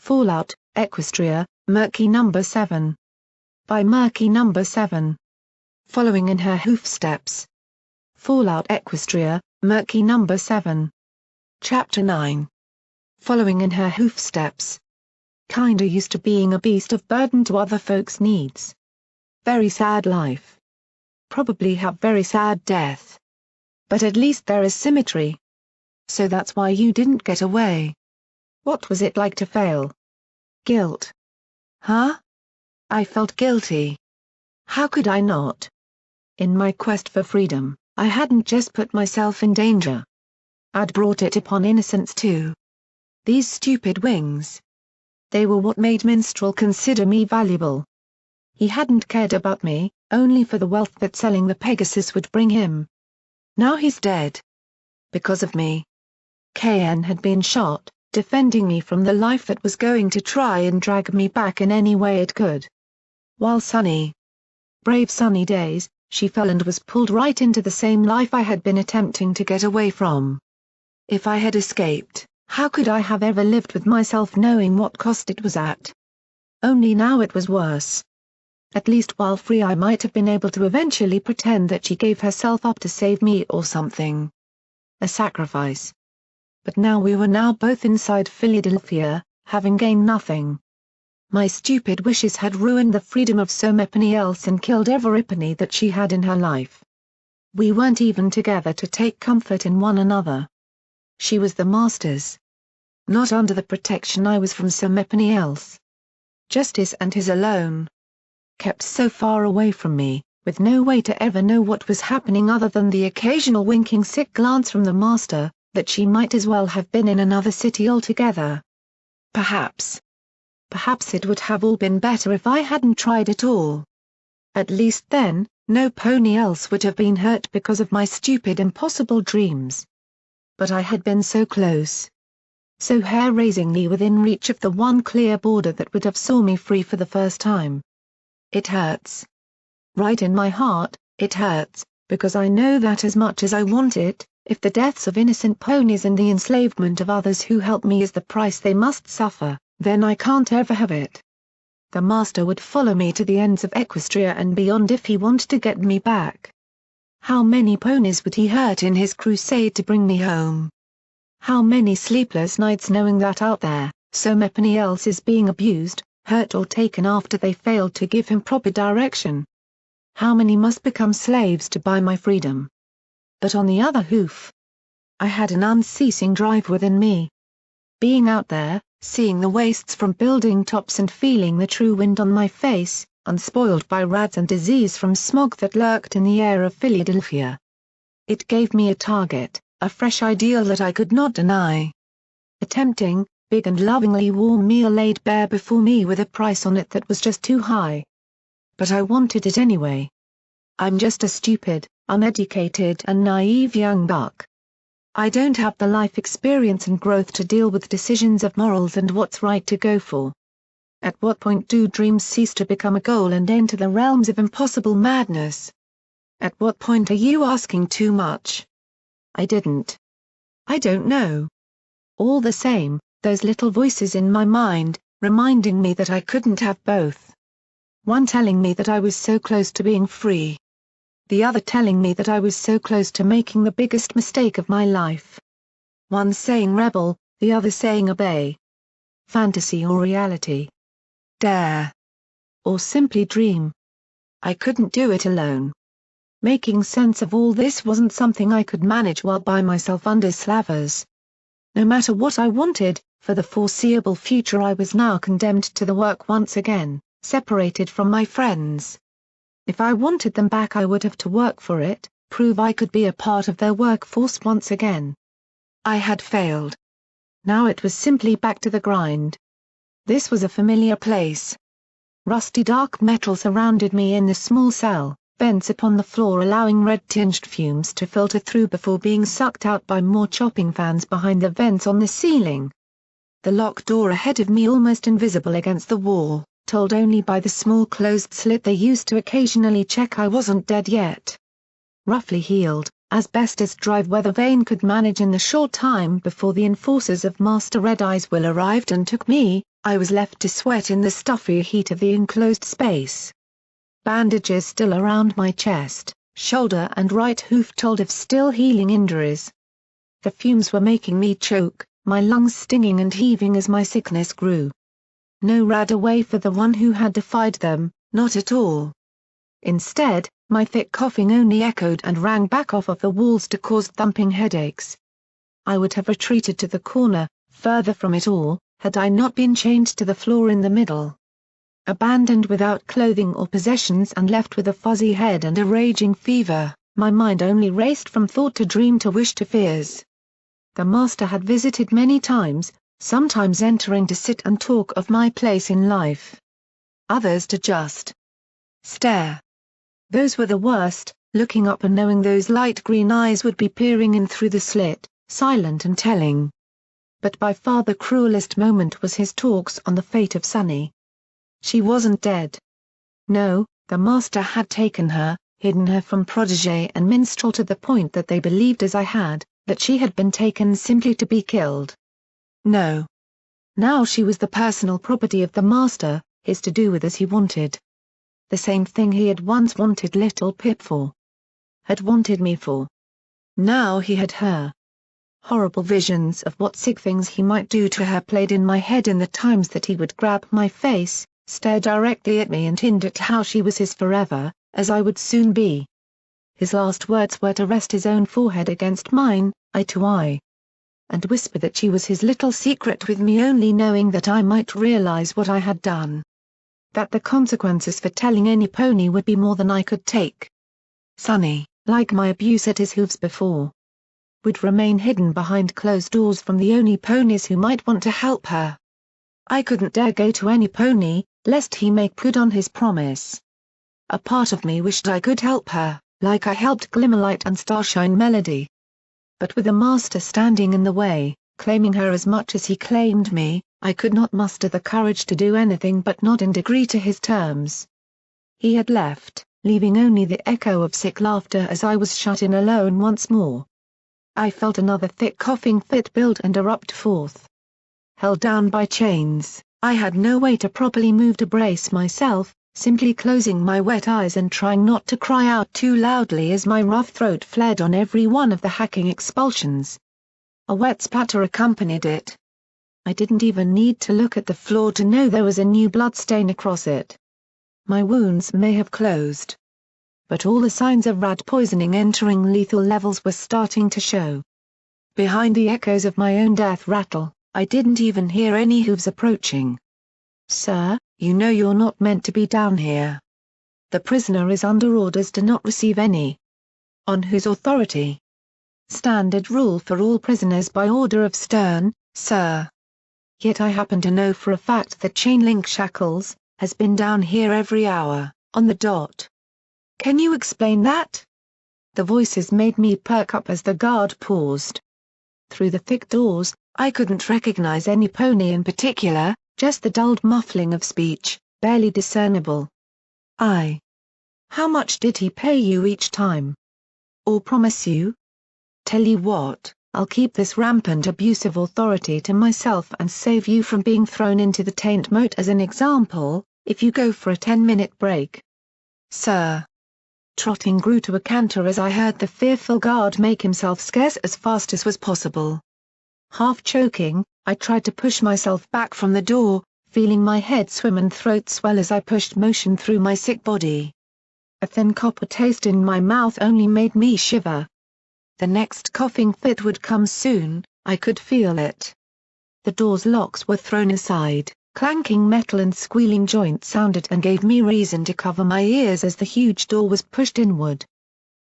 Fallout, Equestria, Murky No. 7. By Murky No. 7. Following in her Hoofsteps. Fallout Equestria, Murky No. 7. Chapter 9. Following in her Hoofsteps. Kinda used to being a beast of burden to other folks' needs. Very sad life. Probably have very sad death. But at least there is symmetry. So that's why you didn't get away. What was it like to fail? Guilt. Huh? I felt guilty. How could I not? In my quest for freedom, I hadn't just put myself in danger. I'd brought it upon innocents too. These stupid wings. They were what made Minstrel consider me valuable. He hadn't cared about me, only for the wealth that selling the Pegasus would bring him. Now he's dead. Because of me. KN had been shot, defending me from the life that was going to try and drag me back in any way it could. While brave sunny days, she fell and was pulled right into the same life I had been attempting to get away from. If I had escaped, how could I have ever lived with myself knowing what cost it was at? Only now it was worse. At least while free I might have been able to eventually pretend that she gave herself up to save me or something. A sacrifice. But now we were both inside Philadelphia, having gained nothing. My stupid wishes had ruined the freedom of so many else and killed every penny that she had in her life. We weren't even together to take comfort in one another. She was the master's. Not under the protection I was from so many else. Justice and his alone. Kept so far away from me, with no way to ever know what was happening other than the occasional winking sick glance from the master, that she might as well have been in another city altogether. Perhaps it would have all been better if I hadn't tried at all. At least then, no pony else would have been hurt because of my stupid impossible dreams. But I had been so close. So hair-raisingly within reach of the one clear border that would have saw me free for the first time. It hurts. Right in my heart, it hurts, because I know that as much as I want it, if the deaths of innocent ponies and the enslavement of others who help me is the price they must suffer, then I can't ever have it. The master would follow me to the ends of Equestria and beyond if he wanted to get me back. How many ponies would he hurt in his crusade to bring me home? How many sleepless nights knowing that out there, so many else is being abused, hurt or taken after they failed to give him proper direction? How many must become slaves to buy my freedom? But on the other hoof, I had an unceasing drive within me. Being out there, seeing the wastes from building tops and feeling the true wind on my face, unspoiled by rats and disease from smog that lurked in the air of Philadelphia. It gave me a target, a fresh ideal that I could not deny. A tempting, big and lovingly warm meal laid bare before me with a price on it that was just too high. But I wanted it anyway. I'm just a stupid, uneducated and naive young buck. I don't have the life experience and growth to deal with decisions of morals and what's right to go for. At what point do dreams cease to become a goal and enter the realms of impossible madness? At what point are you asking too much? I didn't. I don't know. All the same, those little voices in my mind, reminding me that I couldn't have both. One telling me that I was so close to being free. The other telling me that I was so close to making the biggest mistake of my life. One saying rebel, the other saying obey. Fantasy or reality? Dare. Or simply dream? I couldn't do it alone. Making sense of all this wasn't something I could manage while by myself under slavers. No matter what I wanted, for the foreseeable future I was now condemned to the work once again, separated from my friends. If I wanted them back I would have to work for it, prove I could be a part of their workforce once again. I had failed. Now it was simply back to the grind. This was a familiar place. Rusty dark metal surrounded me in the small cell, vents upon the floor allowing red-tinged fumes to filter through before being sucked out by more chopping fans behind the vents on the ceiling. The locked door ahead of me almost invisible against the wall, told only by the small closed slit they used to occasionally check I wasn't dead yet. Roughly healed, as best as Drive Weather Vane could manage in the short time before the enforcers of Master Red Eyes Will arrived and took me, I was left to sweat in the stuffy heat of the enclosed space. Bandages still around my chest, shoulder and right hoof told of still healing injuries. The fumes were making me choke, my lungs stinging and heaving as my sickness grew. No radar way for the one who had defied them, not at all. Instead, my thick coughing only echoed and rang back off of the walls to cause thumping headaches. I would have retreated to the corner, further from it all, had I not been chained to the floor in the middle. Abandoned without clothing or possessions and left with a fuzzy head and a raging fever, my mind only raced from thought to dream to wish to fears. The master had visited many times, sometimes entering to sit and talk of my place in life. Others to just stare. Those were the worst, looking up and knowing those light green eyes would be peering in through the slit, silent and telling. But by far the cruelest moment was his talks on the fate of Sunny. She wasn't dead. No, the master had taken her, hidden her from protégé and minstrel to the point that they believed as I had, that she had been taken simply to be killed. No. Now she was the personal property of the master, his to do with as he wanted. The same thing he had once wanted little Pip for. Had wanted me for. Now he had her. Horrible visions of what sick things he might do to her played in my head in the times that he would grab my face, stare directly at me and hint at how she was his forever, as I would soon be. His last words were to rest his own forehead against mine, eye to eye. And whisper that she was his little secret with me, only knowing that I might realize what I had done. That the consequences for telling any pony would be more than I could take. Sunny, like my abuse at his hooves before, would remain hidden behind closed doors from the only ponies who might want to help her. I couldn't dare go to any pony, lest he make good on his promise. A part of me wished I could help her, like I helped Glimmerlight and Starshine Melody. But with the master standing in the way, claiming her as much as he claimed me, I could not muster the courage to do anything but nod and agree to his terms. He had left, leaving only the echo of sick laughter as I was shut in alone once more. I felt another thick coughing fit build and erupt forth. Held down by chains, I had no way to properly move to brace myself, simply closing my wet eyes and trying not to cry out too loudly as my rough throat fled on every one of the hacking expulsions. A wet splatter accompanied it. I didn't even need to look at the floor to know there was a new blood stain across it. My wounds may have closed. But all the signs of rat poisoning entering lethal levels were starting to show. Behind the echoes of my own death rattle, I didn't even hear any hooves approaching. "Sir, you know you're not meant to be down here. The prisoner is under orders to not receive any." "On whose authority?" "Standard rule for all prisoners by order of Stern, sir. Yet I happen to know for a fact that Chain-Link Shackles has been down here every hour, on the dot. Can you explain that?" The voices made me perk up as the guard paused. Through the thick doors, I couldn't recognize any pony in particular, just the dulled muffling of speech, barely discernible. "How much did he pay you each time? Or promise you?" "Tell you what, I'll keep this rampant abuse of authority to myself and save you from being thrown into the taint moat as an example, if you go for a 10-minute break." "Sir." Trotting grew to a canter as I heard the fearful guard make himself scarce as fast as was possible. Half choking, I tried to push myself back from the door, feeling my head swim and throat swell as I pushed motion through my sick body. A thin copper taste in my mouth only made me shiver. The next coughing fit would come soon, I could feel it. The door's locks were thrown aside, clanking metal and squealing joints sounded and gave me reason to cover my ears as the huge door was pushed inward.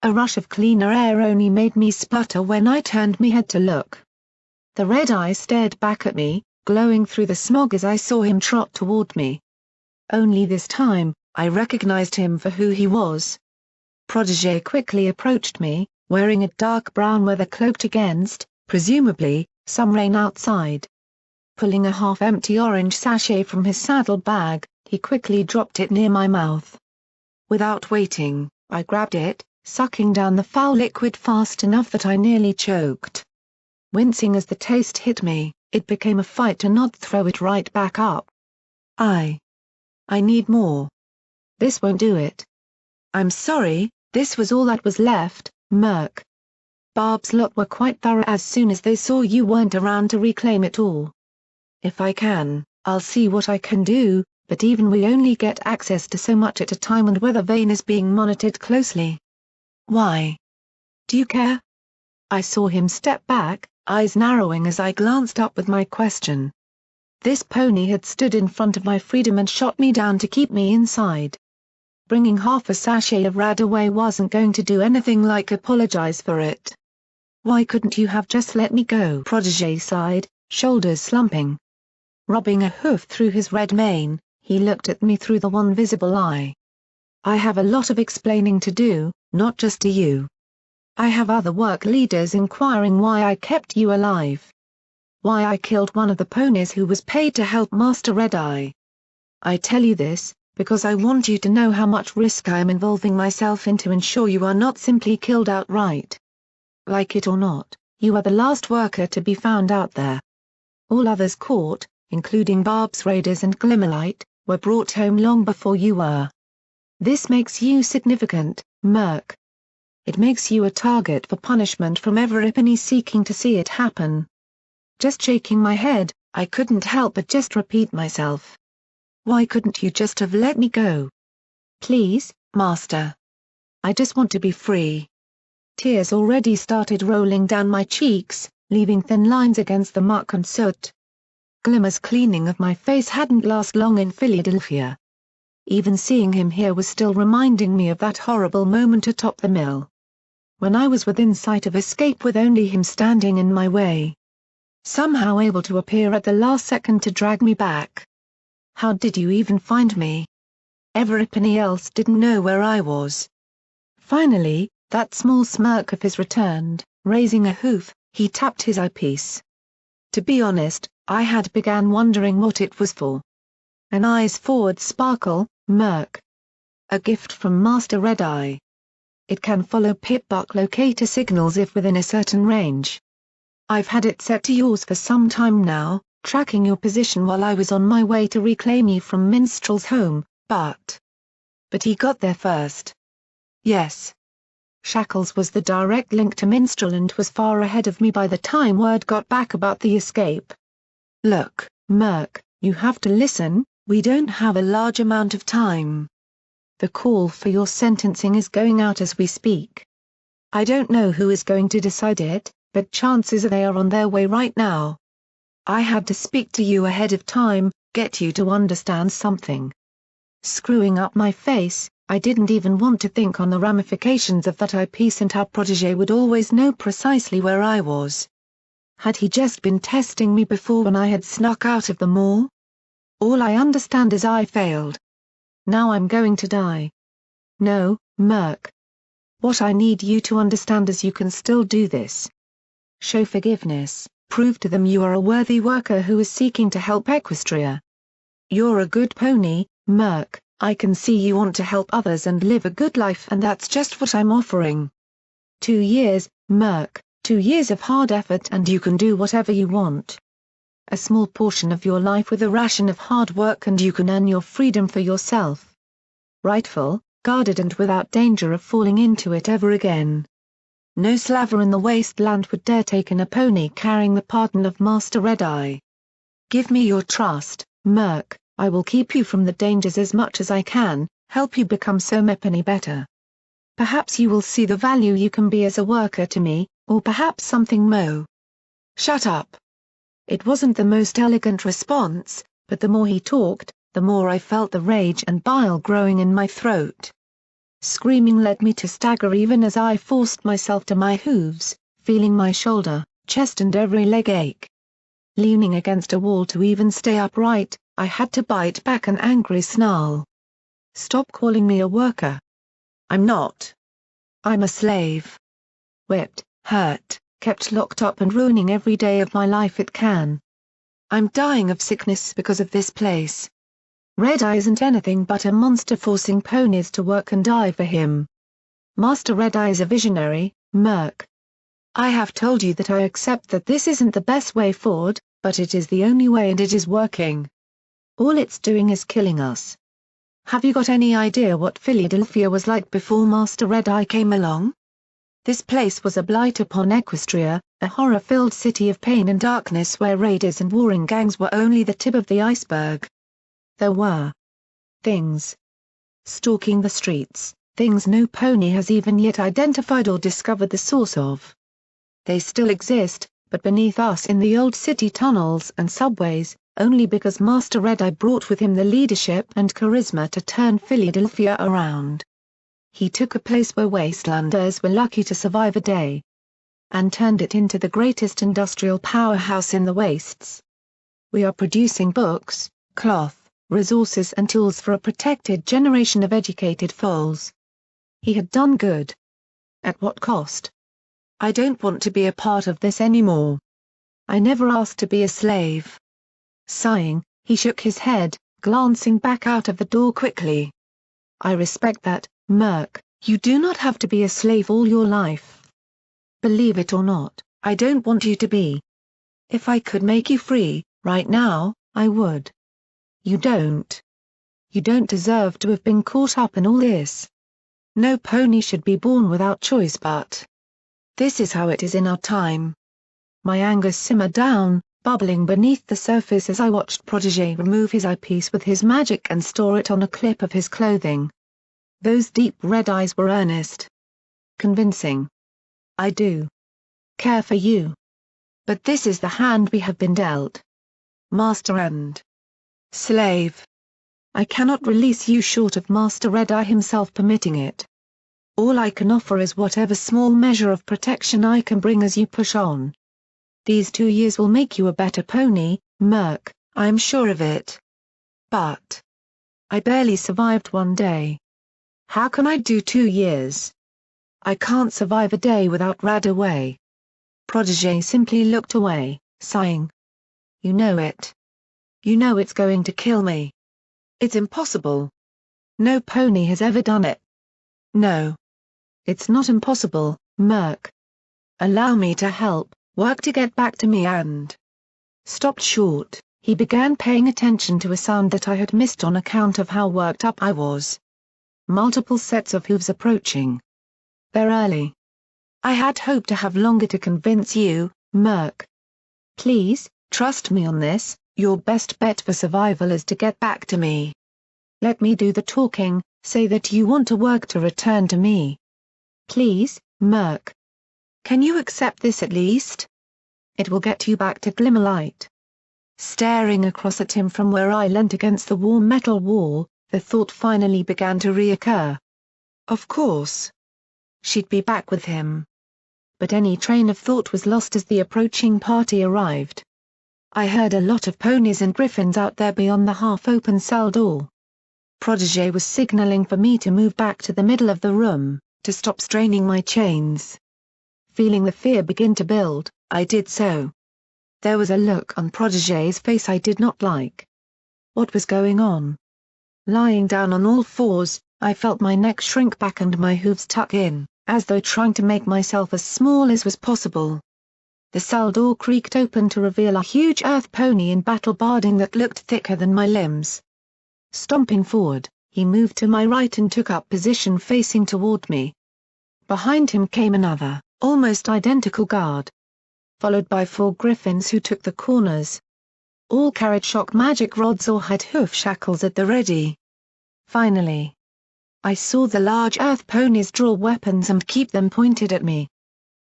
A rush of cleaner air only made me splutter when I turned me head to look. The red eye stared back at me, glowing through the smog as I saw him trot toward me. Only this time, I recognized him for who he was. Protégé quickly approached me, wearing a dark brown weather cloaked against, presumably, some rain outside. Pulling a half-empty orange sachet from his saddle bag, he quickly dropped it near my mouth. Without waiting, I grabbed it, sucking down the foul liquid fast enough that I nearly choked. Wincing as the taste hit me, It became a fight to not throw it right back up. I need more. This won't do it. I'm sorry, this was all that was left, Murk. Barb's lot were quite thorough as soon as they saw you weren't around to reclaim it all. If I can, I'll see what I can do, but even we only get access to so much at a time, and Weather Vane is being monitored closely. Why? Do you care? I saw him step back, eyes narrowing as I glanced up with my question. This pony had stood in front of my freedom and shot me down to keep me inside. Bringing half a sachet of rad away wasn't going to do anything like apologize for it. Why couldn't you have just let me go? Protégé sighed, shoulders slumping. Rubbing a hoof through his red mane, he looked at me through the one visible eye. I have a lot of explaining to do, not just to you. I have other work leaders inquiring why I kept you alive. Why I killed one of the ponies who was paid to help Master Red Eye. I tell you this, because I want you to know how much risk I am involving myself in to ensure you are not simply killed outright. Like it or not, you are the last worker to be found out there. All others caught, including Barb's raiders and Glimmerlight, were brought home long before you were. This makes you significant, Murk. It makes you a target for punishment from everybody seeking to see it happen. Just shaking my head, I couldn't help but just repeat myself. Why couldn't you just have let me go? Please, Master. I just want to be free. Tears already started rolling down my cheeks, leaving thin lines against the muck and soot. Glimmer's cleaning of my face hadn't lasted long in Philadelphia. Even seeing him here was still reminding me of that horrible moment atop the mill. When I was within sight of escape with only him standing in my way. Somehow able to appear at the last second to drag me back. How did you even find me? Everybody else didn't know where I was. Finally, that small smirk of his returned, raising a hoof, he tapped his eyepiece. To be honest, I had begun wondering what it was for. An eyes forward sparkle, Murk. A gift from Master Red Eye. It can follow pip-buck locator signals if within a certain range. I've had it set to yours for some time now, tracking your position while I was on my way to reclaim you from Minstrel's home, but he got there first. Yes. Shackles was the direct link to Minstrel and was far ahead of me by the time word got back about the escape. Look, Murk, you have to listen, we don't have a large amount of time. The call for your sentencing is going out as we speak. I don't know who is going to decide it, but chances are they are on their way right now. I had to speak to you ahead of time, get you to understand something. Screwing up my face, I didn't even want to think on the ramifications of that eyepiece and how Protégé would always know precisely where I was. Had he just been testing me before when I had snuck out of the mall? All I understand is I failed. Now I'm going to die. No, Murk. What I need you to understand is you can still do this. Show forgiveness, prove to them you are a worthy worker who is seeking to help Equestria. You're a good pony, Murk, I can see you want to help others and live a good life, and that's just what I'm offering. 2 years, Murk, 2 years of hard effort and you can do whatever you want. A small portion of your life with a ration of hard work and you can earn your freedom for yourself. Rightful, guarded and without danger of falling into it ever again. No slaver in the wasteland would dare take in a pony carrying the pardon of Master Red Eye. Give me your trust, Murk, I will keep you from the dangers as much as I can, help you become so many better. Perhaps you will see the value you can be as a worker to me, or perhaps something more. Shut up. It wasn't the most elegant response, but the more he talked, the more I felt the rage and bile growing in my throat. Screaming led me to stagger even as I forced myself to my hooves, feeling my shoulder, chest and every leg ache. Leaning against a wall to even stay upright, I had to bite back an angry snarl. Stop calling me a worker. I'm not. I'm a slave. Whipped, hurt, kept locked up and ruining every day of my life it can. I'm dying of sickness because of this place. Red Eye isn't anything but a monster forcing ponies to work and die for him. Master Red Eye is a visionary, Murk. I have told you that I accept that this isn't the best way forward, But it is the only way and it is working. All it's doing is killing us. Have you got any idea what Philadelphia was like before Master Red Eye came along? This place was a blight upon Equestria, a horror-filled city of pain and darkness where raiders and warring gangs were only the tip of the iceberg. There were things stalking the streets, things no pony has even yet identified or discovered the source of. They still exist, but beneath us in the old city tunnels and subways, only because Master Red Eye brought with him the leadership and charisma to turn Philadelphia around. He took a place where wastelanders were lucky to survive a day, and turned it into the greatest industrial powerhouse in the wastes. We are producing books, cloth, resources and tools for a protected generation of educated foals. He had done good. At what cost? I don't want to be a part of this anymore. I never asked to be a slave. Sighing, he shook his head, glancing back out of the door quickly. I respect that, Murk, you do not have to be a slave all your life. Believe it or not, I don't want you to be. If I could make you free, right now, I would. You don't. You don't deserve to have been caught up in all this. No pony should be born without choice but. This is how it is in our time. My anger simmered down, bubbling beneath the surface as I watched Protégé remove his eyepiece with his magic and store it on a clip of his clothing. Those deep red eyes were earnest. Convincing. I do care for you. But this is the hand we have been dealt. Master and slave. I cannot release you short of Master Red Eye himself permitting it. All I can offer is whatever small measure of protection I can bring as you push on. These 2 years will make you a better pony, Murk, I am sure of it. But I barely survived 1 day. How can I do 2 years? I can't survive a day without Rad away. Protégé simply looked away, sighing. You know it. You know it's going to kill me. It's impossible. No pony has ever done it. No. It's not impossible, Murk. Allow me to help, work to get back to me and. Stopped short, he began paying attention to a sound that I had missed on account of how worked up I was. Multiple sets of hooves approaching. They're early. I had hoped to have longer to convince you, Murk. Please, trust me on this, your best bet for survival is to get back to me. Let me do the talking, say that you want to work to return to me. Please, Murk. Can you accept this at least? It will get you back to Glimmerlight. Staring across at him from where I leant against the warm metal wall, the thought finally began to reoccur. Of course. She'd be back with him. But any train of thought was lost as the approaching party arrived. I heard a lot of ponies and griffins out there beyond the half-open cell door. Protégé was signaling for me to move back to the middle of the room, to stop straining my chains. Feeling the fear begin to build, I did so. There was a look on Protégé's face I did not like. What was going on? Lying down on all fours, I felt my neck shrink back and my hooves tuck in, as though trying to make myself as small as was possible. The cell door creaked open to reveal a huge earth pony in battle barding that looked thicker than my limbs. Stomping forward, he moved to my right and took up position facing toward me. Behind him came another, almost identical guard, followed by 4 griffins who took the corners. All carried shock magic rods or had hoof shackles at the ready. Finally, I saw the large earth ponies draw weapons and keep them pointed at me.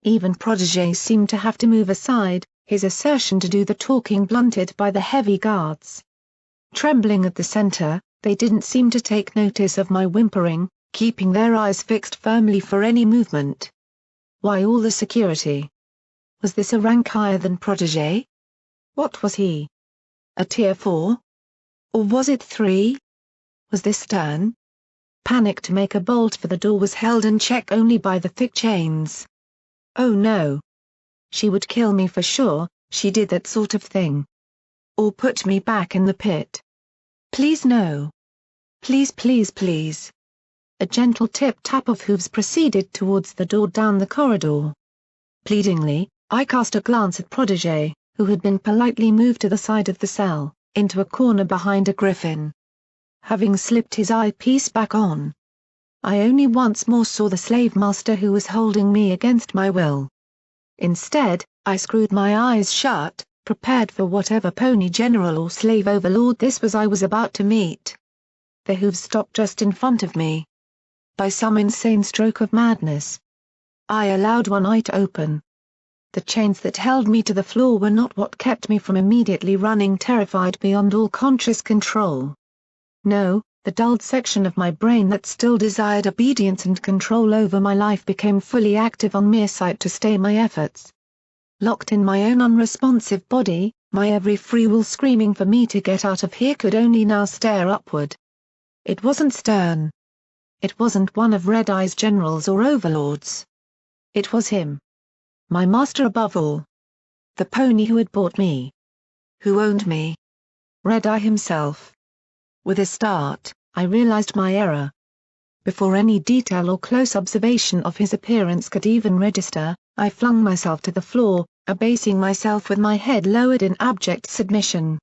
Even Protégé seemed to have to move aside, his assertion to do the talking blunted by the heavy guards. Trembling at the center, they didn't seem to take notice of my whimpering, keeping their eyes fixed firmly for any movement. Why all the security? Was this a rank higher than Protégé? What was he? A tier 4? Or was it 3? Was this stern? Panic to make a bolt for the door was held in check only by the thick chains. Oh no. She would kill me for sure, she did that sort of thing. Or put me back in the pit. Please no. Please please please. A gentle tip-tap of hooves proceeded towards the door down the corridor. Pleadingly, I cast a glance at Protégé, who had been politely moved to the side of the cell, into a corner behind a griffin. Having slipped his eyepiece back on, I only once more saw the slave master who was holding me against my will. Instead, I screwed my eyes shut, prepared for whatever pony general or slave overlord this was I was about to meet. The hooves stopped just in front of me. By some insane stroke of madness, I allowed one eye to open. The chains that held me to the floor were not what kept me from immediately running terrified beyond all conscious control. No, the dulled section of my brain that still desired obedience and control over my life became fully active on mere sight to stay my efforts. Locked in my own unresponsive body, my every free will screaming for me to get out of here could only now stare upward. It wasn't Stern. It wasn't one of Red Eye's generals or overlords. It was him. My master above all. The pony who had bought me. Who owned me. Red Eye himself. With a start, I realized my error. Before any detail or close observation of his appearance could even register, I flung myself to the floor, abasing myself with my head lowered in abject submission.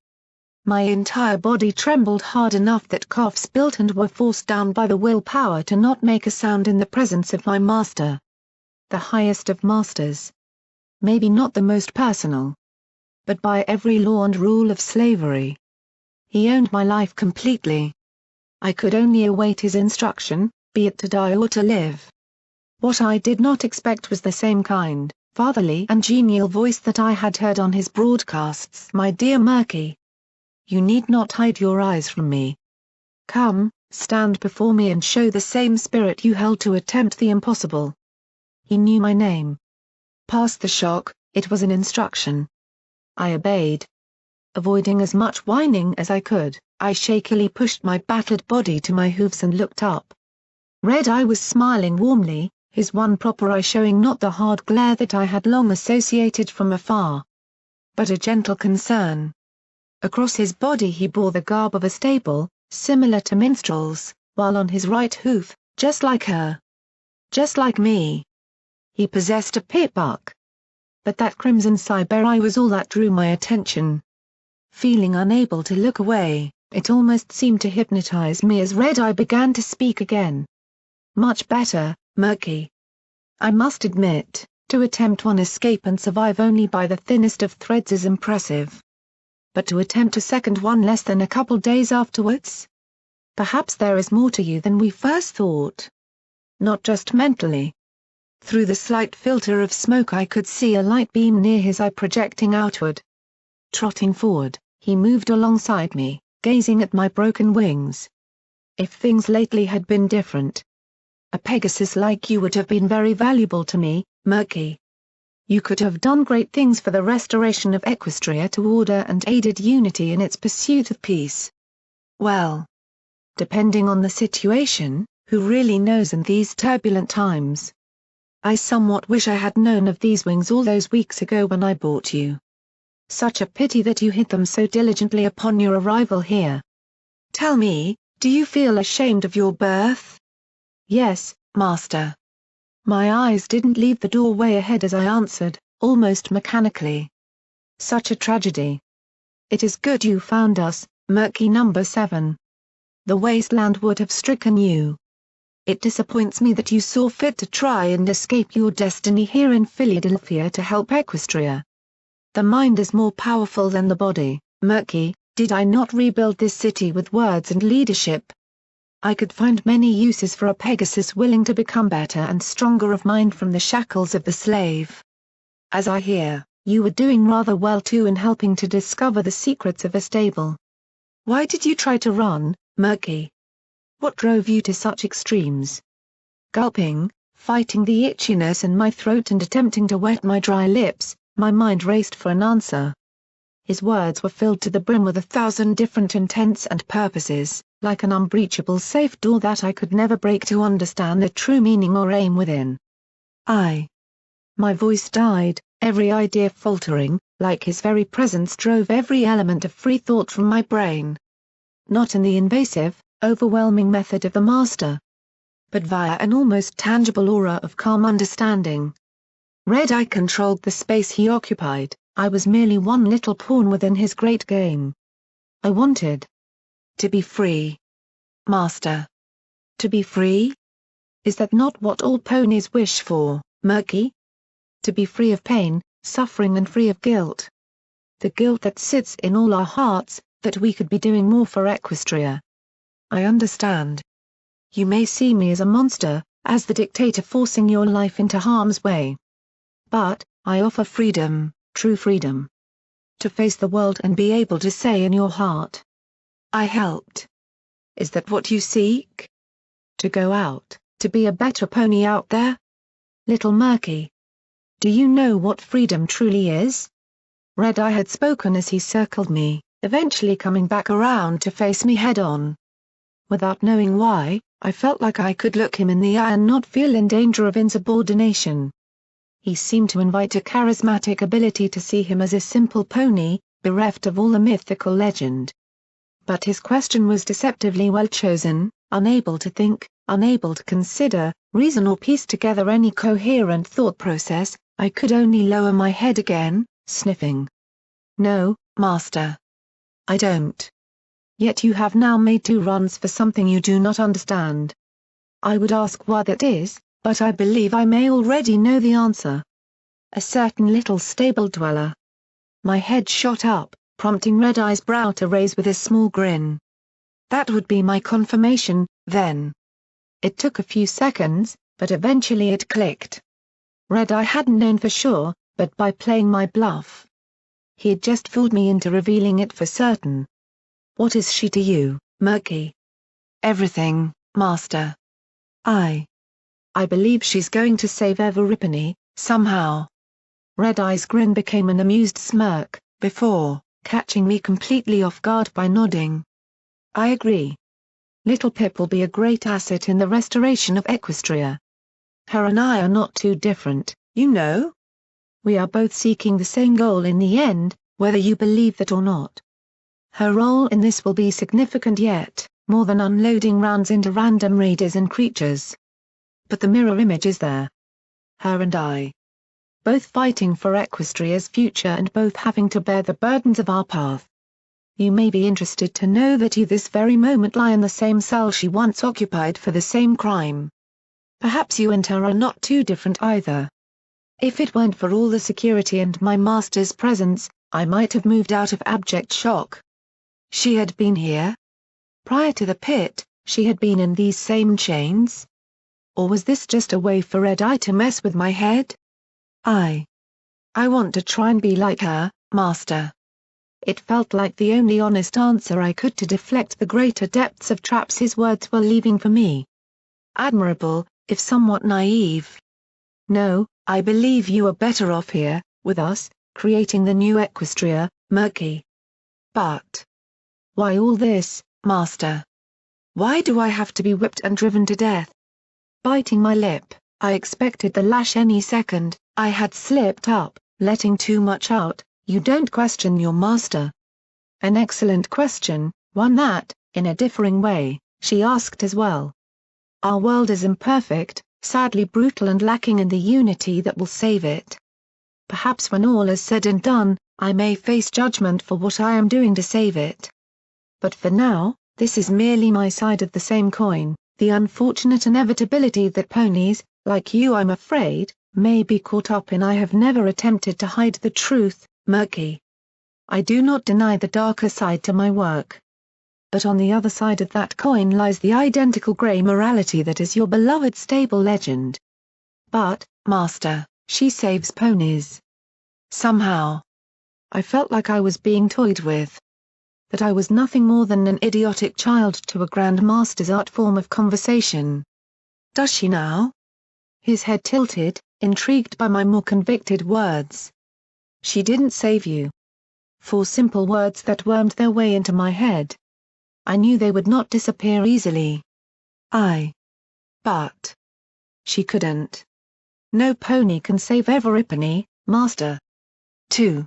My entire body trembled hard enough that coughs built and were forced down by the willpower to not make a sound in the presence of my master. The highest of masters. Maybe not the most personal. But by every law and rule of slavery. He owned my life completely. I could only await his instruction, be it to die or to live. What I did not expect was the same kind, fatherly and genial voice that I had heard on his broadcasts. My dear Murky. You need not hide your eyes from me. Come, stand before me and show the same spirit you held to attempt the impossible. He knew my name. Past the shock, it was an instruction. I obeyed. Avoiding as much whining as I could, I shakily pushed my battered body to my hooves and looked up. Red Eye was smiling warmly, his one proper eye showing not the hard glare that I had long associated from afar, but a gentle concern. Across his body he bore the garb of a stable, similar to minstrels, while on his right hoof, just like her. Just like me. He possessed a pitbuck. But that crimson cyber eye was all that drew my attention. Feeling unable to look away, it almost seemed to hypnotize me as Red Eye began to speak again. Much better, Murky. I must admit, to attempt one escape and survive only by the thinnest of threads is impressive. But to attempt a second one less than a couple days afterwards? Perhaps there is more to you than we first thought. Not just mentally. Through the slight filter of smoke I could see a light beam near his eye projecting outward. Trotting forward, he moved alongside me, gazing at my broken wings. If things lately had been different. A Pegasus like you would have been very valuable to me, Murky. You could have done great things for the restoration of Equestria to order and aided unity in its pursuit of peace. Well. Depending on the situation, who really knows in these turbulent times? I somewhat wish I had known of these wings all those weeks ago when I bought you. Such a pity that you hid them so diligently upon your arrival here. Tell me, do you feel ashamed of your birth? Yes, Master. My eyes didn't leave the doorway ahead as I answered, almost mechanically. Such a tragedy. It is good you found us, Murky number 7. The wasteland would have stricken you. It disappoints me that you saw fit to try and escape your destiny here in Philadelphia to help Equestria. The mind is more powerful than the body, Murky. Did I not rebuild this city with words and leadership? I could find many uses for a Pegasus willing to become better and stronger of mind from the shackles of the slave. As I hear, you were doing rather well too in helping to discover the secrets of a stable. Why did you try to run, Murky? What drove you to such extremes? Gulping, fighting the itchiness in my throat and attempting to wet my dry lips, my mind raced for an answer. His words were filled to the brim with 1,000 different intents and purposes, like an unbreachable safe door that I could never break to understand the true meaning or aim within. My voice died, every idea faltering, like his very presence drove every element of free thought from my brain. Not in the invasive, overwhelming method of the master, but via an almost tangible aura of calm understanding. Red Eye controlled the space he occupied, I was merely one little pawn within his great game. I wanted to be free. Master. To be free? Is that not what all ponies wish for, Murky? To be free of pain, suffering and free of guilt. The guilt that sits in all our hearts, that we could be doing more for Equestria. I understand. You may see me as a monster, as the dictator forcing your life into harm's way. But, I offer freedom, true freedom. To face the world and be able to say in your heart, I helped. Is that what you seek? To go out, to be a better pony out there? Little Murky. Do you know what freedom truly is? Red Eye had spoken as he circled me, eventually coming back around to face me head-on. Without knowing why, I felt like I could look him in the eye and not feel in danger of insubordination. He seemed to invite a charismatic ability to see him as a simple pony, bereft of all the mythical legend. But his question was deceptively well chosen, unable to think, unable to consider, reason or piece together any coherent thought process. I could only lower my head again, sniffing. No, Master. I don't. Yet you have now made 2 runs for something you do not understand. I would ask why that is, but I believe I may already know the answer. A certain little stable dweller. My head shot up, prompting Red Eye's brow to raise with a small grin. That would be my confirmation, then. It took a few seconds, but eventually it clicked. Red Eye hadn't known for sure, but by playing my bluff, he had just fooled me into revealing it for certain. What is she to you, Murky? Everything, Master. I believe she's going to save Everipany, somehow. Red Eye's grin became an amused smirk, before catching me completely off guard by nodding. I agree. Little Pip will be a great asset in the restoration of Equestria. Her and I are not too different, you know. We are both seeking the same goal in the end, whether you believe that or not. Her role in this will be significant yet, more than unloading rounds into random raiders and creatures. But the mirror image is there. Her and I. Both fighting for Equestria's future and both having to bear the burdens of our path. You may be interested to know that you this very moment lie in the same cell she once occupied for the same crime. Perhaps you and her are not too different either. If it weren't for all the security and my master's presence, I might have moved out of abject shock. She had been here? Prior to the pit, she had been in these same chains? Or was this just a way for Red Eye to mess with my head? I want to try and be like her, Master. It felt like the only honest answer I could to deflect the greater depths of traps his words were leaving for me. Admirable, if somewhat naive. No, I believe you are better off here, with us, creating the new Equestria, Murky. But why all this, Master? Why do I have to be whipped and driven to death? Biting my lip, I expected the lash any second. I had slipped up, letting too much out. You don't question your master. An excellent question, one that, in a differing way, she asked as well. Our world is imperfect, sadly brutal and lacking in the unity that will save it. Perhaps when all is said and done, I may face judgment for what I am doing to save it. But for now, this is merely my side of the same coin, the unfortunate inevitability that ponies, like you I'm afraid, may be caught up in. I have never attempted to hide the truth, Murky. I do not deny the darker side to my work. But on the other side of that coin lies the identical grey morality that is your beloved stable legend. But, Master, she saves ponies. Somehow. I felt like I was being toyed with. That I was nothing more than an idiotic child to a grandmaster's art form of conversation. Does she now? His head tilted, intrigued by my more convicted words. She didn't save you. 4 simple words that wormed their way into my head. I knew they would not disappear easily. But she couldn't. No pony can save Everipany, Master. 2.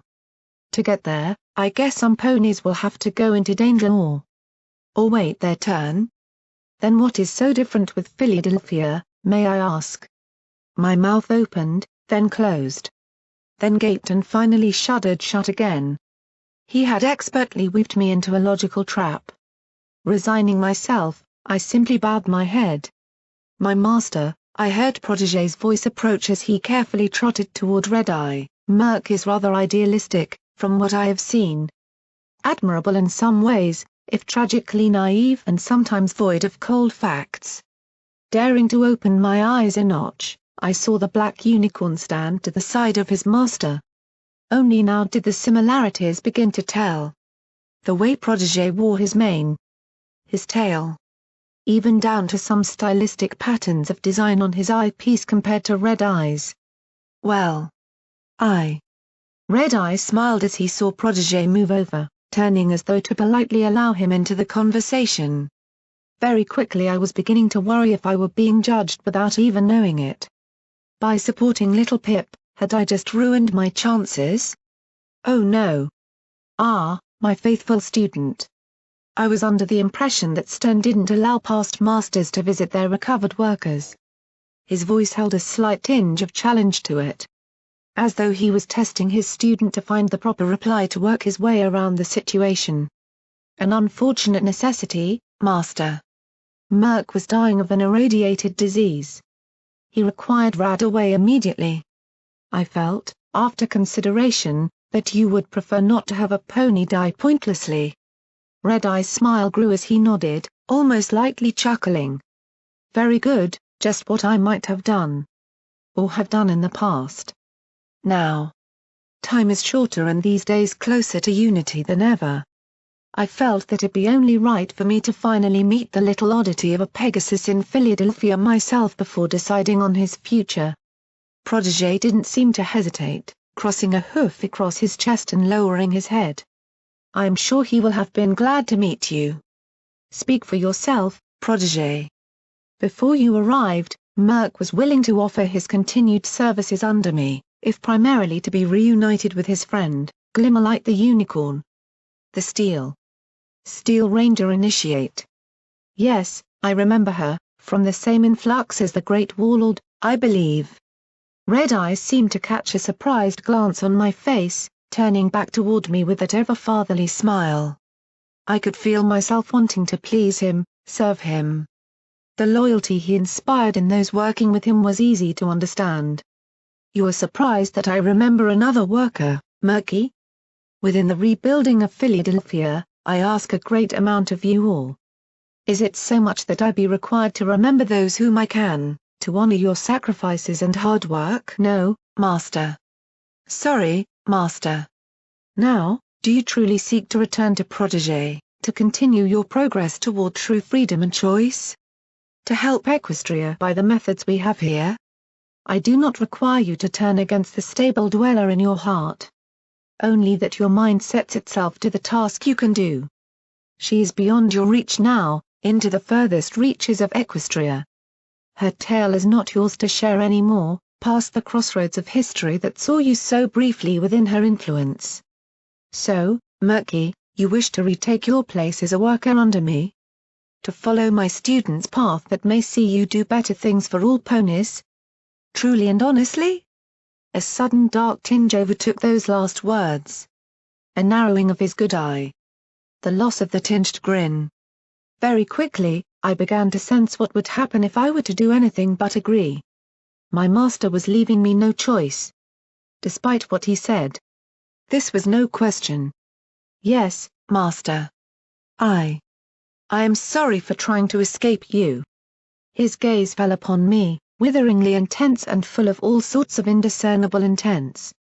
To get there, I guess some ponies will have to go into danger or wait their turn. Then what is so different with Philadelphia, may I ask? My mouth opened, then closed. then gaped and finally shuddered shut again. He had expertly weaved me into a logical trap. Resigning myself, I simply bowed my head. "My master," I heard Protégé's voice approach as he carefully trotted toward Red Eye. "Murk is rather idealistic, from what I have seen. Admirable in some ways, if tragically naive and sometimes void of cold facts." Daring to open my eyes a notch, I saw the black unicorn stand to the side of his master. Only now did the similarities begin to tell. The way Protégé wore his mane, his tail, even down to some stylistic patterns of design on his eyepiece compared to Red Eye's. "Well, Red Eye smiled as he saw Protégé move over, turning as though to politely allow him into the conversation. Very quickly I was beginning to worry if I were being judged without even knowing it. By supporting little Pip, had I just ruined my chances? Oh no. My faithful student. I was under the impression that Stern didn't allow past masters to visit their recovered workers. His voice held a slight tinge of challenge to it. As though he was testing his student to find the proper reply to work his way around the situation. "An unfortunate necessity, master. Murk was dying of an irradiated disease. He required Radaway immediately. I felt, after consideration, that you would prefer not to have a pony die pointlessly." Red Eye's smile grew as he nodded, almost lightly chuckling. "Very good, just what I might have done. Or have done in the past. Now, time is shorter and these days closer to unity than ever. I felt that it'd be only right for me to finally meet the little oddity of a Pegasus in Philadelphia myself before deciding on his future." Protégé didn't seem to hesitate, crossing a hoof across his chest and lowering his head. "I am sure he will have been glad to meet you. Speak for yourself, Protégé. Before you arrived, Murk was willing to offer his continued services under me, if primarily to be reunited with his friend, Glimmerlight the Unicorn. The Steel Ranger Initiate. Yes, I remember her, from the same influx as the Great Warlord, I believe." Red Eye seemed to catch a surprised glance on my face, turning back toward me with that ever-fatherly smile. I could feel myself wanting to please him, serve him. The loyalty he inspired in those working with him was easy to understand. "You're surprised that I remember another worker, Murky? Within the rebuilding of Philadelphia, I ask a great amount of you all. Is it so much that I be required to remember those whom I can, to honor your sacrifices and hard work?" "No, master. Sorry, master. Now, do you truly seek to return to Protégé, to continue your progress toward true freedom and choice? To help Equestria by the methods we have here? I do not require you to turn against the stable dweller in your heart. Only that your mind sets itself to the task you can do. She is beyond your reach now, into the furthest reaches of Equestria. Her tale is not yours to share anymore, past the crossroads of history that saw you so briefly within her influence. So, Murky, you wish to retake your place as a worker under me? To follow my student's path that may see you do better things for all ponies? Truly and honestly?" A sudden dark tinge overtook those last words. A narrowing of his good eye. The loss of the tinged grin. Very quickly, I began to sense what would happen if I were to do anything but agree. My master was leaving me no choice. Despite what he said. This was no question. "Yes, master. I am sorry for trying to escape you." His gaze fell upon me, witheringly intense and full of all sorts of indiscernible intents.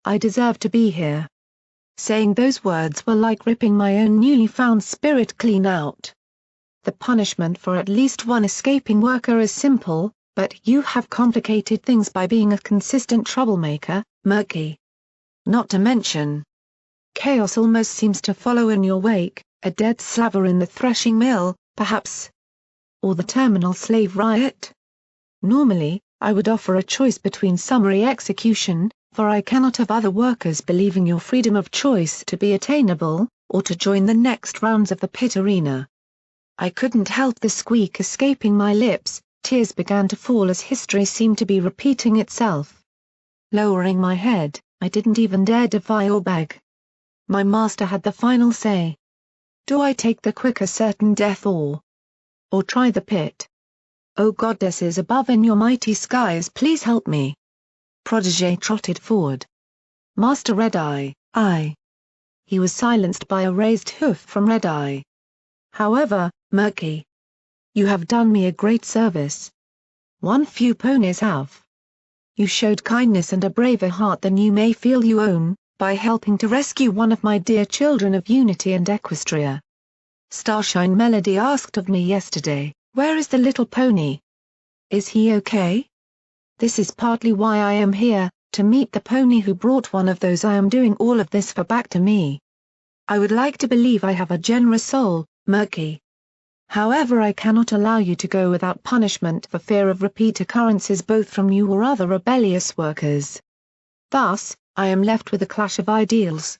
"I deserve to be here." Saying those words were like ripping my own newly found spirit clean out. The punishment for at least one escaping worker is simple, but you have complicated things by being a consistent troublemaker, Murky. Not to mention, chaos almost seems to follow in your wake, a dead slaver in the threshing mill, perhaps? Or the terminal slave riot? Normally, I would offer a choice between summary execution, for I cannot have other workers believing your freedom of choice to be attainable, or to join the next rounds of the pit arena. I couldn't help the squeak escaping my lips. Tears began to fall as history seemed to be repeating itself. Lowering my head, I didn't even dare defy or beg. My master had the final say. Do I take the quicker certain death or try the pit? O goddesses above in your mighty skies, please help me. Protégé trotted forward. Master Red-Eye, I. He was silenced by a raised hoof from Red-Eye. However, Murky, you have done me a great service. One few ponies have. You showed kindness and a braver heart than you may feel you own, by helping to rescue one of my dear children of Unity and Equestria. Starshine Melody asked of me yesterday, where is the little pony? Is he okay? This is partly why I am here, to meet the pony who brought one of those I am doing all of this for back to me. I would like to believe I have a generous soul, Murky. However, I cannot allow you to go without punishment for fear of repeat occurrences both from you or other rebellious workers. Thus, I am left with a clash of ideals.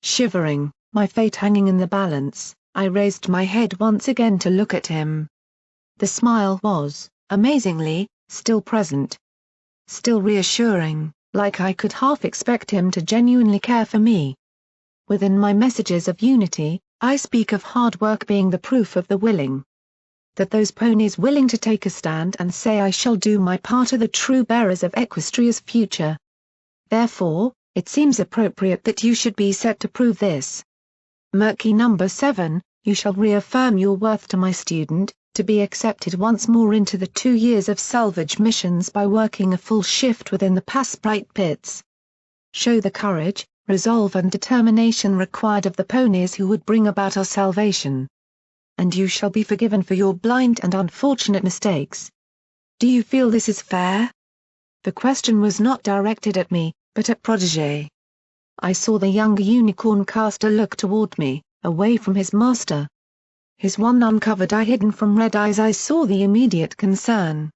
Shivering, my fate hanging in the balance, I raised my head once again to look at him. The smile was, amazingly, still present. Still reassuring, like I could half expect him to genuinely care for me. Within my messages of unity, I speak of hard work being the proof of the willing. That those ponies willing to take a stand and say I shall do my part are the true bearers of Equestria's future. Therefore, it seems appropriate that you should be set to prove this. Murky number 7, you shall reaffirm your worth to my student, to be accepted once more into the 2 years of salvage missions by working a full shift within the Passprite pits. Show the courage, resolve and determination required of the ponies who would bring about our salvation. And you shall be forgiven for your blind and unfortunate mistakes. Do you feel this is fair? The question was not directed at me, but at Protégé. I saw the younger unicorn cast a look toward me, away from his master. His one uncovered eye hidden from Red-Eye's I saw the immediate concern.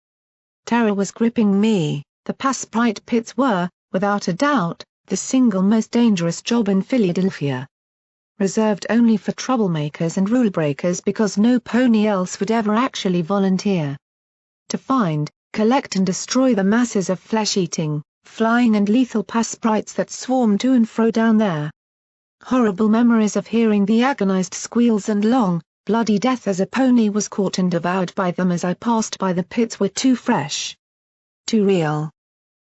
Terror was gripping me. The Passprite pits were, without a doubt, the single most dangerous job in Philadelphia. Reserved only for troublemakers and rule-breakers because no pony else would ever actually volunteer. To find, collect and destroy the masses of flesh-eating, flying and lethal Passprites that swarm to and fro down there. Horrible memories of hearing the agonized squeals and long, bloody death as a pony was caught and devoured by them as I passed by the pits were too fresh. Too real.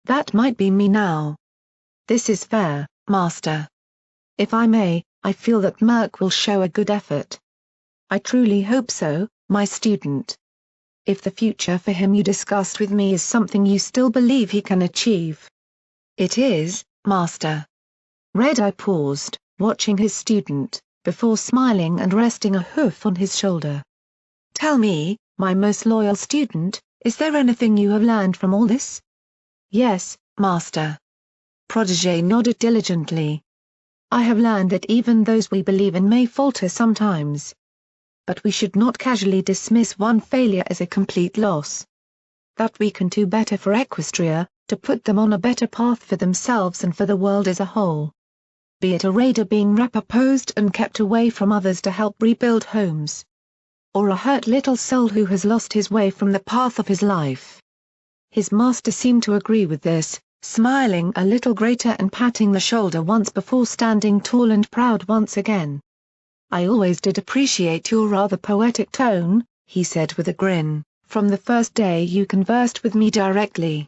That might be me now. This is fair, Master. If I may, I feel that Merc will show a good effort. I truly hope so, my student. If the future for him you discussed with me is something you still believe he can achieve. It is, Master. Red-Eye paused, watching his student, before smiling and resting a hoof on his shoulder. Tell me, my most loyal student, is there anything you have learned from all this? Yes, Master. Protégé nodded diligently. I have learned that even those we believe in may falter sometimes. But we should not casually dismiss one failure as a complete loss. That we can do better for Equestria, to put them on a better path for themselves and for the world as a whole. Be it a raider being reposed and kept away from others to help rebuild homes. Or a hurt little soul who has lost his way from the path of his life. His master seemed to agree with this, smiling a little greater and patting the shoulder once before standing tall and proud once again. I always did appreciate your rather poetic tone, he said with a grin, from the first day you conversed with me directly.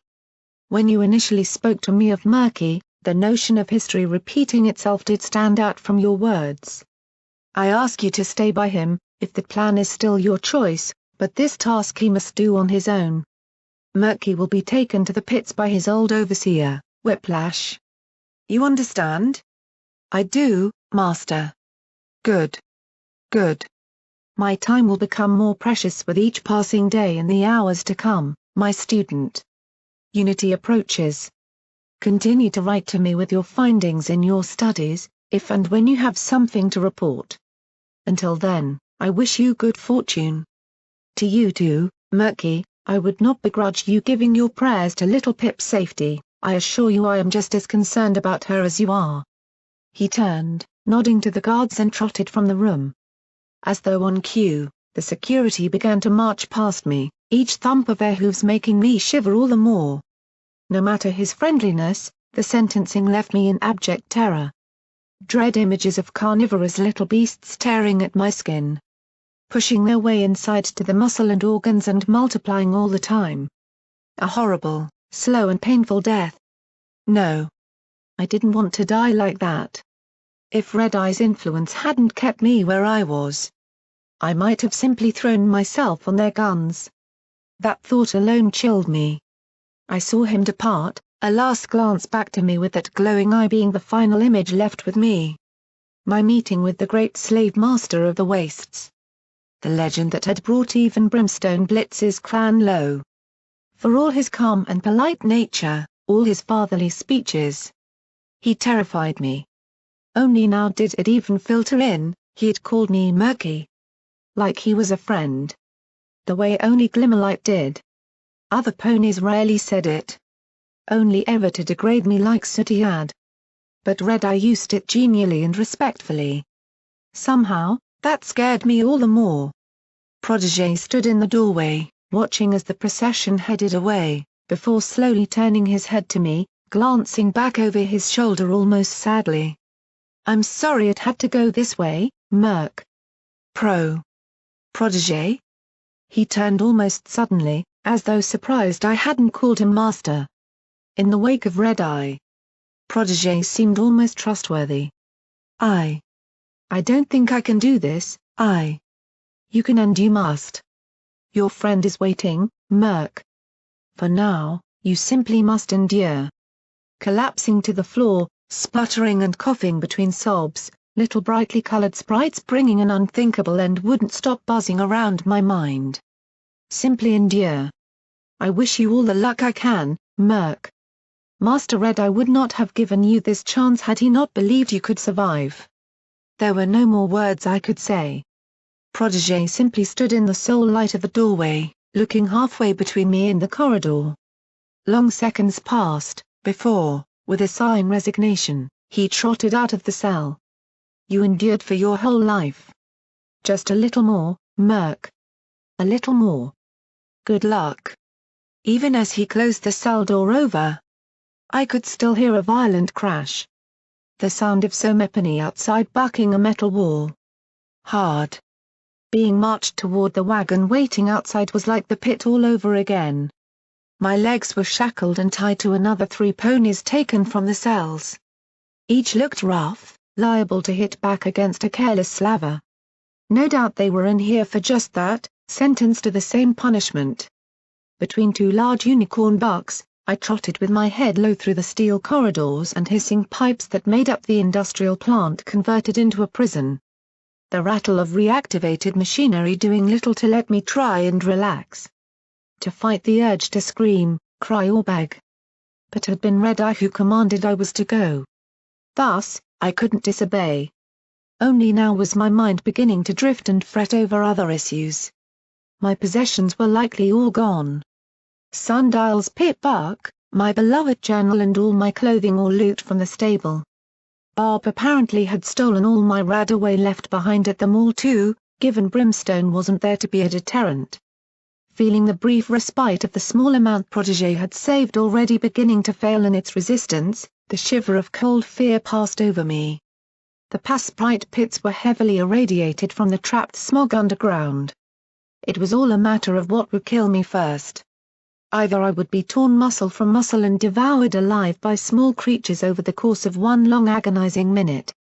When you initially spoke to me of Murky, the notion of history repeating itself did stand out from your words. I ask you to stay by him, if the plan is still your choice, but this task he must do on his own. Murky will be taken to the pits by his old overseer, Whiplash. You understand? I do, Master. Good. Good. My time will become more precious with each passing day in the hours to come, my student. Unity approaches. Continue to write to me with your findings in your studies, if and when you have something to report. Until then, I wish you good fortune. To you too, Murky, I would not begrudge you giving your prayers to little Pip's safety. I assure you I am just as concerned about her as you are. He turned, nodding to the guards and trotted from the room. As though on cue, the security began to march past me, each thump of their hooves making me shiver all the more. No matter his friendliness, The sentencing left me in abject terror. Dread images of carnivorous little beasts tearing at my skin, pushing their way inside to the muscle and organs and multiplying all the time. A horrible, slow and painful death. No. I didn't want to die like that. If Red Eye's influence hadn't kept me where I was, I might have simply thrown myself on their guns. That thought alone chilled me. I saw him depart, a last glance back to me with that glowing eye being the final image left with me. My meeting with the great slave master of the wastes. The legend that had brought even Brimstone Blitz's clan low. For all his calm and polite nature, all his fatherly speeches, he terrified me. Only now did it even filter in, he had called me Murky. Like he was a friend. The way only Glimmerlight did. Other ponies rarely said it. Only ever to degrade me like Sooty had. But Red Eye used it genially and respectfully. Somehow, that scared me all the more. Protégé stood in the doorway, watching as the procession headed away, before slowly turning his head to me, glancing back over his shoulder almost sadly. "I'm sorry it had to go this way, Merc. Protégé?" He turned almost suddenly, as though surprised I hadn't called him master. In the wake of Red Eye, Protégé seemed almost trustworthy. I don't think I can do this, You can and you must. Your friend is waiting, Merc. For now, you simply must endure." Collapsing to the floor, spluttering and coughing between sobs, little brightly colored sprites bringing an unthinkable end wouldn't stop buzzing around my mind. Simply endure. I wish you all the luck I can, Merc. Master Red Eye would not have given you this chance had he not believed you could survive. There were no more words I could say. Protégé simply stood in the sole light of the doorway, looking halfway between me and the corridor. Long seconds passed, before, with a sighing resignation, he trotted out of the cell. "You endured for your whole life. Just a little more, Merc. A little more. Good luck." Even as he closed the cell door over, I could still hear a violent crash. The sound of Somepony outside bucking a metal wall. Hard. Being marched toward the wagon waiting outside was like the pit all over again. My legs were shackled and tied to another 3 ponies taken from the cells. Each looked rough, liable to hit back against a careless slaver. No doubt they were in here for just that, sentenced to the same punishment. Between 2 large unicorn bucks, I trotted with my head low through the steel corridors and hissing pipes that made up the industrial plant converted into a prison. The rattle of reactivated machinery doing little to let me try and relax. To fight the urge to scream, cry or beg. But it had been Red Eye who commanded I was to go. Thus, I couldn't disobey. Only now was my mind beginning to drift and fret over other issues. My possessions were likely all gone. Sundial's pit buck, my beloved journal and all my clothing or loot from the stable. Barb apparently had stolen all my radaway left behind at the mall too, given Brimstone wasn't there to be a deterrent. Feeling the brief respite of the small amount Protégé had saved already beginning to fail in its resistance, the shiver of cold fear passed over me. The Pasprite pits were heavily irradiated from the trapped smog underground. It was all a matter of what would kill me first. Either I would be torn muscle from muscle and devoured alive by small creatures over the course of one long agonizing minute.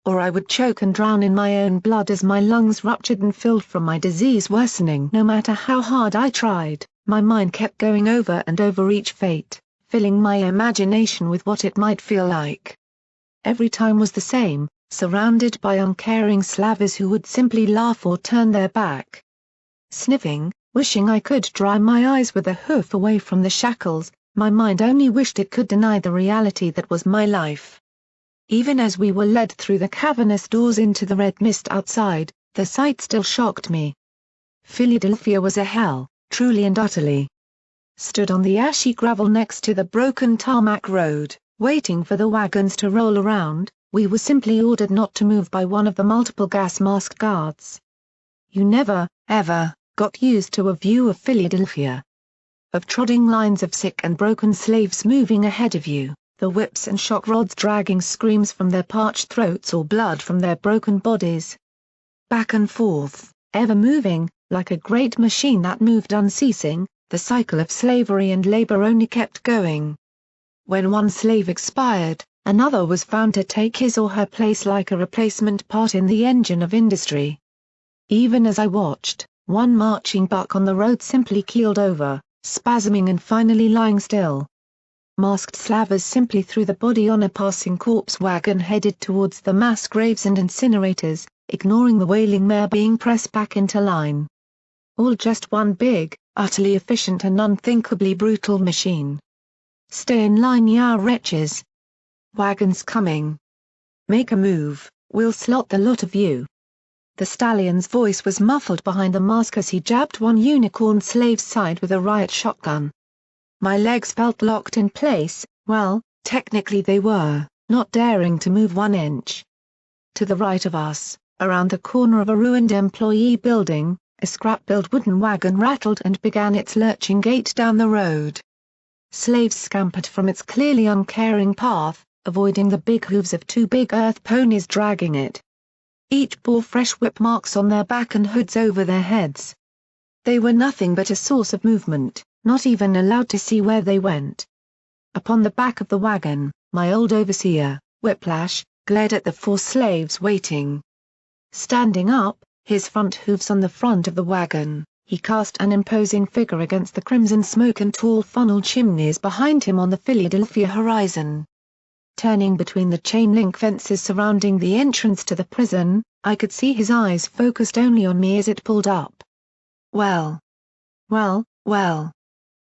Or I would choke and drown in my own blood as my lungs ruptured and filled from my disease worsening. No matter how hard I tried, my mind kept going over and over each fate, filling my imagination with what it might feel like. Every time was the same, surrounded by uncaring slavers who would simply laugh or turn their back. Sniffing, wishing I could dry my eyes with a hoof away from the shackles, my mind only wished it could deny the reality that was my life. Even as we were led through the cavernous doors into the red mist outside, the sight still shocked me. Philadelphia was a hell, truly and utterly. Stood on the ashy gravel next to the broken tarmac road, waiting for the wagons to roll around, we were simply ordered not to move by one of the multiple gas-masked guards. You never, ever, got used to a view of Philadelphia. Of trotting lines of sick and broken slaves moving ahead of you, the whips and shock rods dragging screams from their parched throats or blood from their broken bodies. Back and forth, ever moving, like a great machine that moved unceasing, the cycle of slavery and labor only kept going. When one slave expired, another was found to take his or her place like a replacement part in the engine of industry. Even as I watched, one marching buck on the road simply keeled over, spasming and finally lying still. Masked slavers simply threw the body on a passing corpse wagon headed towards the mass graves and incinerators, ignoring the wailing mare being pressed back into line. All just one big, utterly efficient and unthinkably brutal machine. Stay in line, ya wretches. Wagons coming. Make a move, we'll slot the lot of you. The stallion's voice was muffled behind the mask as he jabbed one unicorn slave's side with a riot shotgun. My legs felt locked in place, well, technically they were, not daring to move 1 inch. To the right of us, around the corner of a ruined employee building, a scrap-built wooden wagon rattled and began its lurching gait down the road. Slaves scampered from its clearly uncaring path, avoiding the big hooves of 2 big earth ponies dragging it. Each bore fresh whip marks on their back and hoods over their heads. They were nothing but a source of movement, not even allowed to see where they went. Upon the back of the wagon, my old overseer, Whiplash, glared at the 4 slaves waiting. Standing up, his front hooves on the front of the wagon, he cast an imposing figure against the crimson smoke and tall funnel chimneys behind him on the Philadelphia horizon. Turning between the chain-link fences surrounding the entrance to the prison, I could see his eyes focused only on me as it pulled up. Well.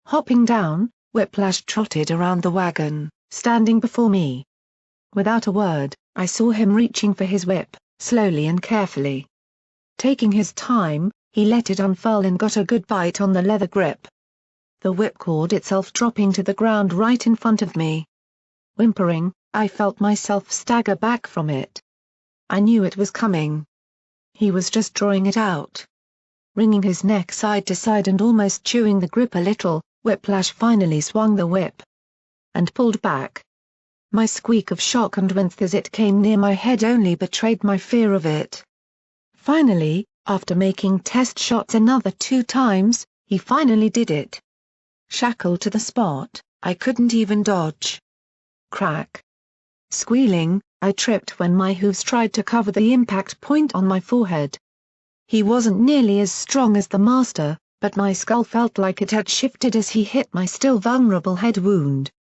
Hopping down, Whiplash trotted around the wagon, standing before me. Without a word, I saw him reaching for his whip, slowly and carefully. Taking his time, he let it unfurl and got a good bite on the leather grip. The whip cord itself dropping to the ground right in front of me. Whimpering, I felt myself stagger back from it. I knew it was coming. He was just drawing it out. Wringing his neck side to side and almost chewing the grip a little, Whiplash finally swung the whip. And pulled back. My squeak of shock and warmth as it came near my head only betrayed my fear of it. Finally, after making test shots another 2 times, he finally did it. Shackled to the spot, I couldn't even dodge. Crack. Squealing, I tripped when my hooves tried to cover the impact point on my forehead. He wasn't nearly as strong as the master, but my skull felt like it had shifted as he hit my still vulnerable head wound.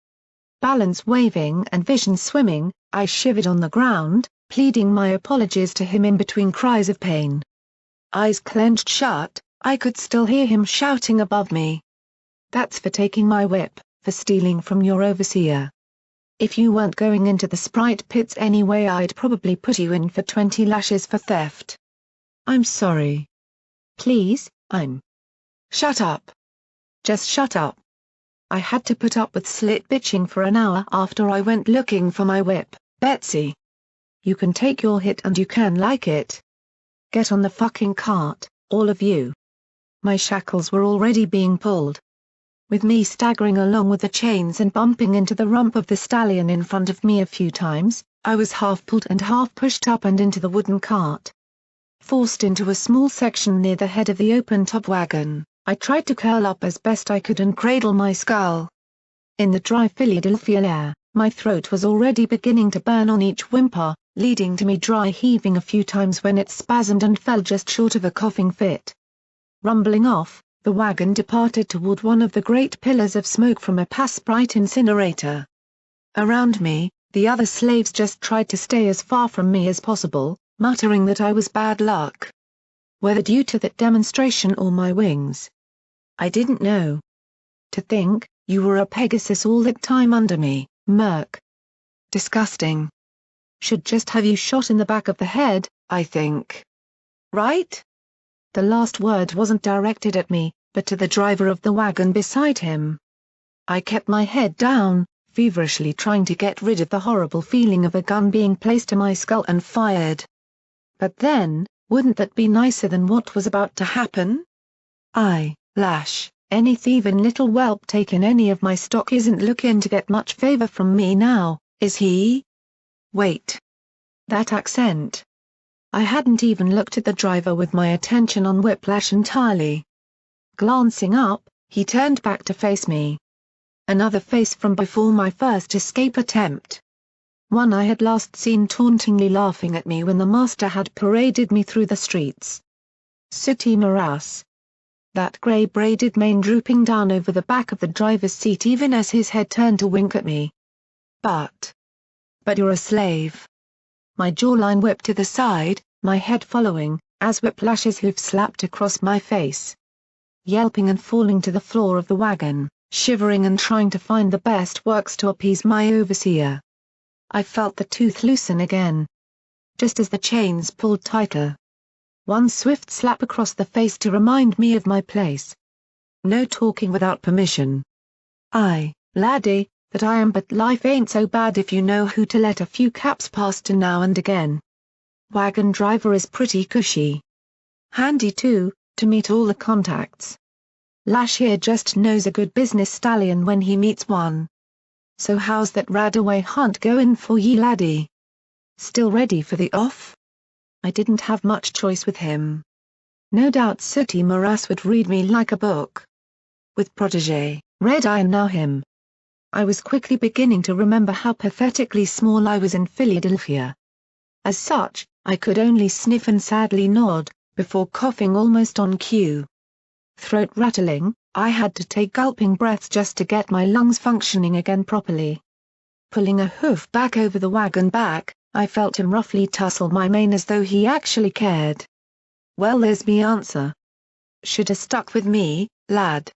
Balance waving and vision swimming, I shivered on the ground, pleading my apologies to him in between cries of pain. Eyes clenched shut, I could still hear him shouting above me. "That's for taking my whip, for stealing from your overseer. If you weren't going into the Sprite pits anyway, I'd probably put you in for 20 lashes for theft. I'm sorry. Please, I'm..." "Shut up. Just shut up." I had to put up with slit bitching for an hour after I went looking for my whip. "Betsy. You can take your hit and you can like it. Get on the fucking cart, all of you." My shackles were already being pulled. With me staggering along with the chains and bumping into the rump of the stallion in front of me a few times, I was half pulled and half pushed up and into the wooden cart. Forced into a small section near the head of the open-top wagon, I tried to curl up as best I could and cradle my skull. In the dry Philadelphia air, my throat was already beginning to burn on each whimper, leading to me dry heaving a few times when it spasmed and fell just short of a coughing fit. Rumbling off, the wagon departed toward one of the great pillars of smoke from a Sprite incinerator. Around me, the other slaves just tried to stay as far from me as possible, muttering that I was bad luck. Whether due to that demonstration or my wings, I didn't know. To think, you were a Pegasus all that time under me, Murk. Disgusting. Should just have you shot in the back of the head, I think. Right? The last word wasn't directed at me, but to the driver of the wagon beside him. I kept my head down, feverishly trying to get rid of the horrible feeling of a gun being placed to my skull and fired. But then, wouldn't that be nicer than what was about to happen? Lash. Any thievin' little whelp takin' any of my stock isn't lookin' to get much favor from me now, is he? Wait. That accent. I hadn't even looked at the driver with my attention on Whiplash entirely. Glancing up, he turned back to face me. Another face from before my first escape attempt. One I had last seen tauntingly laughing at me when the master had paraded me through the streets. Sooty morass. That grey braided mane drooping down over the back of the driver's seat even as his head turned to wink at me. But you're a slave. My jawline whipped to the side, my head following, as Whiplash's hoof slapped across my face. Yelping and falling to the floor of the wagon, shivering and trying to find the best works to appease my overseer. I felt the tooth loosen again. Just as the chains pulled tighter. One swift slap across the face to remind me of my place. No talking without permission. Aye, laddie, that I am, but life ain't so bad if you know who to let a few caps pass to now and again. Wagon driver is pretty cushy. Handy too, to meet all the contacts. Lash here just knows a good business stallion when he meets one. So how's that radaway hunt goin' for ye, laddie? Still ready for the off? I didn't have much choice with him. No doubt Sooty Morass would read me like a book. With protégé, Red Eye and now him. I was quickly beginning to remember how pathetically small I was in Philadelphia. As such, I could only sniff and sadly nod, before coughing almost on cue. Throat rattling, I had to take gulping breaths just to get my lungs functioning again properly. Pulling a hoof back over the wagon back, I felt him roughly tussle my mane as though he actually cared. Well, there's me answer. Shoulda stuck with me, lad.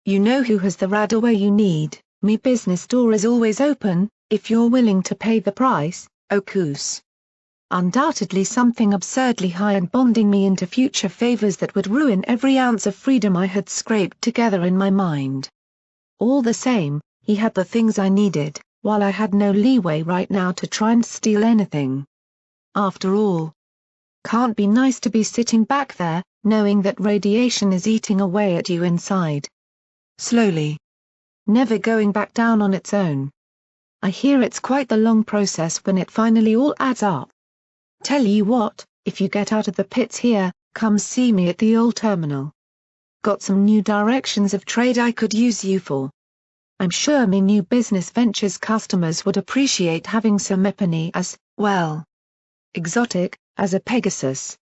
You know who has the radaway you need. Me business door is always open, if you're willing to pay the price, o' course. Undoubtedly something absurdly high and bonding me into future favors that would ruin every ounce of freedom I had scraped together in my mind. All the same, he had the things I needed, while I had no leeway right now to try and steal anything. After all, can't be nice to be sitting back there, knowing that radiation is eating away at you inside. Slowly. Never going back down on its own. I hear it's quite the long process when it finally all adds up. Tell you what, if you get out of the pits here, come see me at the old terminal. Got some new directions of trade I could use you for. I'm sure me new business ventures customers would appreciate having some Mepany as, well, exotic, as a Pegasus.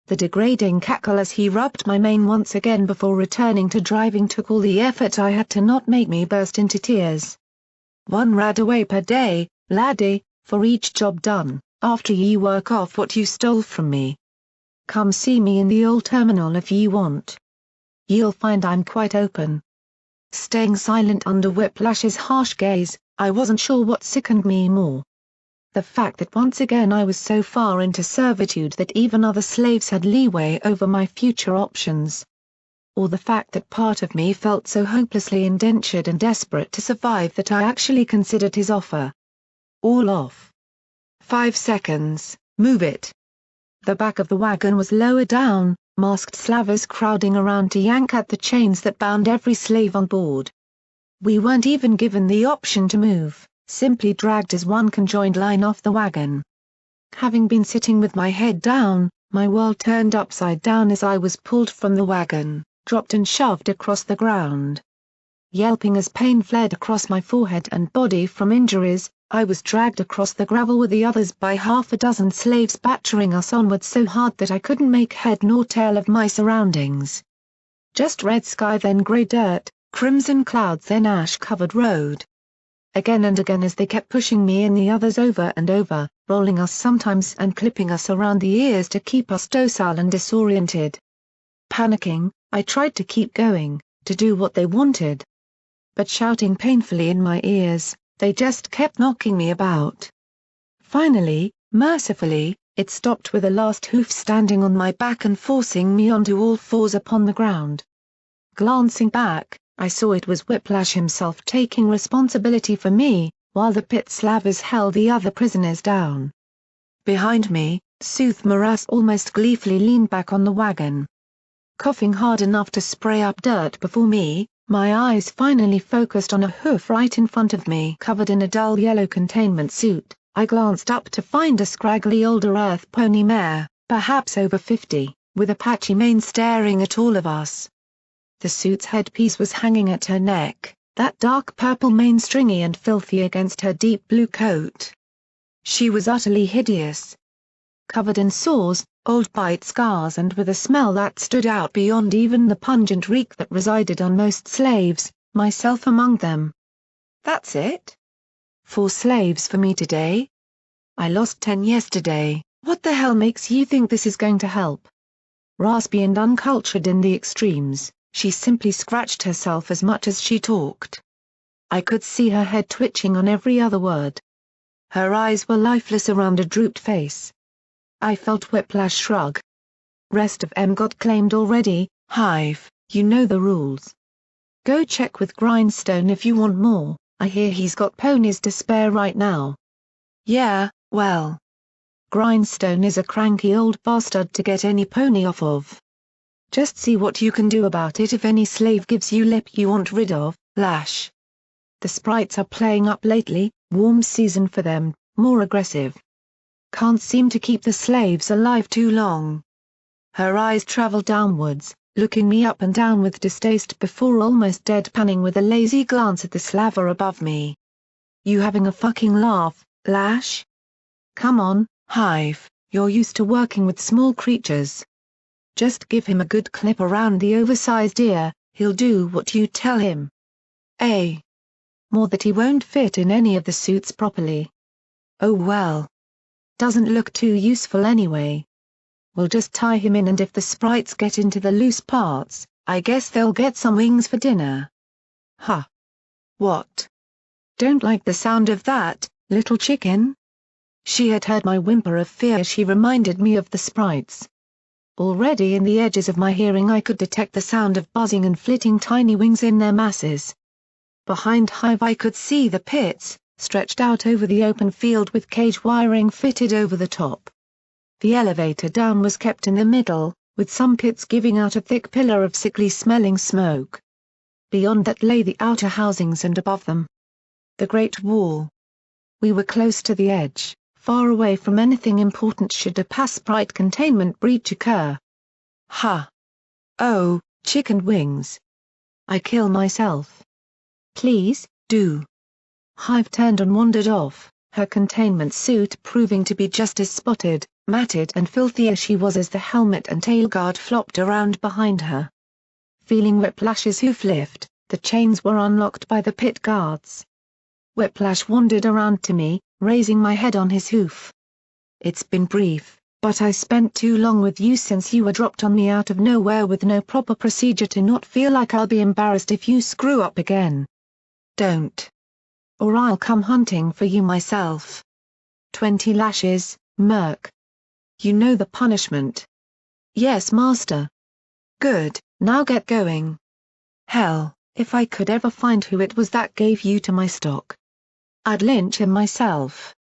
The degrading cackle as he rubbed my mane once again before returning to driving took all the effort I had to not make me burst into tears. 1 radaway per day, laddie, for each job done, after ye work off what you stole from me. Come see me in the old terminal if ye want. Ye'll find I'm quite open. Staying silent under Whiplash's harsh gaze, I wasn't sure what sickened me more. The fact that once again I was so far into servitude that even other slaves had leeway over my future options. Or the fact that part of me felt so hopelessly indentured and desperate to survive that I actually considered his offer. All off. 5 seconds, move it. The back of the wagon was lower down, masked slavers crowding around to yank at the chains that bound every slave on board. We weren't even given the option to move, simply dragged as one conjoined line off the wagon. Having been sitting with my head down, my world turned upside down as I was pulled from the wagon, dropped and shoved across the ground. Yelping as pain fled across my forehead and body from injuries, I was dragged across the gravel with the others by half a dozen slaves battering us onward so hard that I couldn't make head nor tail of my surroundings. Just red sky then grey dirt, crimson clouds then ash-covered road. Again and again as they kept pushing me and the others over and over, rolling us sometimes and clipping us around the ears to keep us docile and disoriented. Panicking, I tried to keep going, to do what they wanted. But shouting painfully in my ears, they just kept knocking me about. Finally, mercifully, it stopped with the last hoof standing on my back and forcing me onto all fours upon the ground. Glancing back, I saw it was Whiplash himself taking responsibility for me, while the pit slavers held the other prisoners down. Behind me, Sooty Morass almost gleefully leaned back on the wagon. coughing hard enough to spray up dirt before me. My eyes finally focused on a hoof right in front of me. Covered in a dull yellow containment suit, I glanced up to find a scraggly older earth pony mare, perhaps over 50, with a patchy mane staring at all of us. The suit's headpiece was hanging at her neck, that dark purple mane stringy and filthy against her deep blue coat. She was utterly hideous. Covered in sores, old bite scars and with a smell that stood out beyond even the pungent reek that resided on most slaves, myself among them. That's it? 4 slaves for me today? I lost 10 yesterday. What the hell makes you think this is going to help? Raspy and uncultured in the extremes, she simply scratched herself as much as she talked. I could see her head twitching on every other word. Her eyes were lifeless around a drooped face. I felt Whiplash shrug. Rest of M got claimed already. Hive, you know the rules. Go check with Grindstone if you want more. I hear he's got ponies to spare right now. Yeah, well. Grindstone is a cranky old bastard to get any pony off of. Just see what you can do about it if any slave gives you lip you want rid of, Lash. The sprites are playing up lately, warm season for them, more aggressive. Can't seem to keep the slaves alive too long. Her eyes traveled downwards, looking me up and down with distaste before almost deadpanning with a lazy glance at the slaver above me. You having a fucking laugh, Lash? Come on, Hive, you're used to working with small creatures. Just give him a good clip around the oversized ear, he'll do what you tell him. More that he won't fit in any of the suits properly. Oh well. Doesn't look too useful anyway. We'll just tie him in and if the sprites get into the loose parts, I guess they'll get some wings for dinner. Huh. What? Don't like the sound of that, little chicken? She had heard my whimper of fear as she reminded me of the sprites. Already in the edges of my hearing I could detect the sound of buzzing and flitting tiny wings in their masses. Behind Hive I could see the pits, stretched out over the open field with cage wiring fitted over the top. The elevator down was kept in the middle, with some pits giving out a thick pillar of sickly-smelling smoke. Beyond that lay the outer housings and above them, the Great Wall. We were close to the edge, far away from anything important should a Passprite containment breach occur. Ha! Oh, chicken wings. I kill myself. Please, do. Hive turned and wandered off, her containment suit proving to be just as spotted, matted and filthy as she was as the helmet and tailguard flopped around behind her. Feeling Whiplash's hoof lift, the chains were unlocked by the pit guards. Whiplash wandered around to me, raising my head on his hoof. It's been brief, but I spent too long with you since you were dropped on me out of nowhere with no proper procedure to not feel like I'll be embarrassed if you screw up again. Don't. Or I'll come hunting for you myself. 20 lashes, Murk. You know the punishment. Yes, master. Good, now get going. Hell, if I could ever find who it was that gave you to my stock, I'd lynch him myself.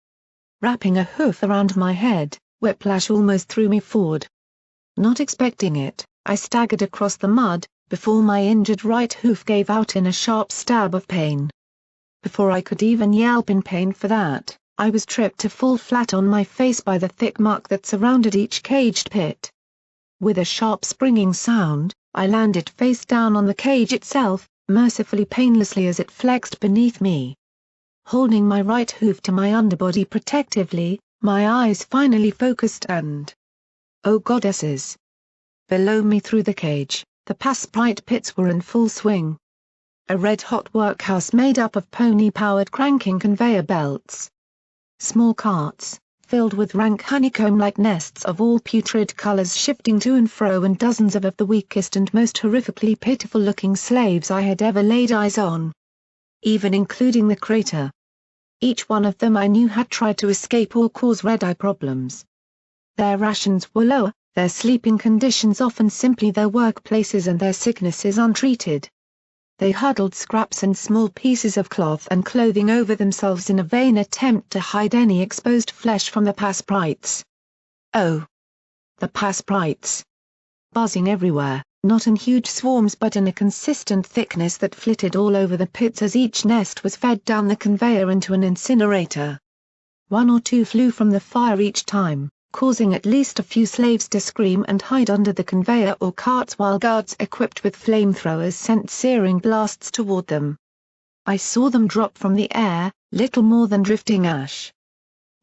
Wrapping a hoof around my head, Whiplash almost threw me forward. Not expecting it, I staggered across the mud, before my injured right hoof gave out in a sharp stab of pain. Before I could even yelp in pain for that, I was tripped to fall flat on my face by the thick muck that surrounded each caged pit. With a sharp springing sound, I landed face down on the cage itself, mercifully painlessly as it flexed beneath me. Holding my right hoof to my underbody protectively, my eyes finally focused and... oh goddesses! Below me through the cage, the Passprite pits were in full swing. A red-hot workhouse made up of pony-powered cranking conveyor belts. Small carts, filled with rank honeycomb-like nests of all putrid colors shifting to and fro and dozens of the weakest and most horrifically pitiful-looking slaves I had ever laid eyes on. Even including the crater. Each one of them I knew had tried to escape or cause red-eye problems. Their rations were lower, their sleeping conditions often simply their workplaces and their sicknesses untreated. They huddled scraps and small pieces of cloth and clothing over themselves in a vain attempt to hide any exposed flesh from the Passprites. Oh! The Passprites! Buzzing everywhere, not in huge swarms but in a consistent thickness that flitted all over the pits as each nest was fed down the conveyor into an incinerator. One or two flew from the fire each time, causing at least a few slaves to scream and hide under the conveyor or carts while guards equipped with flamethrowers sent searing blasts toward them. I saw them drop from the air, little more than drifting ash.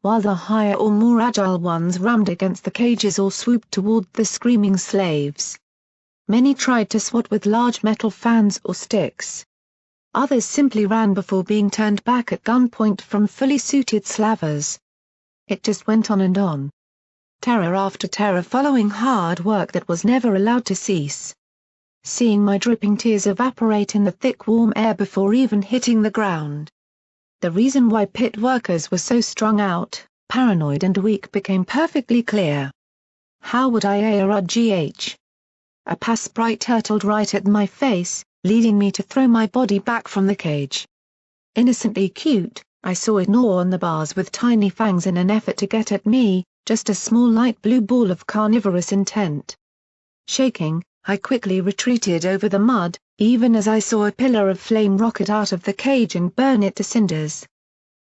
While the higher or more agile ones rammed against the cages or swooped toward the screaming slaves. Many tried to swat with large metal fans or sticks. Others simply ran before being turned back at gunpoint from fully suited slavers. It just went on and on. Terror after terror following hard work that was never allowed to cease. Seeing my dripping tears evaporate in the thick warm air before even hitting the ground. The reason why pit workers were so strung out, paranoid and weak became perfectly clear. How would I arrgh? A pass sprite hurtled right at my face, leading me to throw my body back from the cage. Innocently cute, I saw it gnaw on the bars with tiny fangs in an effort to get at me, just a small light blue ball of carnivorous intent. Shaking, I quickly retreated over the mud, even as I saw a pillar of flame rocket out of the cage and burn it to cinders.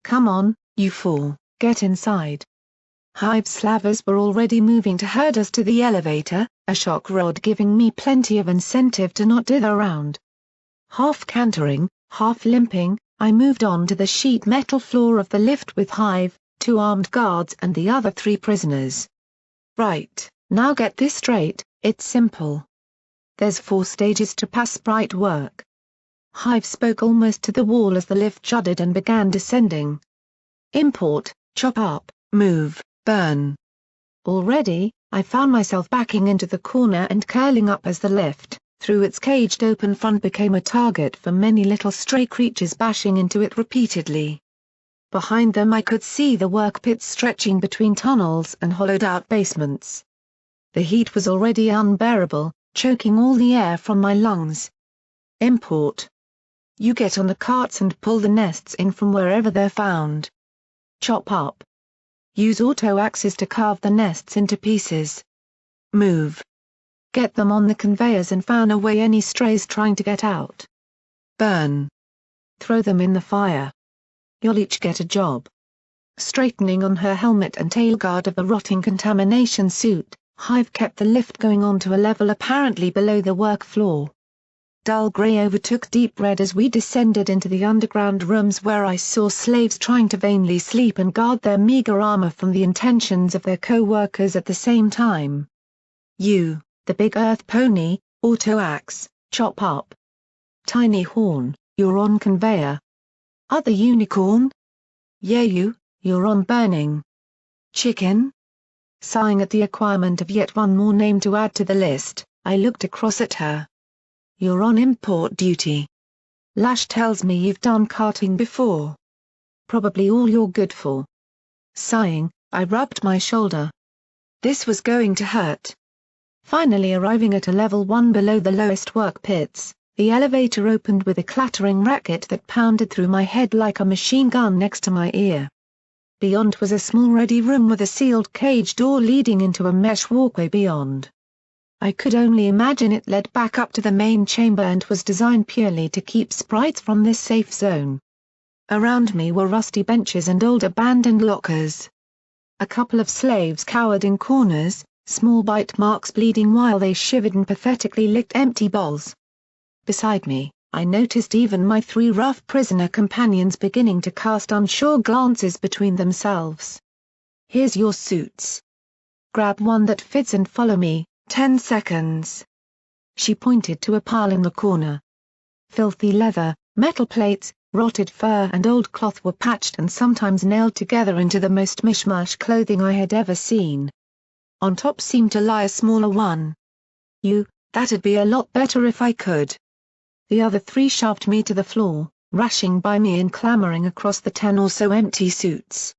Come on, you fool, get inside. Hive slavers were already moving to herd us to the elevator, a shock rod giving me plenty of incentive to not dither around. Half cantering, half limping, I moved on to the sheet metal floor of the lift with Hive, 2 armed guards and the other 3 prisoners. Right, now get this straight, it's simple. There's 4 stages to pass sprite work. Hive spoke almost to the wall as the lift shuddered and began descending. Import, chop up, move, burn. Already, I found myself backing into the corner and curling up as the lift, through its caged open front, became a target for many little stray creatures bashing into it repeatedly. Behind them I could see the work pits stretching between tunnels and hollowed-out basements. The heat was already unbearable, choking all the air from my lungs. Import. You get on the carts and pull the nests in from wherever they're found. Chop up. Use auto axes to carve the nests into pieces. Move. Get them on the conveyors and fan away any strays trying to get out. Burn. Throw them in the fire. You'll each get a job. Straightening on her helmet and tailguard of the rotting contamination suit, Hive kept the lift going on to a level apparently below the work floor. Dull grey overtook deep red as we descended into the underground rooms where I saw slaves trying to vainly sleep and guard their meager armor from the intentions of their co-workers at the same time. You, the big earth pony, auto axe, chop up. Tiny horn, you're on conveyor. Other unicorn? Yeah, you're on burning. Chicken? Sighing at the acquirement of yet one more name to add to the list, I looked across at her. You're on import duty. Lash tells me you've done carting before. Probably all you're good for. Sighing, I rubbed my shoulder. This was going to hurt. Finally arriving at a level 1 below the lowest work pits, the elevator opened with a clattering racket that pounded through my head like a machine gun next to my ear. Beyond was a small ready room with a sealed cage door leading into a mesh walkway beyond. I could only imagine it led back up to the main chamber and was designed purely to keep sprites from this safe zone. Around me were rusty benches and old abandoned lockers. A couple of slaves cowered in corners, small bite marks bleeding while they shivered and pathetically licked empty bowls. Beside me, I noticed even my 3 rough prisoner companions beginning to cast unsure glances between themselves. Here's your suits. Grab one that fits and follow me, 10 seconds. She pointed to a pile in the corner. Filthy leather, metal plates, rotted fur and old cloth were patched and sometimes nailed together into the most mishmash clothing I had ever seen. On top seemed to lie a smaller one. That'd be a lot better if I could. The other 3 shoved me to the floor, rushing by me and clambering across the 10 or so empty suits.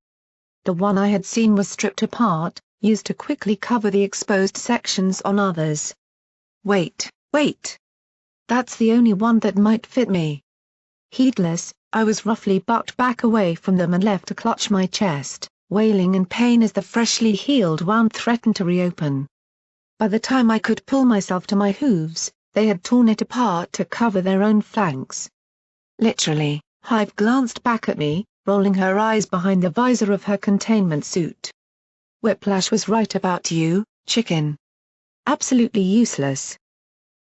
The one I had seen was stripped apart, used to quickly cover the exposed sections on others. Wait. That's the only one that might fit me. Heedless, I was roughly bucked back away from them and left to clutch my chest, wailing in pain as the freshly healed wound threatened to reopen. By the time I could pull myself to my hooves, they had torn it apart to cover their own flanks. Literally, Hive glanced back at me, rolling her eyes behind the visor of her containment suit. Whiplash was right about you, chicken. Absolutely useless.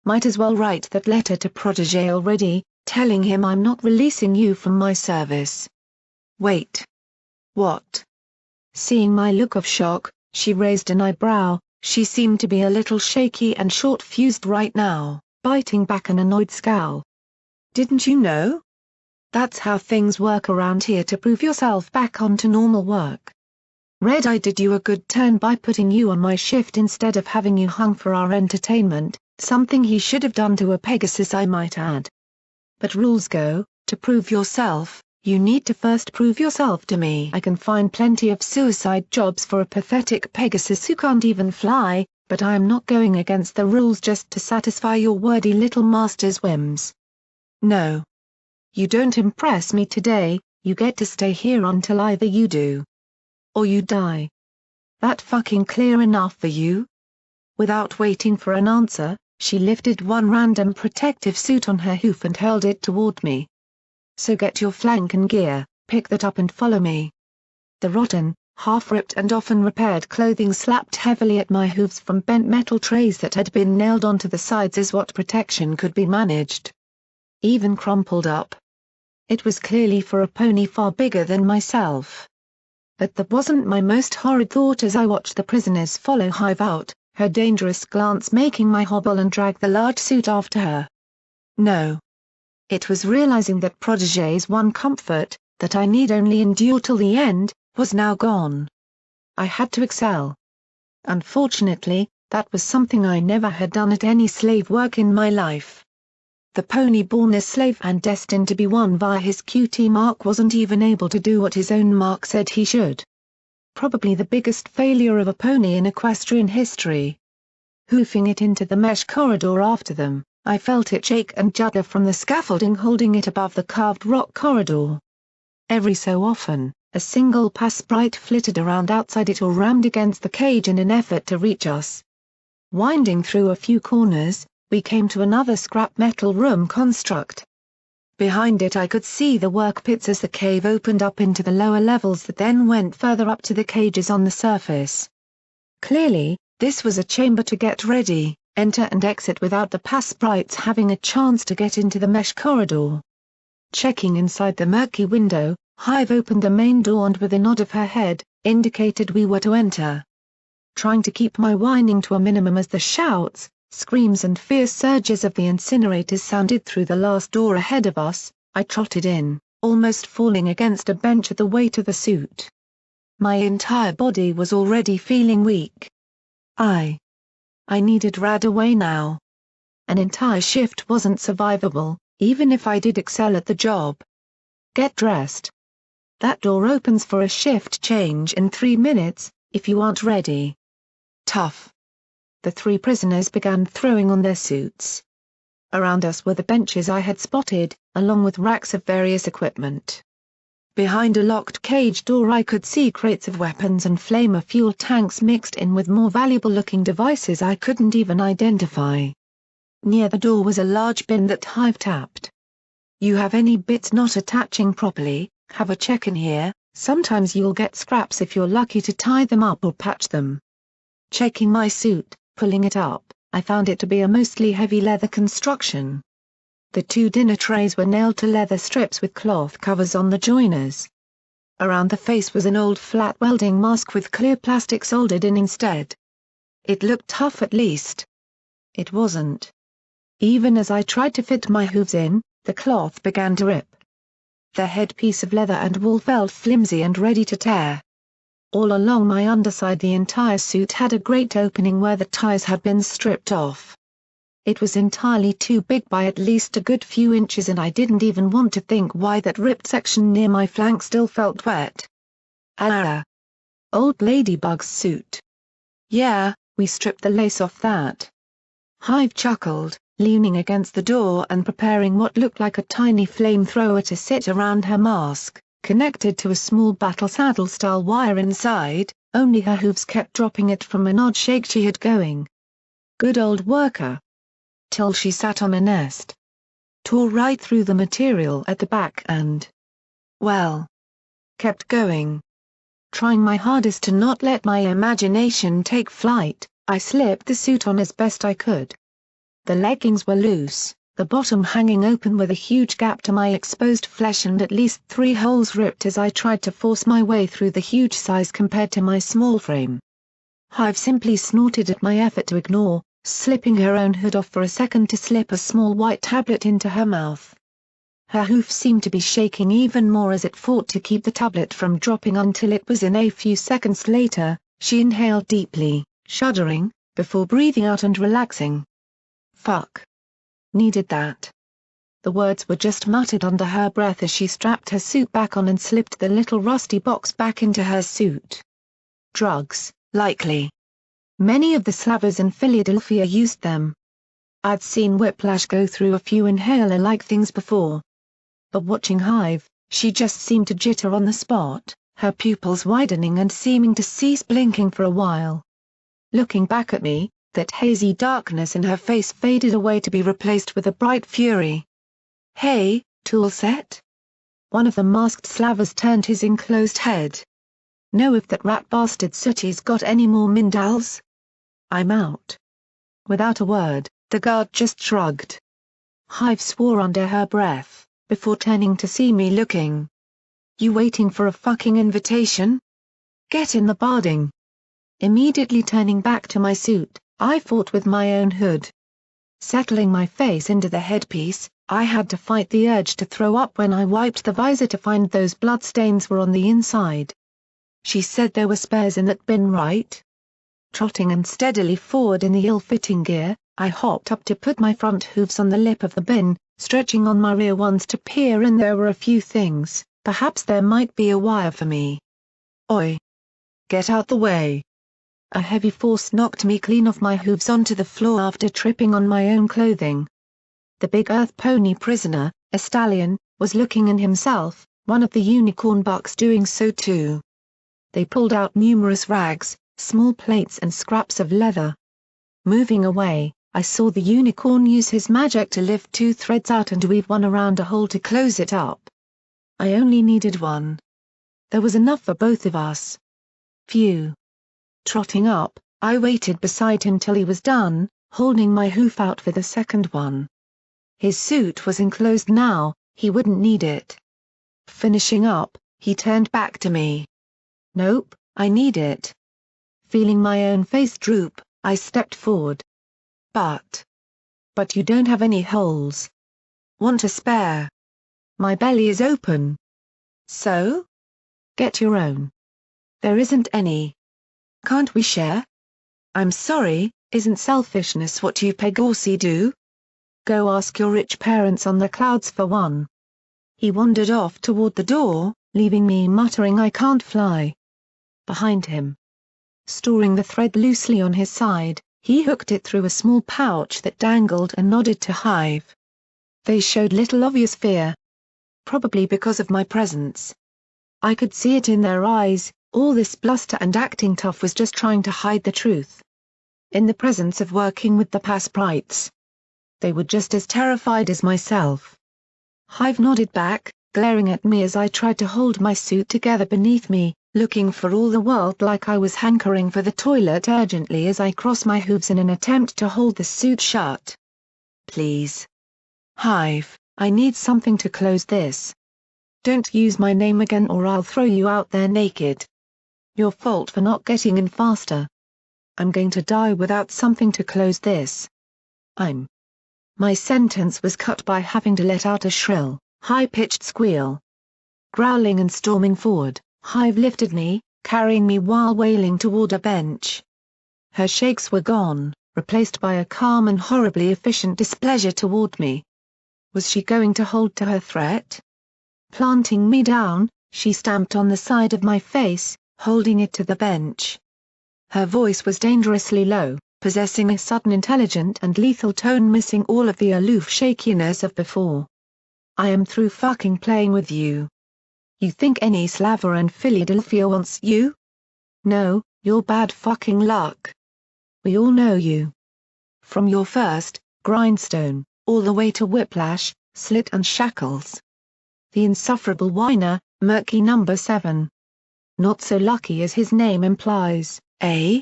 Might as well write that letter to Protégé already, telling him I'm not releasing you from my service. Wait. What? Seeing my look of shock, she raised an eyebrow. She seemed to be a little shaky and short-fused right now, biting back an annoyed scowl. Didn't you know? That's how things work around here to prove yourself back onto normal work. Red-Eye did you a good turn by putting you on my shift instead of having you hung for our entertainment, something he should have done to a Pegasus I might add. But rules go, to prove yourself, you need to first prove yourself to me. I can find plenty of suicide jobs for a pathetic Pegasus who can't even fly, but I am not going against the rules just to satisfy your wordy little master's whims. No. You don't impress me today, you get to stay here until either you do. Or you die. That fucking clear enough for you? Without waiting for an answer, she lifted one random protective suit on her hoof and hurled it toward me. So get your flank and gear, pick that up and follow me. The rotten, half-ripped and often repaired clothing slapped heavily at my hooves from bent metal trays that had been nailed onto the sides as what protection could be managed. Even crumpled up. It was clearly for a pony far bigger than myself. But that wasn't my most horrid thought as I watched the prisoners follow Hive out, her dangerous glance making my hobble and drag the large suit after her. No. It was realizing that Protégé's one comfort, that I need only endure till the end, was now gone. I had to excel. Unfortunately, that was something I never had done at any slave work in my life. The pony born a slave and destined to be one via his QT mark wasn't even able to do what his own mark said he should. Probably the biggest failure of a pony in equestrian history. Hoofing it into the mesh corridor after them, I felt it shake and judder from the scaffolding holding it above the carved rock corridor. Every so often, a single pass sprite flitted around outside it or rammed against the cage in an effort to reach us. Winding through a few corners, we came to another scrap metal room construct. Behind it I could see the work pits as the cave opened up into the lower levels that then went further up to the cages on the surface. Clearly, this was a chamber to get ready, enter and exit without the pass sprites having a chance to get into the mesh corridor. Checking inside the murky window, Hive opened the main door and with a nod of her head, indicated we were to enter. Trying to keep my whining to a minimum as the shouts, screams and fierce surges of the incinerators sounded through the last door ahead of us, I trotted in, almost falling against a bench at the weight of the suit. My entire body was already feeling weak. I needed Rad away now. An entire shift wasn't survivable, even if I did excel at the job. Get dressed. That door opens for a shift change in 3 minutes, if you aren't ready. Tough. The 3 prisoners began throwing on their suits. Around us were the benches I had spotted, along with racks of various equipment. Behind a locked cage door I could see crates of weapons and flamer fuel tanks mixed in with more valuable-looking devices I couldn't even identify. Near the door was a large bin that Hive tapped. You have any bits not attaching properly, have a check in here, sometimes you'll get scraps if you're lucky to tie them up or patch them. Checking my suit, pulling it up, I found it to be a mostly heavy leather construction. The 2 dinner trays were nailed to leather strips with cloth covers on the joiners. Around the face was an old flat welding mask with clear plastic soldered in instead. It looked tough at least. It wasn't. Even as I tried to fit my hooves in, the cloth began to rip. The headpiece of leather and wool felt flimsy and ready to tear. All along my underside the entire suit had a great opening where the ties had been stripped off. It was entirely too big by at least a good few inches and I didn't even want to think why that ripped section near my flank still felt wet. Ah! Old Ladybug's suit. Yeah, we stripped the lace off that. Hive chuckled, leaning against the door and preparing what looked like a tiny flamethrower to sit around her mask, connected to a small battle saddle-style wire inside, only her hooves kept dropping it from an odd shake she had going. Good old worker. Till she sat on a nest. Tore right through the material at the back and, well, kept going. Trying my hardest to not let my imagination take flight, I slipped the suit on as best I could. The leggings were loose, the bottom hanging open with a huge gap to my exposed flesh and at least 3 holes ripped as I tried to force my way through the huge size compared to my small frame. Hive simply snorted at my effort to ignore, slipping her own hood off for a second to slip a small white tablet into her mouth. Her hoof seemed to be shaking even more as it fought to keep the tablet from dropping until it was in. A few seconds later, she inhaled deeply, shuddering, before breathing out and relaxing. Fuck. Needed that. The words were just muttered under her breath as she strapped her suit back on and slipped the little rusty box back into her suit. Drugs, likely. Many of the slavers in Philadelphia used them. I'd seen Whiplash go through a few inhaler-like things before. But watching Hive, she just seemed to jitter on the spot, her pupils widening and seeming to cease blinking for a while. Looking back at me, that hazy darkness in her face faded away to be replaced with a bright fury. "Hey, tool set?" One of the masked slavers turned his enclosed head. "Know if that rat bastard Sooty's got any more Mindals?" "I'm out." Without a word, the guard just shrugged. Hive swore under her breath, before turning to see me looking. "You waiting for a fucking invitation? Get in the barding." Immediately turning back to my suit, I fought with my own hood. Settling my face into the headpiece, I had to fight the urge to throw up when I wiped the visor to find those bloodstains were on the inside. "She said there were spares in that bin, right?" Trotting unsteadily forward in the ill-fitting gear, I hopped up to put my front hooves on the lip of the bin, stretching on my rear ones to peer in. There were a few things, perhaps there might be a wire for me. "Oi! Get out the way!" A heavy force knocked me clean off my hooves onto the floor after tripping on my own clothing. The big earth pony prisoner, a stallion, was looking in himself, one of the unicorn bucks doing so too. They pulled out numerous rags, small plates and scraps of leather. Moving away, I saw the unicorn use his magic to lift 2 threads out and weave one around a hole to close it up. I only needed one. There was enough for both of us. Phew. Trotting up, I waited beside him till he was done, holding my hoof out for the second one. His suit was enclosed now, he wouldn't need it. Finishing up, he turned back to me. "Nope, I need it." Feeling my own face droop, I stepped forward. But you don't have any holes. Want a spare?" "My belly is open." "So? Get your own." "There isn't any." "Can't we share?" "I'm sorry, isn't selfishness what you Pegosi do? Go ask your rich parents on the clouds for one." He wandered off toward the door, leaving me muttering I can't fly. Behind him, storing the thread loosely on his side, he hooked it through a small pouch that dangled and nodded to Hive. They showed little obvious fear. Probably because of my presence. I could see it in their eyes, all this bluster and acting tough was just trying to hide the truth. In the presence of working with the Passprites, they were just as terrified as myself. Hive nodded back, glaring at me as I tried to hold my suit together beneath me, looking for all the world like I was hankering for the toilet urgently as I crossed my hooves in an attempt to hold the suit shut. "Please. Hive, I need something to close this. Don't use my name again or I'll throw you out there naked. Your fault for not getting in faster. I'm going to die without something to close this. My sentence was cut by having to let out a shrill, high-pitched squeal. Growling and storming forward, Hive lifted me, carrying me while wailing toward a bench. Her shakes were gone, replaced by a calm and horribly efficient displeasure toward me. Was she going to hold to her threat? Planting me down, she stamped on the side of my face, holding it to the bench. Her voice was dangerously low, possessing a sudden intelligent and lethal tone missing all of the aloof shakiness of before. "I am through fucking playing with you. You think any slaver in Philadelphia wants you? No, you're bad fucking luck. We all know you. from your first, grindstone, all the way to whiplash, slit and shackles. The insufferable whiner, Murky number 7. Not so lucky as his name implies, eh?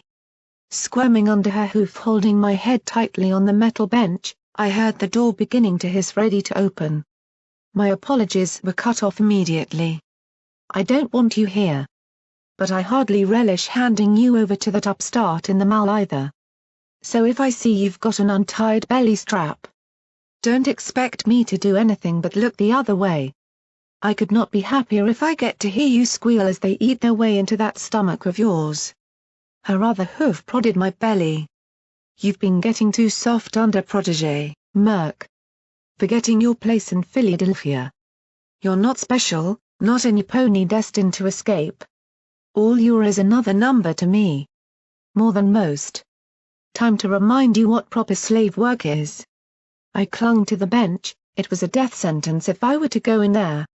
Squirming under her hoof, holding my head tightly on the metal bench, I heard the door beginning to hiss, ready to open. My apologies were cut off immediately. I don't want you here. But I hardly relish handing you over to that upstart in the mall either. So if I see you've got an untied belly strap, don't expect me to do anything but look the other way. I could not be happier if I get to hear you squeal as they eat their way into that stomach of yours. Her other hoof prodded my belly. You've been getting too soft under protégé, Merc. Forgetting your place in Philadelphia. You're not special, not any pony destined to escape. All you're is another number to me. More than most. Time to remind you what proper slave work is. I clung to the bench. It was a death sentence if I were to go in there.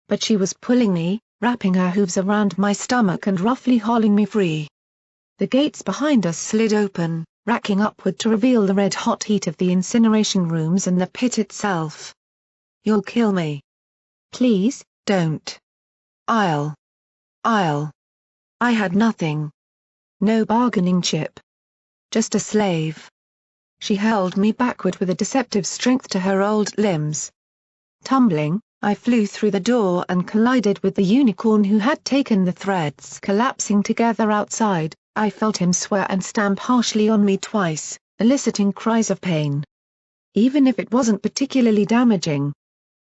But she was pulling me, wrapping her hooves around my stomach and roughly hauling me free. The gates behind us slid open, racking upward to reveal the red-hot heat of the incineration rooms and the pit itself. You'll kill me. Please, don't. I had nothing. No bargaining chip. Just a slave. She hurled me backward with a deceptive strength to her old limbs. Tumbling, I flew through the door and collided with the unicorn who had taken the threads. Collapsing together outside, I felt him swear and stamp harshly on me twice, eliciting cries of pain. Even if it wasn't particularly damaging.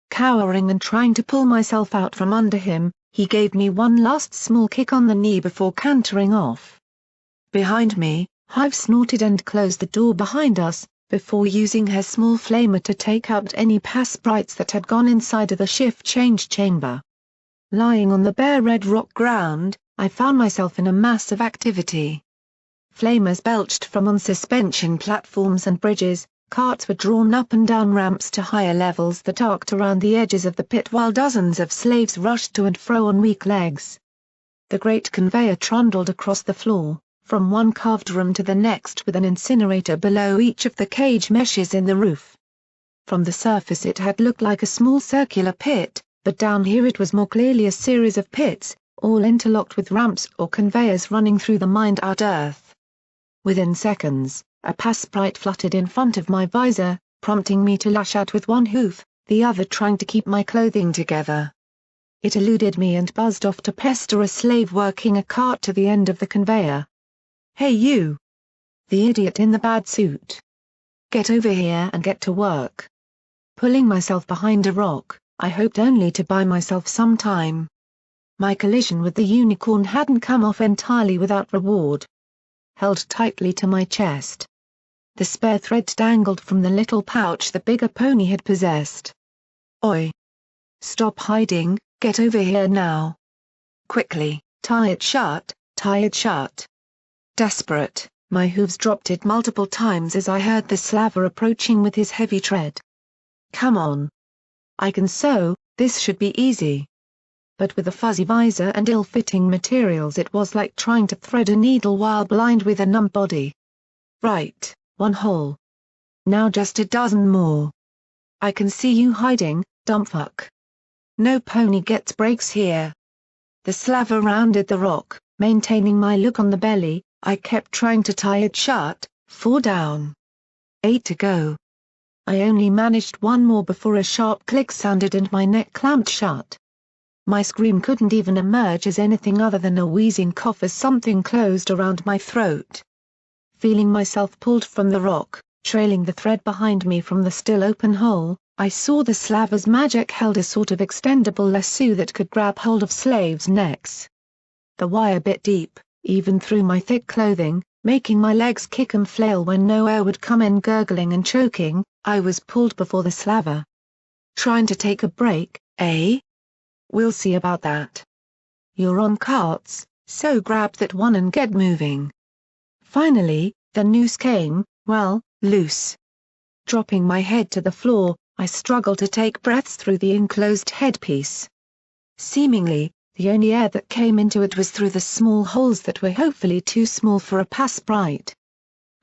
Cowering and trying to pull myself out from under him, he gave me one last small kick on the knee before cantering off. Behind me, Hive snorted and closed the door behind us, before using her small flamer to take out any pass sprites that had gone inside of the shift change chamber. Lying on the bare red rock ground, I found myself in a mass of activity. Flamers belched from on suspension platforms and bridges, carts were drawn up and down ramps to higher levels that arced around the edges of the pit while dozens of slaves rushed to and fro on weak legs. The great conveyor trundled across the floor, from one carved room to the next with an incinerator below each of the cage meshes in the roof. From the surface it had looked like a small circular pit, but down here it was more clearly a series of pits, all interlocked with ramps or conveyors running through the mined-out earth. Within seconds, a pass sprite fluttered in front of my visor, prompting me to lash out with one hoof, the other trying to keep my clothing together. It eluded me and buzzed off to pester a slave working a cart to the end of the conveyor. Hey you! The idiot in the bad suit. Get over here and get to work. Pulling myself behind a rock, I hoped only to buy myself some time. My collision with the unicorn hadn't come off entirely without reward. Held tightly to my chest. The spare thread dangled from the little pouch the bigger pony had possessed. Oi! Stop hiding, get over here now. Quickly, tie it shut, tie it shut. Desperate, my hooves dropped it multiple times as I heard the slaver approaching with his heavy tread. Come on. I can sew, this should be easy. But with a fuzzy visor and ill-fitting materials it was like trying to thread a needle while blind with a numb body. Right, one hole. Now just a dozen more. I can see you hiding, dumbfuck. No pony gets breaks here. The slaver rounded the rock, maintaining my look on the belly. I kept trying to tie it shut, 4 down. 8 to go. I only managed one more before a sharp click sounded and my neck clamped shut. My scream couldn't even emerge as anything other than a wheezing cough as something closed around my throat. Feeling myself pulled from the rock, trailing the thread behind me from the still open hole, I saw the slaver's magic held a sort of extendable lasso that could grab hold of slaves' necks. The wire bit deep, even through my thick clothing, making my legs kick and flail when no air would come in. Gurgling and choking, I was pulled before the slaver. Trying to take a break, eh? We'll see about that. You're on carts, so grab that one and get moving. Finally, the noose came, well, loose. Dropping my head to the floor, I struggled to take breaths through the enclosed headpiece. Seemingly, the only air that came into it was through the small holes that were hopefully too small for a pass sprite.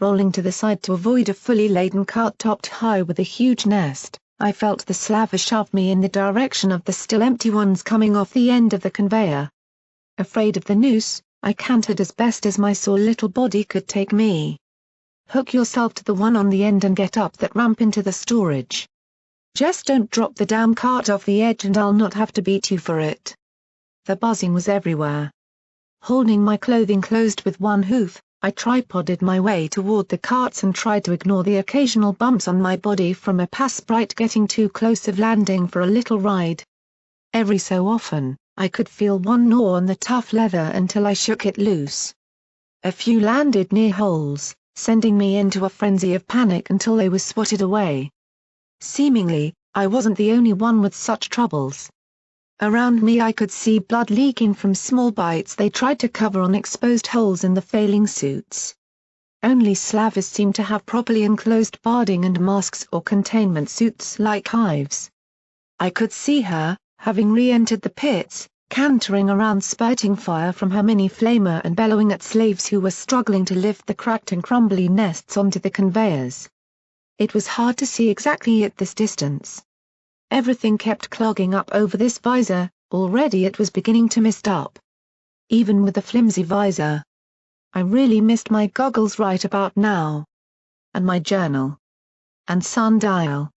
Rolling to the side to avoid a fully laden cart topped high with a huge nest, I felt the slaver shove me in the direction of the still empty ones coming off the end of the conveyor. Afraid of the noose, I cantered as best as my sore little body could take me. Hook yourself to the one on the end and get up that ramp into the storage. Just don't drop the damn cart off the edge and I'll not have to beat you for it. The buzzing was everywhere. Holding my clothing closed with one hoof, I tripoded my way toward the carts and tried to ignore the occasional bumps on my body from a passprite getting too close of landing for a little ride. Every so often, I could feel one gnaw on the tough leather until I shook it loose. A few landed near holes, sending me into a frenzy of panic until they were swatted away. Seemingly, I wasn't the only one with such troubles. Around me I could see blood leaking from small bites they tried to cover on exposed holes in the failing suits. Only slavers seemed to have properly enclosed barding and masks or containment suits like hives. I could see her, having re-entered the pits, cantering around spurting fire from her mini flamer and bellowing at slaves who were struggling to lift the cracked and crumbly nests onto the conveyors. It was hard to see exactly at this distance. Everything kept clogging up over this visor, already it was beginning to mist up. Even with the flimsy visor. I really missed my goggles right about now. And my journal. And sundial.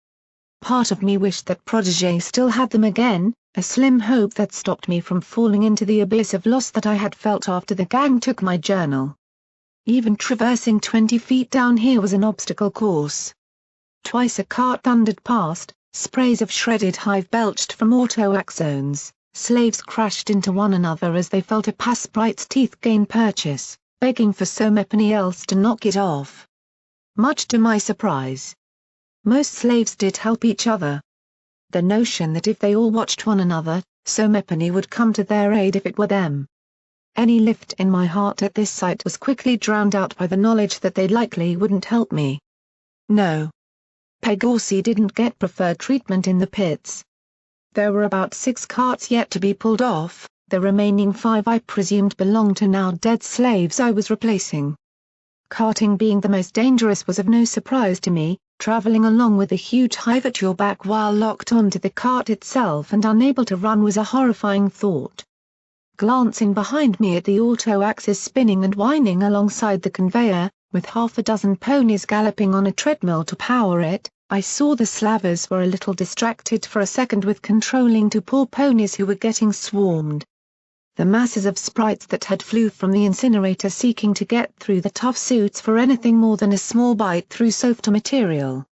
Part of me wished that Protégé still had them again, a slim hope that stopped me from falling into the abyss of loss that I had felt after the gang took my journal. Even traversing 20 feet down here was an obstacle course. Twice a cart thundered past, sprays of shredded hive belched from auto-axones, slaves crashed into one another as they felt a passprite's teeth gain purchase, begging for so many else to knock it off. Much to my surprise, most slaves did help each other. The notion that if they all watched one another, so many would come to their aid if it were them. Any lift in my heart at this sight was quickly drowned out by the knowledge that they likely wouldn't help me. No. Pegorsi didn't get preferred treatment in the pits. There were about 6 carts yet to be pulled off, the remaining 5 I presumed belonged to now dead slaves I was replacing. Carting being the most dangerous was of no surprise to me, traveling along with a huge hive at your back while locked onto the cart itself and unable to run was a horrifying thought. Glancing behind me at the auto-axis spinning and whining alongside the conveyor, with half a dozen ponies galloping on a treadmill to power it, I saw the slavers were a little distracted for a second with controlling 2 poor ponies who were getting swarmed. The masses of sprites that had flew from the incinerator seeking to get through the tough suits for anything more than a small bite through softer material.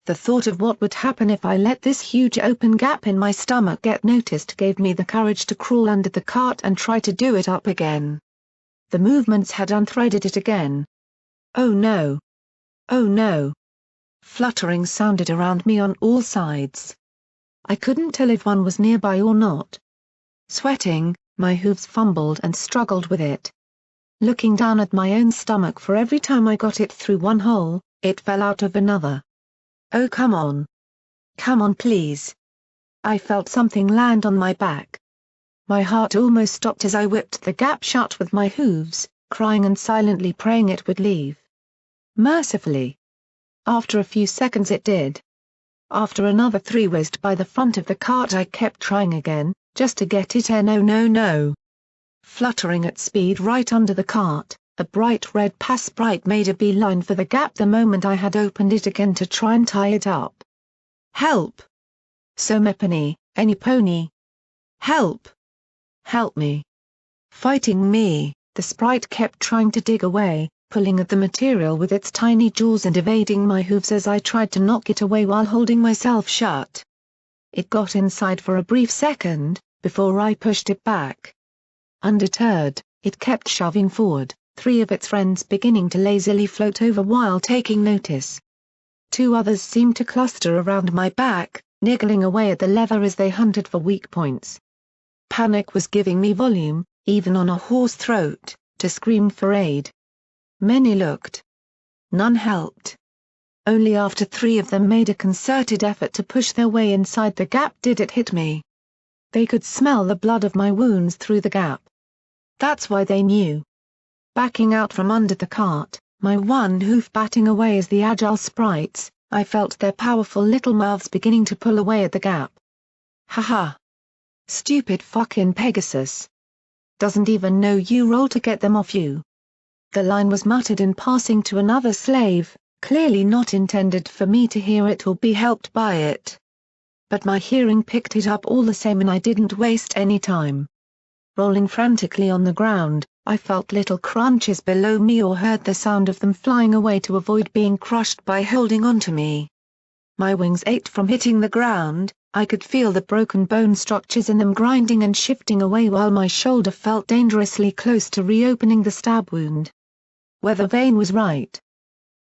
The thought of what would happen if I let this huge open gap in my stomach get noticed gave me the courage to crawl under the cart and try to do it up again. The movements had unthreaded it again. Oh no! Oh no! Fluttering sounded around me on all sides. I couldn't tell if one was nearby or not. Sweating, my hooves fumbled and struggled with it. Looking down at my own stomach for every time I got it through one hole, it fell out of another. Oh come on. Come on please. I felt something land on my back. My heart almost stopped as I whipped the gap shut with my hooves, crying and silently praying it would leave. Mercifully. After a few seconds it did. After another 3 whizzed by the front of the cart I kept trying again, just to get it in. Oh no. Fluttering at speed right under the cart, a bright red passprite made a beeline for the gap the moment I had opened it again to try and tie it up. Help! So many, any pony! Help! Help me! Fighting me, the sprite kept trying to dig away, pulling at the material with its tiny jaws and evading my hooves as I tried to knock it away while holding myself shut. It got inside for a brief second, before I pushed it back. Undeterred, it kept shoving forward, 3 of its friends beginning to lazily float over while taking notice. 2 others seemed to cluster around my back, niggling away at the leather as they hunted for weak points. Panic was giving me volume, even on a hoarse throat, to scream for aid. Many looked. None helped. Only after 3 of them made a concerted effort to push their way inside the gap did it hit me. They could smell the blood of my wounds through the gap. That's why they knew. Backing out from under the cart, my one hoof batting away as the agile sprites, I felt their powerful little mouths beginning to pull away at the gap. Haha. Stupid fucking Pegasus. Doesn't even know you roll to get them off you. The line was muttered in passing to another slave, clearly not intended for me to hear it or be helped by it. But my hearing picked it up all the same and I didn't waste any time. Rolling frantically on the ground, I felt little crunches below me or heard the sound of them flying away to avoid being crushed by holding onto me. My wings ached from hitting the ground, I could feel the broken bone structures in them grinding and shifting away while my shoulder felt dangerously close to reopening the stab wound. Weather Vane was right.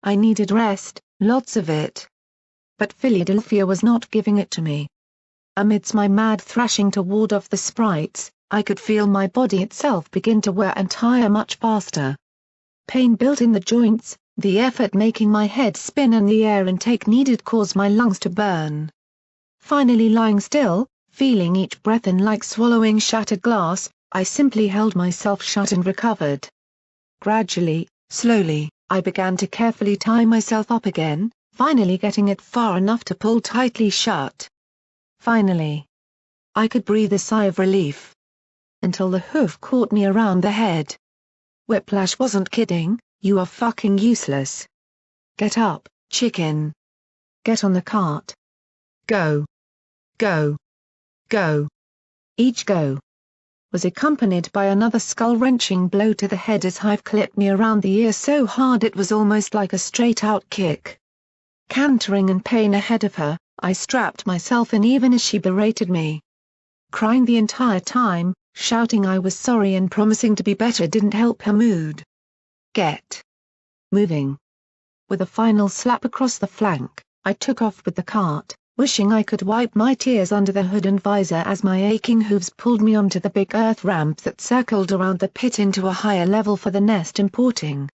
I needed rest, lots of it. But Philadelphia was not giving it to me. Amidst my mad thrashing to ward off the sprites, I could feel my body itself begin to wear and tire much faster. Pain built in the joints, the effort making my head spin and the air intake needed caused my lungs to burn. Finally lying still, feeling each breath in like swallowing shattered glass, I simply held myself shut and recovered. Gradually, slowly, I began to carefully tie myself up again, finally getting it far enough to pull tightly shut. Finally, I could breathe a sigh of relief. Until the hoof caught me around the head. Whiplash wasn't kidding, you are fucking useless. Get up, chicken. Get on the cart. Go. Go. Go. Each go was accompanied by another skull-wrenching blow to the head as Hive clipped me around the ear so hard it was almost like a straight-out kick. Cantering in pain ahead of her, I strapped myself in even as she berated me. Crying the entire time, shouting I was sorry and promising to be better didn't help her mood. Get moving. With a final slap across the flank, I took off with the cart, wishing I could wipe my tears under the hood and visor as my aching hooves pulled me onto the big earth ramp that circled around the pit into a higher level for the nest importing.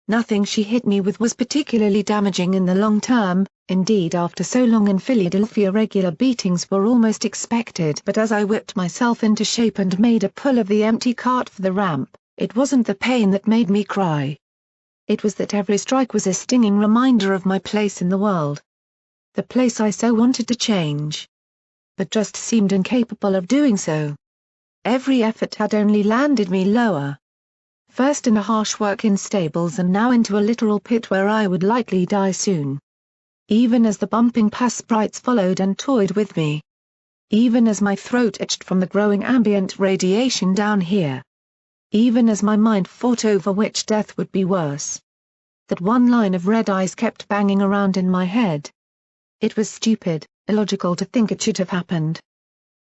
Nothing she hit me with was particularly damaging in the long term, indeed after so long in Philadelphia regular beatings were almost expected, but as I whipped myself into shape and made a pull of the empty cart for the ramp, it wasn't the pain that made me cry. It was that every strike was a stinging reminder of my place in the world. The place I so wanted to change. But just seemed incapable of doing so. Every effort had only landed me lower. First in a harsh work in stables and now into a literal pit where I would likely die soon. Even as the bumping past sprites followed and toyed with me. Even as my throat itched from the growing ambient radiation down here. Even as my mind fought over which death would be worse. That one line of red eyes kept banging around in my head. It was stupid, illogical to think it should have happened.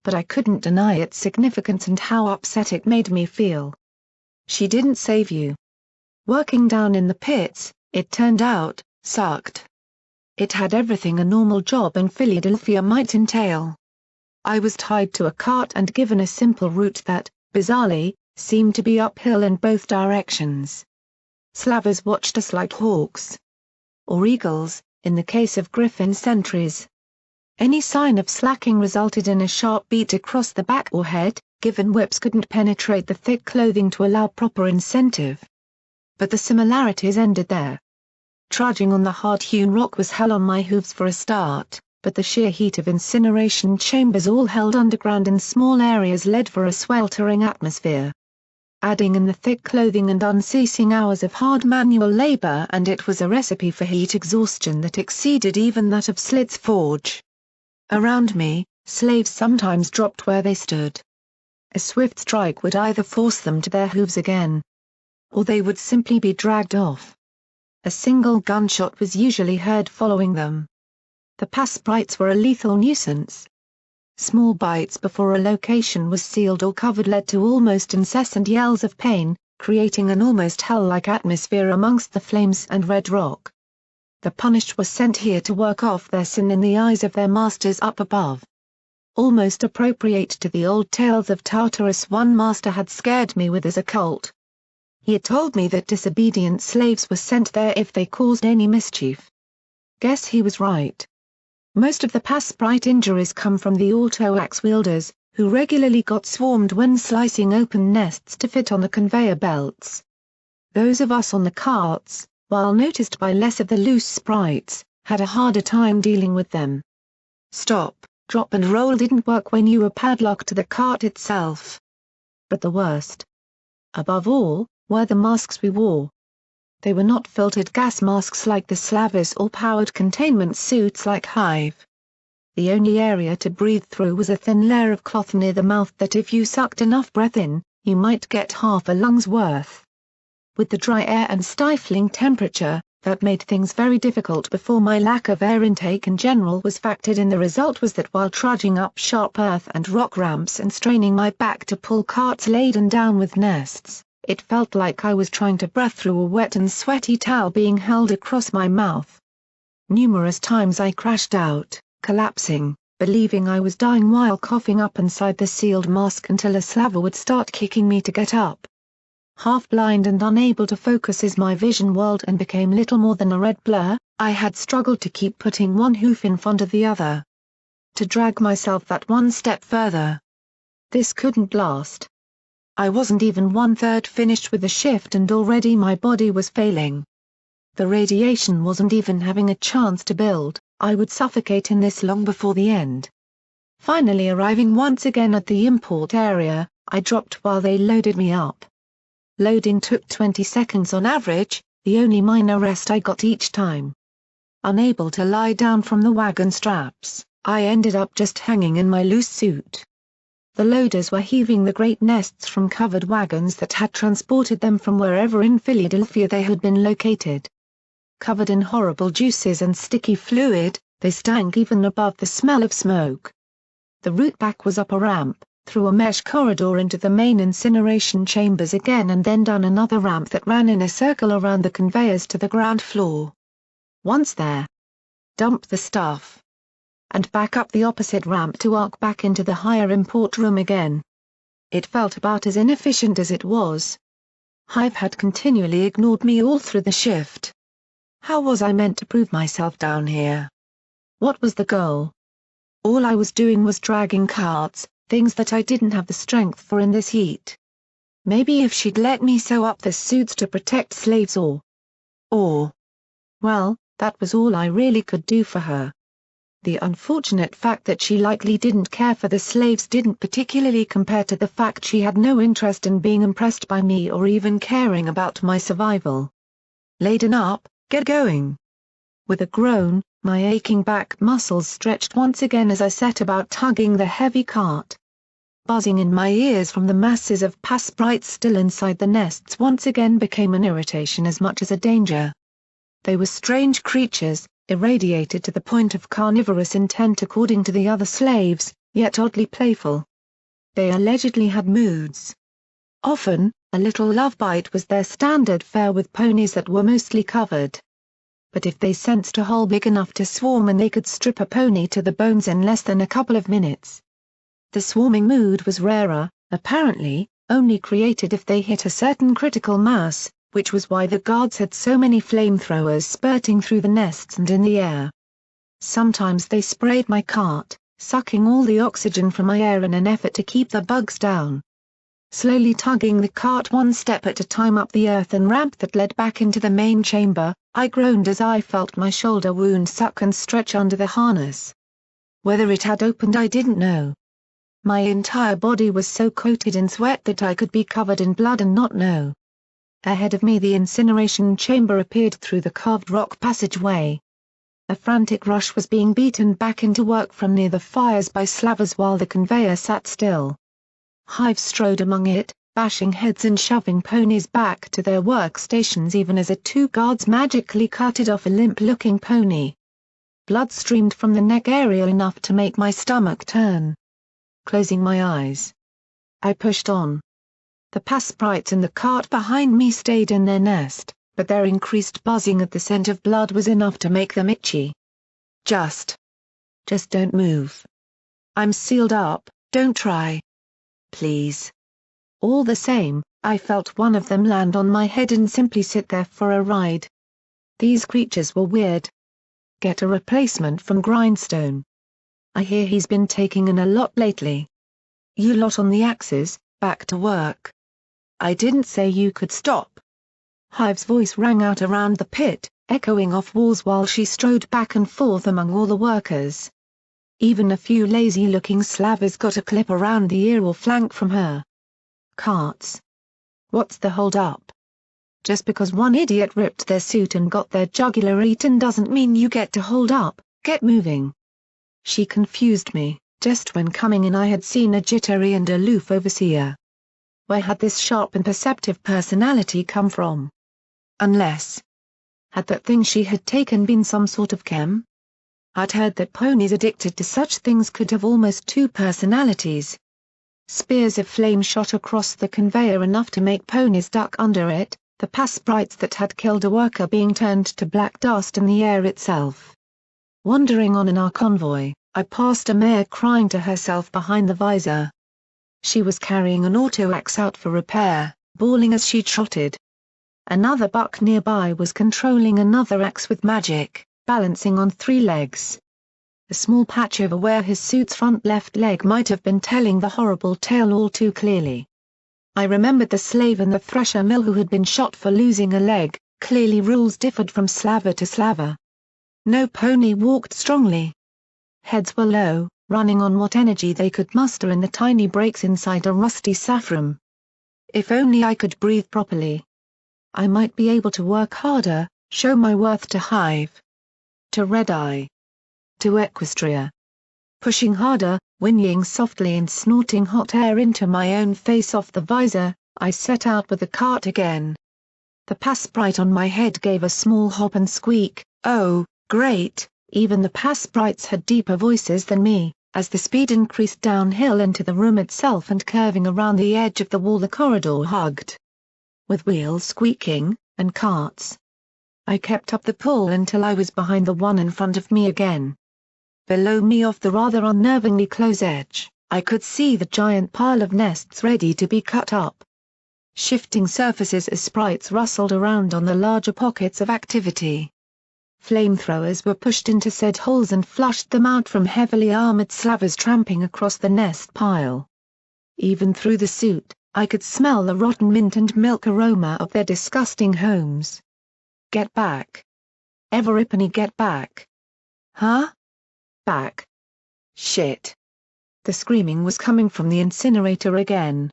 But I couldn't deny its significance and how upset it made me feel. She didn't save you. Working down in the pits, it turned out, sucked. It had everything a normal job in Philadelphia might entail. I was tied to a cart and given a simple route that, bizarrely, seemed to be uphill in both directions. Slavers watched us like hawks. Or eagles, in the case of griffin sentries. Any sign of slacking resulted in a sharp beat across the back or head, given whips couldn't penetrate the thick clothing to allow proper incentive. But the similarities ended there. Trudging on the hard-hewn rock was hell on my hooves for a start, but the sheer heat of incineration chambers all held underground in small areas led for a sweltering atmosphere. Adding in the thick clothing and unceasing hours of hard manual labor and it was a recipe for heat exhaustion that exceeded even that of Slit's forge. Around me, slaves sometimes dropped where they stood. A swift strike would either force them to their hooves again, or they would simply be dragged off. A single gunshot was usually heard following them. The pass sprites were a lethal nuisance. Small bites before a location was sealed or covered led to almost incessant yells of pain, creating an almost hell-like atmosphere amongst the flames and red rock. The punished were sent here to work off their sin in the eyes of their masters up above. Almost appropriate to the old tales of Tartarus one master had scared me with as a cult. He had told me that disobedient slaves were sent there if they caused any mischief. Guess he was right. Most of the pass sprite injuries come from the auto-axe wielders, who regularly got swarmed when slicing open nests to fit on the conveyor belts. Those of us on the carts, while noticed by less of the loose sprites, had a harder time dealing with them. Stop, drop and roll didn't work when you were padlocked to the cart itself. But the worst, above all, were the masks we wore. They were not filtered gas masks like the Slavers or powered containment suits like Hive. The only area to breathe through was a thin layer of cloth near the mouth that if you sucked enough breath in, you might get half a lung's worth. With the dry air and stifling temperature, that made things very difficult before my lack of air intake in general was factored in. The result was that while trudging up sharp earth and rock ramps and straining my back to pull carts laden down with nests, it felt like I was trying to breathe through a wet and sweaty towel being held across my mouth. Numerous times I crashed out, collapsing, believing I was dying while coughing up inside the sealed mask until a slaver would start kicking me to get up. Half-blind and unable to focus as my vision whirled and became little more than a red blur, I had struggled to keep putting one hoof in front of the other. To drag myself that one step further. This couldn't last. I wasn't even 1/3 finished with the shift and already my body was failing. The radiation wasn't even having a chance to build. I would suffocate in this long before the end. Finally arriving once again at the import area, I dropped while they loaded me up. Loading took 20 seconds on average, the only minor rest I got each time. Unable to lie down from the wagon straps, I ended up just hanging in my loose suit. The loaders were heaving the great nests from covered wagons that had transported them from wherever in Philadelphia they had been located. Covered in horrible juices and sticky fluid, they stank even above the smell of smoke. The route back was up a ramp, through a mesh corridor into the main incineration chambers again and then down another ramp that ran in a circle around the conveyors to the ground floor. Once there, dump the stuff. And back up the opposite ramp to arc back into the higher import room again. It felt about as inefficient as it was. Hive had continually ignored me all through the shift. How was I meant to prove myself down here? What was the goal? All I was doing was dragging carts, things that I didn't have the strength for in this heat. Maybe if she'd let me sew up the suits to protect slaves or, well, that was all I really could do for her. The unfortunate fact that she likely didn't care for the slaves didn't particularly compare to the fact she had no interest in being impressed by me or even caring about my survival. Laden up, get going. With a groan, my aching back muscles stretched once again as I set about tugging the heavy cart. Buzzing in my ears from the masses of pus sprites still inside the nests once again became an irritation as much as a danger. They were strange creatures, irradiated to the point of carnivorous intent according to the other slaves, yet oddly playful. They allegedly had moods. Often, a little love bite was their standard fare with ponies that were mostly covered. But if they sensed a hole big enough to swarm and they could strip a pony to the bones in less than a couple of minutes. The swarming mood was rarer, apparently, only created if they hit a certain critical mass, which was why the guards had so many flamethrowers spurting through the nests and in the air. Sometimes they sprayed my cart, sucking all the oxygen from my air in an effort to keep the bugs down. Slowly tugging the cart one step at a time up the earthen ramp that led back into the main chamber, I groaned as I felt my shoulder wound suck and stretch under the harness. Whether it had opened I didn't know. My entire body was so coated in sweat that I could be covered in blood and not know. Ahead of me the incineration chamber appeared through the carved rock passageway. A frantic rush was being beaten back into work from near the fires by slavers while the conveyor sat still. Hive strode among it, bashing heads and shoving ponies back to their workstations even as two guards magically carted off a limp-looking pony. Blood streamed from the neck area enough to make my stomach turn. Closing my eyes, I pushed on. The pus sprites in the cart behind me stayed in their nest, but their increased buzzing at the scent of blood was enough to make them itchy. Just don't move. I'm sealed up, don't try. Please. All the same, I felt one of them land on my head and simply sit there for a ride. These creatures were weird. Get a replacement from Grindstone. I hear he's been taking in a lot lately. You lot on the axes, back to work. I didn't say you could stop. Hive's voice rang out around the pit, echoing off walls while she strode back and forth among all the workers. Even a few lazy-looking slavers got a clip around the ear or flank from her. Carts. What's the hold-up? Just because one idiot ripped their suit and got their jugular eaten doesn't mean you get to hold up, get moving. She confused me. Just when coming in I had seen a jittery and aloof overseer. Where had this sharp and perceptive personality come from? Unless, had that thing she had taken been some sort of chem? I'd heard that ponies addicted to such things could have almost two personalities. Spears of flame shot across the conveyor enough to make ponies duck under it, the past sprites that had killed a worker being turned to black dust in the air itself. Wandering on in our convoy, I passed a mare crying to herself behind the visor. She was carrying an auto-axe out for repair, bawling as she trotted. Another buck nearby was controlling another axe with magic, balancing on 3 legs. A small patch over where his suit's front left leg might have been telling the horrible tale all too clearly. I remembered the slave in the thresher mill who had been shot for losing a leg. Clearly rules differed from slaver to slaver. No pony walked strongly. Heads were low, running on what energy they could muster in the tiny breaks inside a rusty saffron. If only I could breathe properly. I might be able to work harder, show my worth to Hive. To Red Eye. To Equestria. Pushing harder, whinnying softly and snorting hot air into my own face off the visor, I set out with the cart again. The pass sprite on my head gave a small hop and squeak. Oh, great, even the pass sprites had deeper voices than me, as the speed increased downhill into the room itself and curving around the edge of the wall the corridor hugged. With wheels squeaking, and carts. I kept up the pull until I was behind the one in front of me again. Below me off the rather unnervingly close edge, I could see the giant pile of nests ready to be cut up. Shifting surfaces as sprites rustled around on the larger pockets of activity. Flamethrowers were pushed into said holes and flushed them out from heavily armored slavers tramping across the nest pile. Even through the suit, I could smell the rotten mint and milk aroma of their disgusting homes. Get back. Everipany, get back. Huh? Back. Shit. The screaming was coming from the incinerator again.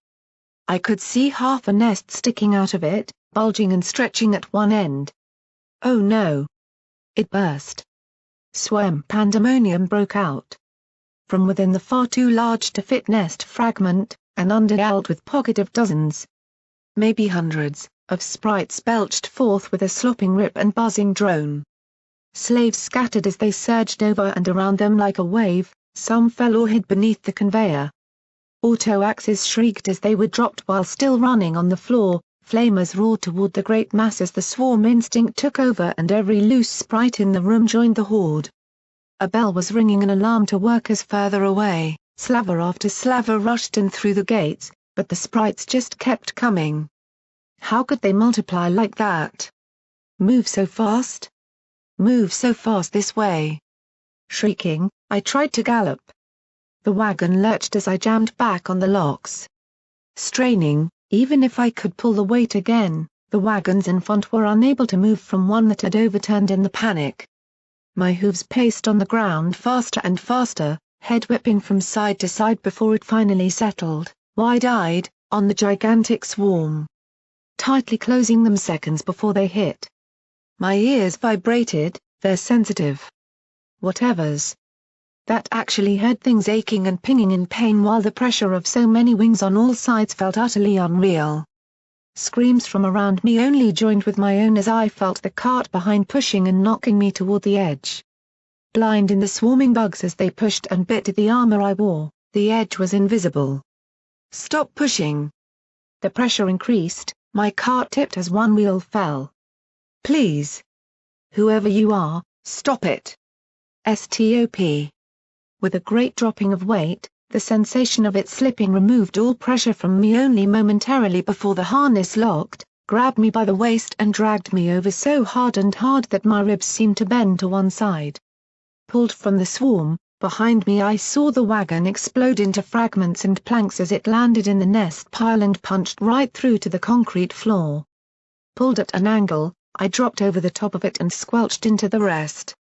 I could see half a nest sticking out of it, bulging and stretching at one end. Oh no. It burst. Swam pandemonium broke out. From within the far too large to fit nest fragment, an underworld with pocket of dozens, maybe hundreds, of sprites belched forth with a slopping rip and buzzing drone. Slaves scattered as they surged over and around them like a wave, some fell or hid beneath the conveyor. Auto-axes shrieked as they were dropped while still running on the floor. Flamers roared toward the great mass as the swarm instinct took over and every loose sprite in the room joined the horde. A bell was ringing an alarm to workers further away. Slaver after slaver rushed in through the gates, but the sprites just kept coming. How could they multiply like that? Move so fast? Move so fast this way. Shrieking, I tried to gallop. The wagon lurched as I jammed back on the locks. Straining, even if I could pull the weight again, the wagons in front were unable to move from one that had overturned in the panic. My hooves paced on the ground faster and faster, head whipping from side to side before it finally settled, wide-eyed, on the gigantic swarm. Tightly closing them seconds before they hit. My ears vibrated, they're sensitive. Whatevers. That actually heard things aching and pinging in pain while the pressure of so many wings on all sides felt utterly unreal. Screams from around me only joined with my own as I felt the cart behind pushing and knocking me toward the edge. Blind in the swarming bugs as they pushed and bit at the armor I wore, the edge was invisible. Stop pushing. The pressure increased, my cart tipped as one wheel fell. Please. Whoever you are, stop it. Stop. With a great dropping of weight, the sensation of it slipping removed all pressure from me only momentarily before the harness locked, grabbed me by the waist and dragged me over so hard that my ribs seemed to bend to one side. Pulled from the swarm, behind me I saw the wagon explode into fragments and planks as it landed in the nest pile and punched right through to the concrete floor. pulled at an angle, I dropped over the top of it and squelched into the rest.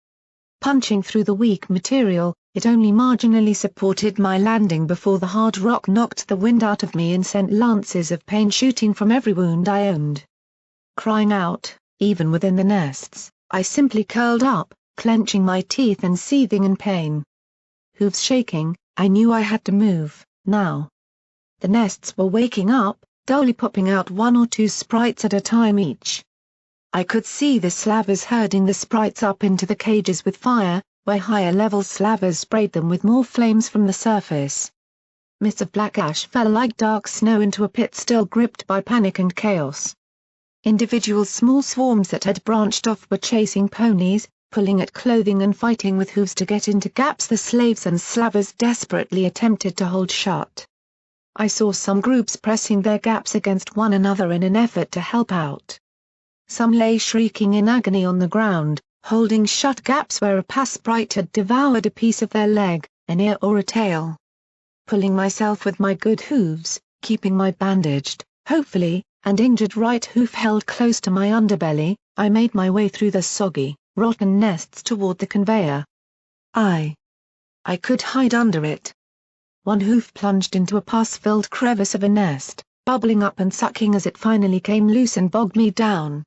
Punching through the weak material, it only marginally supported my landing before the hard rock knocked the wind out of me and sent lances of pain shooting from every wound I owned. Crying out, even within the nests, I simply curled up, clenching my teeth and seething in pain. Hooves shaking, I knew I had to move, now. The nests were waking up, dully popping out 1 or 2 sprites at a time each. I could see the slavers herding the sprites up into the cages with fire, where higher-level slavers sprayed them with more flames from the surface. Mists of black ash fell like dark snow into a pit still gripped by panic and chaos. Individual small swarms that had branched off were chasing ponies, pulling at clothing and fighting with hooves to get into gaps the slaves and slavers desperately attempted to hold shut. I saw some groups pressing their gaps against one another in an effort to help out. Some lay shrieking in agony on the ground, holding shut gaps where a pass sprite had devoured a piece of their leg, an ear or a tail. Pulling myself with my good hooves, keeping my bandaged, hopefully, and injured right hoof held close to my underbelly, I made my way through the soggy, rotten nests toward the conveyor. I could hide under it. One hoof plunged into a pus-filled crevice of a nest, bubbling up and sucking as it finally came loose and bogged me down.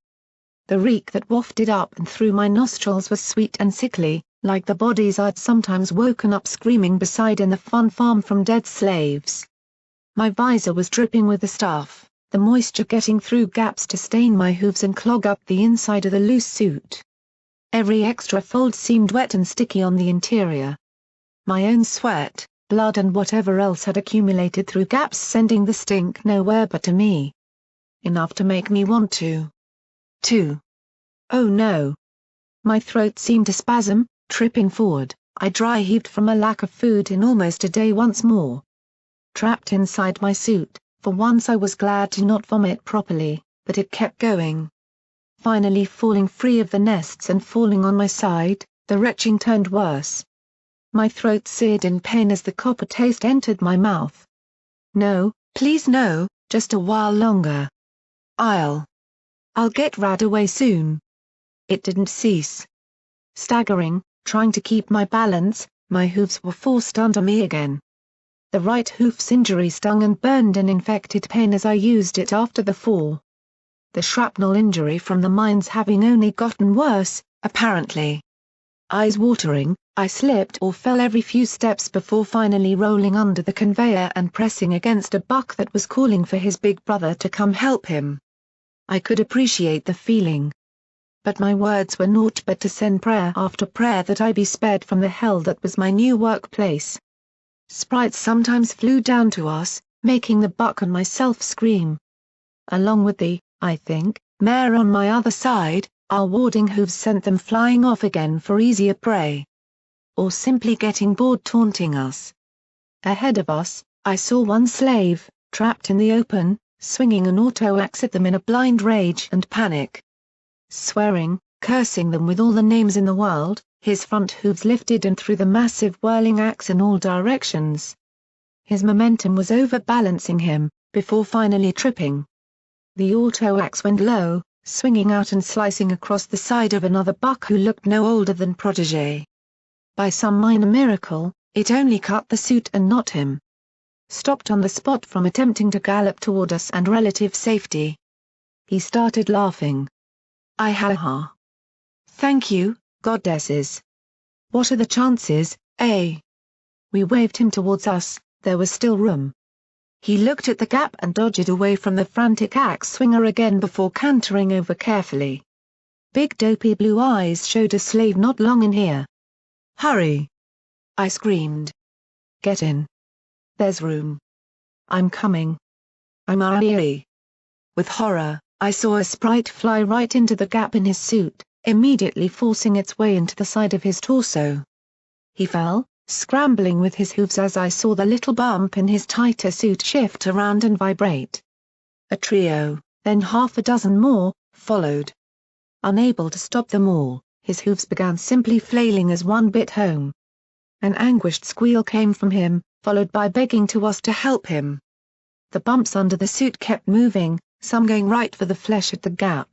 The reek that wafted up and through my nostrils was sweet and sickly, like the bodies I'd sometimes woken up screaming beside in the fun farm from dead slaves. My visor was dripping with the stuff, the moisture getting through gaps to stain my hooves and clog up the inside of the loose suit. Every extra fold seemed wet and sticky on the interior. My own sweat, blood and whatever else had accumulated through gaps sending the stink nowhere but to me. Enough to make me want to. Oh no. My throat seemed to spasm, tripping forward, I dry heaved from a lack of food in almost a day once more. Trapped inside my suit, for once I was glad to not vomit properly, but it kept going. Finally falling free of the nests and falling on my side, the retching turned worse. My throat seared in pain as the copper taste entered my mouth. No, please no, just a while longer. I'll get rad away soon. It didn't cease. Staggering, trying to keep my balance, my hooves were forced under me again. The right hoof's injury stung and burned an infected pain as I used it after the fall. The shrapnel injury from the mines having only gotten worse, apparently. Eyes watering, I slipped or fell every few steps before finally rolling under the conveyor and pressing against a buck that was calling for his big brother to come help him. I could appreciate the feeling. But my words were naught but to send prayer after prayer that I be spared from the hell that was my new workplace. Sprites sometimes flew down to us, making the buck and myself scream. Along with the, I think, mare on my other side, our warding hooves sent them flying off again for easier prey. Or simply getting bored taunting us. Ahead of us, I saw one slave, trapped in the open, swinging an auto-axe at them in a blind rage and panic. Swearing, cursing them with all the names in the world, his front hooves lifted and threw the massive whirling axe in all directions. His momentum was overbalancing him, before finally tripping. The auto-axe went low, swinging out and slicing across the side of another buck who looked no older than protégé. By some minor miracle, it only cut the suit and not him. Stopped on the spot from attempting to gallop toward us and relative safety. He started laughing. Ha. Thank you, goddesses. What are the chances, eh? We waved him towards us, there was still room. He looked at the gap and dodged away from the frantic axe swinger again before cantering over carefully. Big dopey blue eyes showed a slave not long in here. Hurry! I screamed. Get in. There's room. I'm coming. I'm eerie. With horror, I saw a sprite fly right into the gap in his suit, immediately forcing its way into the side of his torso. He fell, scrambling with his hooves as I saw the little bump in his tighter suit shift around and vibrate. A trio, then half a dozen more, followed. Unable to stop them all, his hooves began simply flailing as one bit home. An anguished squeal came from him, followed by begging to us to help him. The bumps under the suit kept moving, some going right for the flesh at the gap.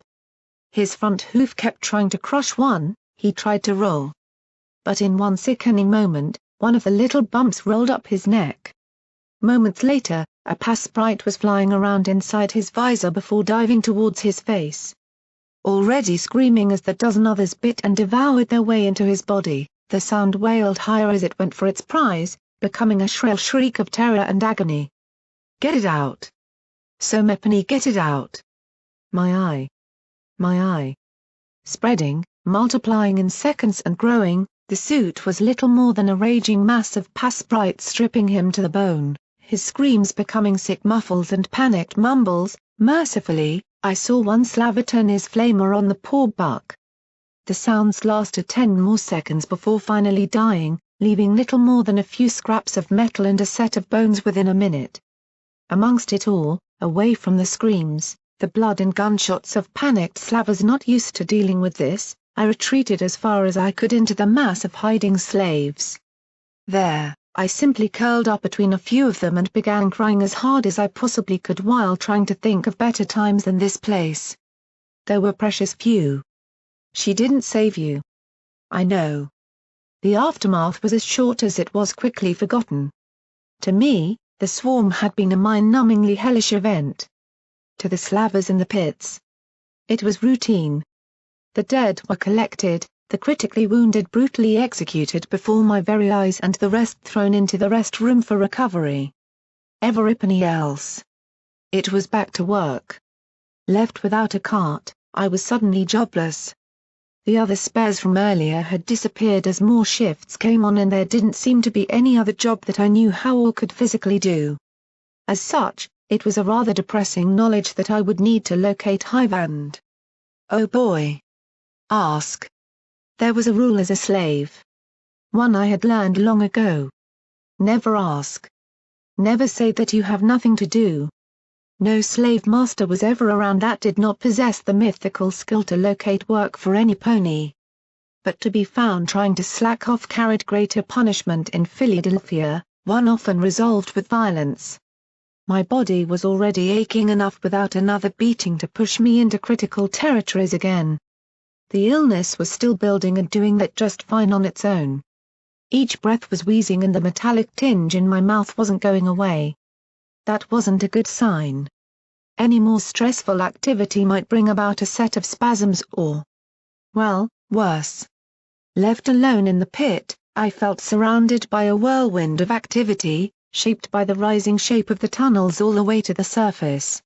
His front hoof kept trying to crush one, he tried to roll. But in one sickening moment, one of the little bumps rolled up his neck. Moments later, a Sprite was flying around inside his visor before diving towards his face. Already screaming as the dozen others bit and devoured their way into his body, the sound wailed higher as it went for its prize, becoming a shrill shriek of terror and agony. "Get it out! Symmetry, get it out! My eye! My eye!" Spreading, multiplying in seconds and growing, the suit was little more than a raging mass of Sprites stripping him to the bone, his screams becoming sick muffles and panicked mumbles. Mercifully, I saw one slaver turn his flamer on the poor buck. The sounds lasted 10 more seconds before finally dying, leaving little more than a few scraps of metal and a set of bones within a minute. Amongst it all, away from the screams, the blood and gunshots of panicked slavers not used to dealing with this, I retreated as far as I could into the mass of hiding slaves. There, I simply curled up between a few of them and began crying as hard as I possibly could while trying to think of better times than this place. There were precious few. She didn't save you. I know. The aftermath was as short as it was quickly forgotten. To me, the swarm had been a mind-numbingly hellish event. To the slavers in the pits, it was routine. The dead were collected, the critically wounded brutally executed before my very eyes and the rest thrown into the rest room for recovery. Everything else. It was back to work. Left without a cart, I was suddenly jobless. The other spares from earlier had disappeared as more shifts came on and there didn't seem to be any other job that I knew how or could physically do. As such, it was a rather depressing knowledge that I would need to locate Hive and, oh boy, ask. There was a rule as a slave. One I had learned long ago. Never ask. Never say that you have nothing to do. No slave master was ever around that did not possess the mythical skill to locate work for any pony. But to be found trying to slack off carried greater punishment in Philadelphia, one often resolved with violence. My body was already aching enough without another beating to push me into critical territories again. The illness was still building and doing that just fine on its own. Each breath was wheezing and the metallic tinge in my mouth wasn't going away. That wasn't a good sign. Any more stressful activity might bring about a set of spasms or, well, worse. Left alone in the pit, I felt surrounded by a whirlwind of activity, shaped by the rising shape of the tunnels all the way to the surface.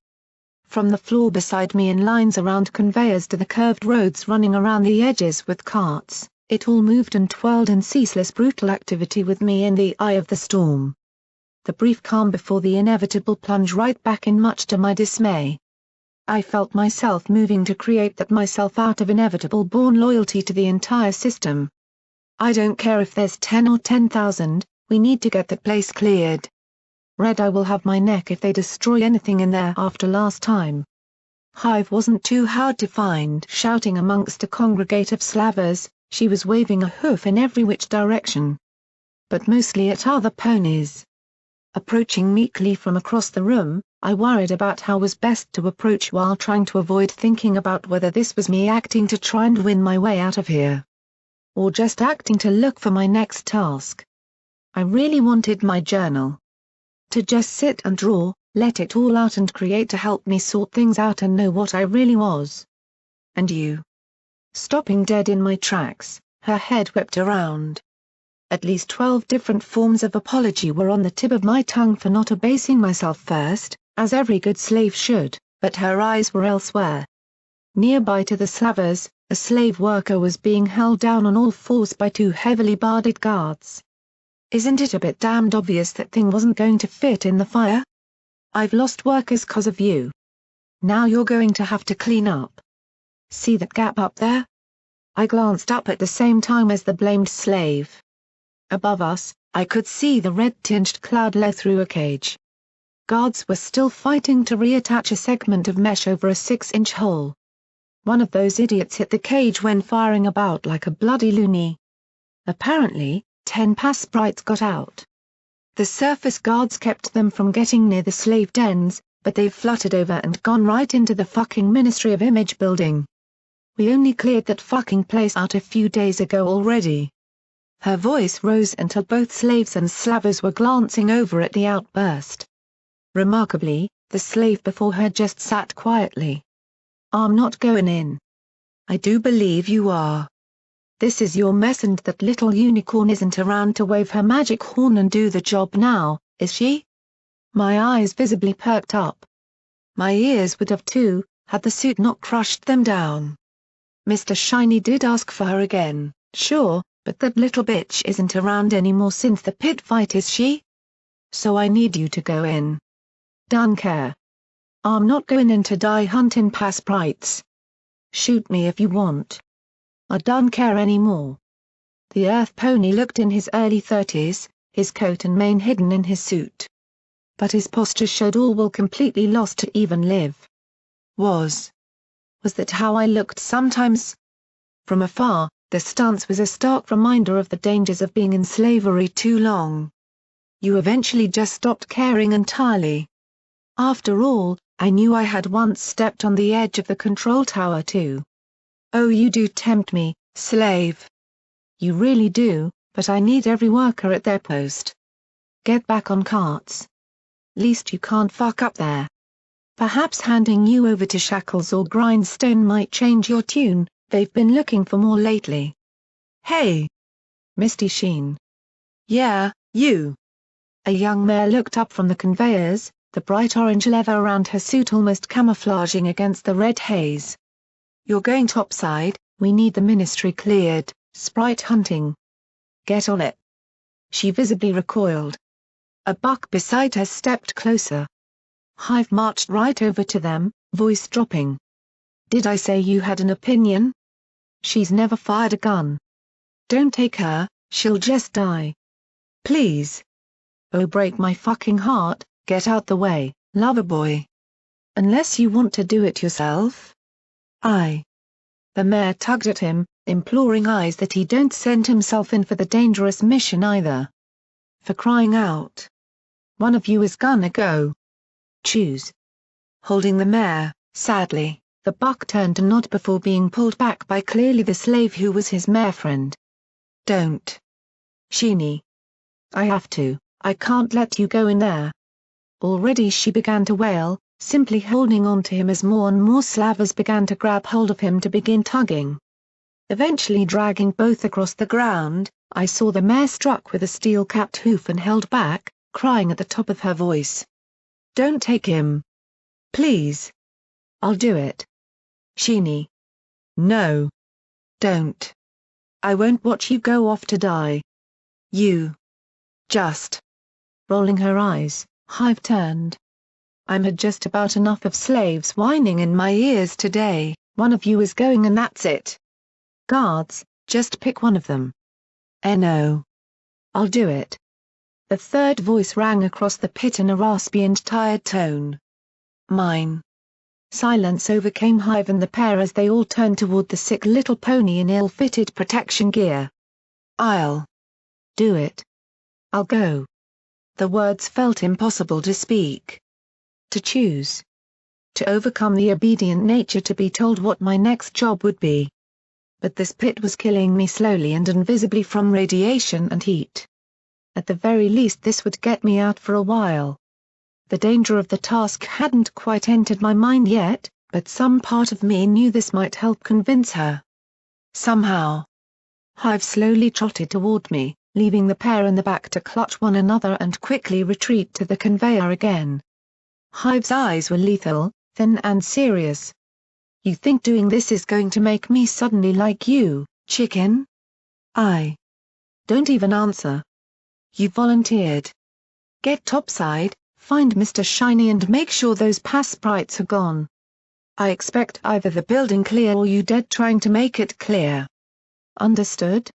From the floor beside me in lines around conveyors to the curved roads running around the edges with carts, it all moved and twirled in ceaseless brutal activity with me in the eye of the storm. The brief calm before the inevitable plunge right back in, much to my dismay. I felt myself moving to create that myself out of inevitable born loyalty to the entire system. I don't care if there's 10 or 10,000, we need to get the place cleared. Red, I will have my neck if they destroy anything in there after last time. Hive wasn't too hard to find. Shouting amongst a congregate of slavers, she was waving a hoof in every which direction. But mostly at other ponies. Approaching meekly from across the room, I worried about how was best to approach while trying to avoid thinking about whether this was me acting to try and win my way out of here. Or just acting to look for my next task. I really wanted my journal. To just sit and draw, let it all out and create to help me sort things out and know what I really was. And you? Stopping dead in my tracks, her head whipped around. At least 12 different forms of apology were on the tip of my tongue for not abasing myself first, as every good slave should, but her eyes were elsewhere. Nearby to the slavers, a slave worker was being held down on all fours by 2 heavily barded guards. Isn't it a bit damned obvious that thing wasn't going to fit in the fire? I've lost workers 'cause of you. Now you're going to have to clean up. See that gap up there? I glanced up at the same time as the blamed slave. Above us, I could see the red-tinged cloud lay through a cage. Guards were still fighting to reattach a segment of mesh over a 6-inch hole. One of those idiots hit the cage when firing about like a bloody loony. Apparently, 10 Sprites got out. The surface guards kept them from getting near the slave dens, but they've fluttered over and gone right into the fucking Ministry of Image building. We only cleared that fucking place out a few days ago already." Her voice rose until both slaves and slavers were glancing over at the outburst. Remarkably, the slave before her just sat quietly. "I'm not going in." "I do believe you are. This is your mess and that little unicorn isn't around to wave her magic horn and do the job now, is she?" My eyes visibly perked up. My ears would have too, had the suit not crushed them down. "Mr. Shiny did ask for her again, sure, but that little bitch isn't around anymore since the pit fight, is she? So I need you to go in." "Don't care. I'm not going in to die hunting past sprites. Shoot me if you want. I don't care anymore." The Earth Pony looked in his early 30s, his coat and mane hidden in his suit. But his posture showed all will completely lost to even live. Was that how I looked sometimes? From afar, the stance was a stark reminder of the dangers of being in slavery too long. You eventually just stopped caring entirely. After all, I knew I had once stepped on the edge of the control tower too. "Oh, you do tempt me, slave. You really do, but I need every worker at their post. Get back on carts. Least you can't fuck up there. Perhaps handing you over to Shackles or Grindstone might change your tune, they've been looking for more lately." "Hey! Misty Sheen." "Yeah, you." A young mare looked up from the conveyors, the bright orange leather around her suit almost camouflaging against the red haze. "You're going topside, we need the ministry cleared, sprite hunting. Get on it." She visibly recoiled. A buck beside her stepped closer. Hive marched right over to them, voice dropping. "Did I say you had an opinion? She's never fired a gun. Don't take her, she'll just die. Please. Oh, break my fucking heart, get out the way, loverboy. Unless you want to do it yourself." The mayor tugged at him, imploring eyes that he don't send himself in for the dangerous mission either. For crying out. One of you is gonna go. Choose. Holding the mare, sadly, the buck turned to nod before being pulled back by clearly the slave who was his mare friend. "Don't. Sheeny. I have to, I can't let you go in there." Already she began to wail, simply holding on to him as more and more slavers began to grab hold of him to begin tugging. Eventually dragging both across the ground, I saw the mare struck with a steel-capped hoof and held back, crying at the top of her voice. "Don't take him. Please. I'll do it. Sheeny. No. Don't. I won't watch you go off to die. You. Just." Rolling her eyes, Hive turned. "I'm had just about enough of slaves whining in my ears today, one of you is going and that's it. Guards, just pick one of them." "No. I'll do it." The third voice rang across the pit in a raspy and tired tone. "Mine." Silence overcame Hive and the pair as they all turned toward the sick little pony in ill-fitted protection gear. "I'll do it. I'll go." The words felt impossible to speak. To choose. To overcome the obedient nature to be told what my next job would be. But this pit was killing me slowly and invisibly from radiation and heat. At the very least this would get me out for a while. The danger of the task hadn't quite entered my mind yet, but some part of me knew this might help convince her. Somehow. Hive slowly trotted toward me, leaving the pair in the back to clutch one another and quickly retreat to the conveyor again. Hive's eyes were lethal, thin and serious. "You think doing this is going to make me suddenly like you, chicken?" Don't even answer. You volunteered. Get topside, find Mr. Shiny and make sure those past sprites are gone. I expect either the building clear or you dead trying to make it clear. Understood?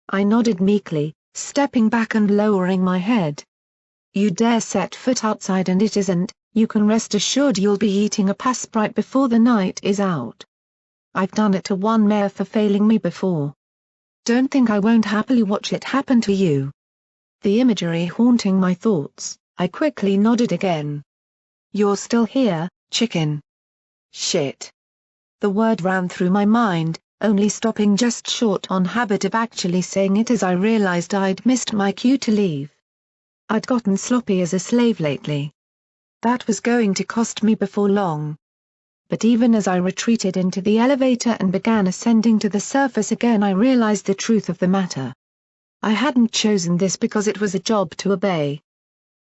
I nodded meekly, stepping back and lowering my head. You dare set foot outside and it isn't, you can rest assured you'll be eating a past sprite before the night is out. I've done it to one mare for failing me before. Don't think I won't happily watch it happen to you. The imagery haunting my thoughts, I quickly nodded again. You're still here, chicken. Shit. The word ran through my mind, only stopping just short on habit of actually saying it as I realized I'd missed my cue to leave. I'd gotten sloppy as a slave lately. That was going to cost me before long. But even as I retreated into the elevator and began ascending to the surface again, I realized the truth of the matter. I hadn't chosen this because it was a job to obey.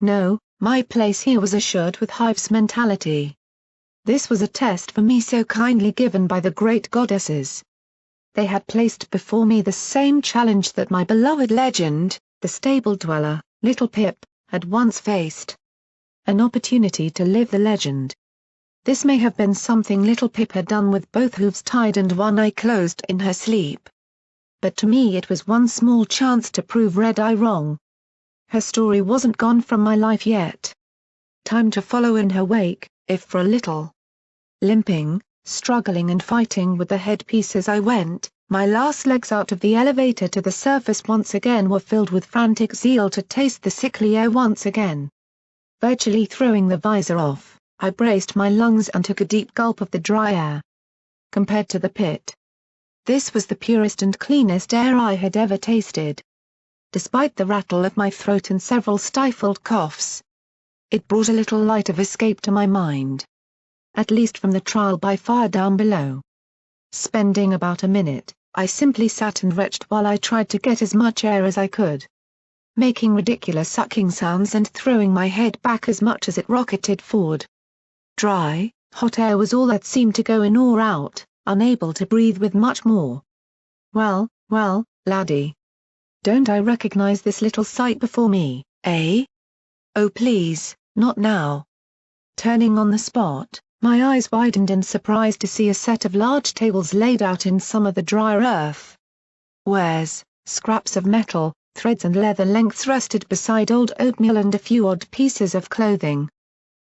No, my place here was assured with hive's mentality. This was a test for me so kindly given by the great goddesses. They had placed before me the same challenge that my beloved legend, the stable dweller, Little Pip, had once faced. An opportunity to live the legend. This may have been something Little Pip had done with both hooves tied and one eye closed in her sleep. But to me it was one small chance to prove Red Eye wrong. Her story wasn't gone from my life yet. Time to follow in her wake, if for a little. Limping, struggling and fighting with the headpiece as I went, my last legs out of the elevator to the surface once again were filled with frantic zeal to taste the sickly air once again. Virtually throwing the visor off, I braced my lungs and took a deep gulp of the dry air. Compared to the pit, this was the purest and cleanest air I had ever tasted. Despite the rattle of my throat and several stifled coughs, it brought a little light of escape to my mind. At least from the trial by fire down below. Spending about a minute, I simply sat and retched while I tried to get as much air as I could. Making ridiculous sucking sounds and throwing my head back as much as it rocketed forward. Dry, hot air was all that seemed to go in or out, unable to breathe with much more. Well, laddie. Don't I recognize this little sight before me, eh? Oh please, not now. Turning on the spot, my eyes widened in surprise to see a set of large tables laid out in some of the drier earth. Wares, scraps of metal, threads and leather lengths rested beside old oatmeal and a few odd pieces of clothing.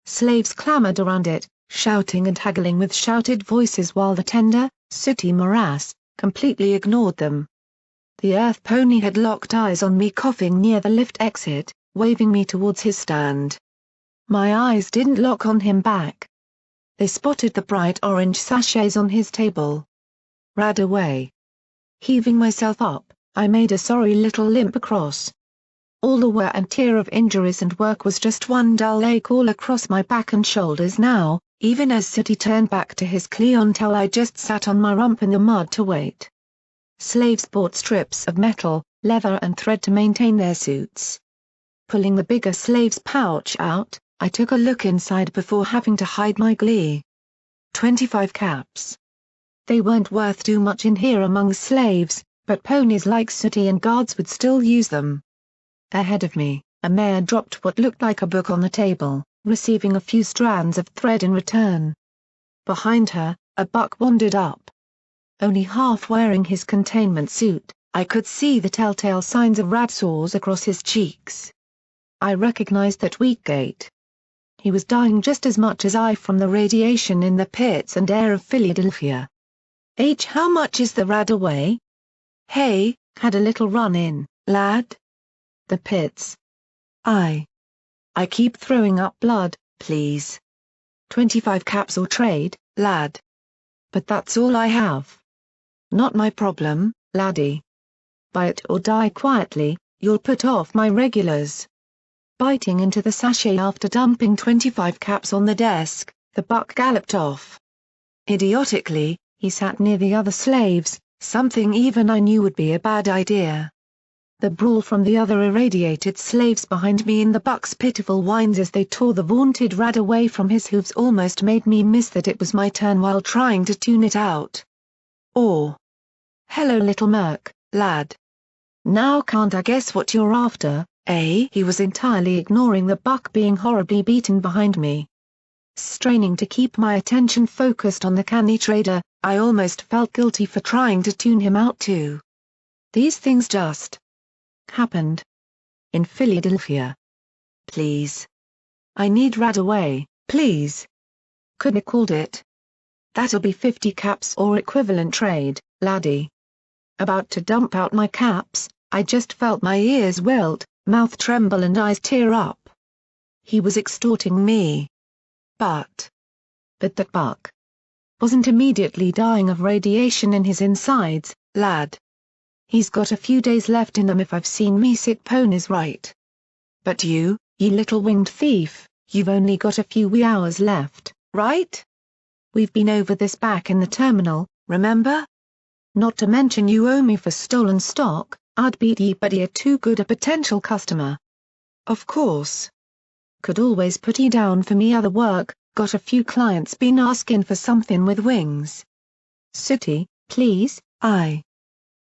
Slaves clamored around it, shouting and haggling with shouted voices while the tender, sooty morass completely ignored them. The earth pony had locked eyes on me coughing near the lift exit, waving me towards his stand. My eyes didn't lock on him back. They spotted the bright orange sachets on his table. Rad away. Heaving myself up, I made a sorry little limp across. All the wear and tear of injuries and work was just one dull ache all across my back and shoulders now, even as Sooty turned back to his clientele. I just sat on my rump in the mud to wait. Slaves bought strips of metal, leather and thread to maintain their suits. Pulling the bigger slave's pouch out, I took a look inside before having to hide my glee. 25 caps. They weren't worth too much in here among slaves, but ponies like Sooty and guards would still use them. Ahead of me, a mare dropped what looked like a book on the table, receiving a few strands of thread in return. Behind her, a buck wandered up. Only half wearing his containment suit, I could see the telltale signs of rad sores across his cheeks. I recognized that weak gait. He was dying just as much as I from the radiation in the pits and air of Philadelphia. How much is the rad away? Hey, had a little run-in, lad? The pits. I keep throwing up blood, please. 25 caps or trade, lad. But that's all I have. Not my problem, laddie. Buy it or die quietly, you'll put off my regulars. Biting into the sachet after dumping 25 caps on the desk, the buck galloped off. Idiotically, he sat near the other slaves, something even I knew would be a bad idea. The brawl from the other irradiated slaves behind me and the buck's pitiful whines as they tore the vaunted rad away from his hooves almost made me miss that it was my turn while trying to tune it out. Hello little Merc, lad. Now can't I guess what you're after, eh? He was entirely ignoring the buck being horribly beaten behind me. Straining to keep my attention focused on the canny trader, I almost felt guilty for trying to tune him out too. These things just happened. In Philadelphia. Please. I need rad away, please. Couldn't called it. That'll be 50 caps or equivalent trade, laddie. About to dump out my caps, I just felt my ears wilt, mouth tremble and eyes tear up. He was extorting me. But that buck wasn't immediately dying of radiation in his insides, lad. He's got a few days left in them if I've seen me sick ponies right. But you little winged thief, you've only got a few wee hours left, right? We've been over this back in the terminal, remember? Not to mention you owe me for stolen stock, I'd beat ye but you're too good a potential customer. Of course. Could always put ye down for me other work, got a few clients been asking for something with wings. Sooty, please, I.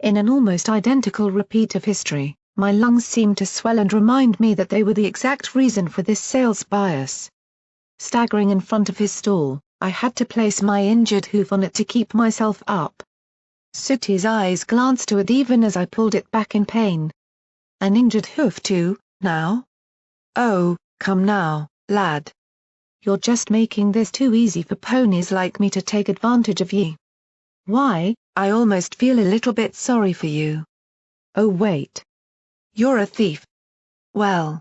In an almost identical repeat of history, my lungs seemed to swell and remind me that they were the exact reason for this sales bias. Staggering in front of his stall, I had to place my injured hoof on it to keep myself up. Sooty's eyes glanced to it even as I pulled it back in pain. An injured hoof too, now? Oh, come now, lad. You're just making this too easy for ponies like me to take advantage of ye. Why, I almost feel a little bit sorry for you. Oh wait. You're a thief. Well.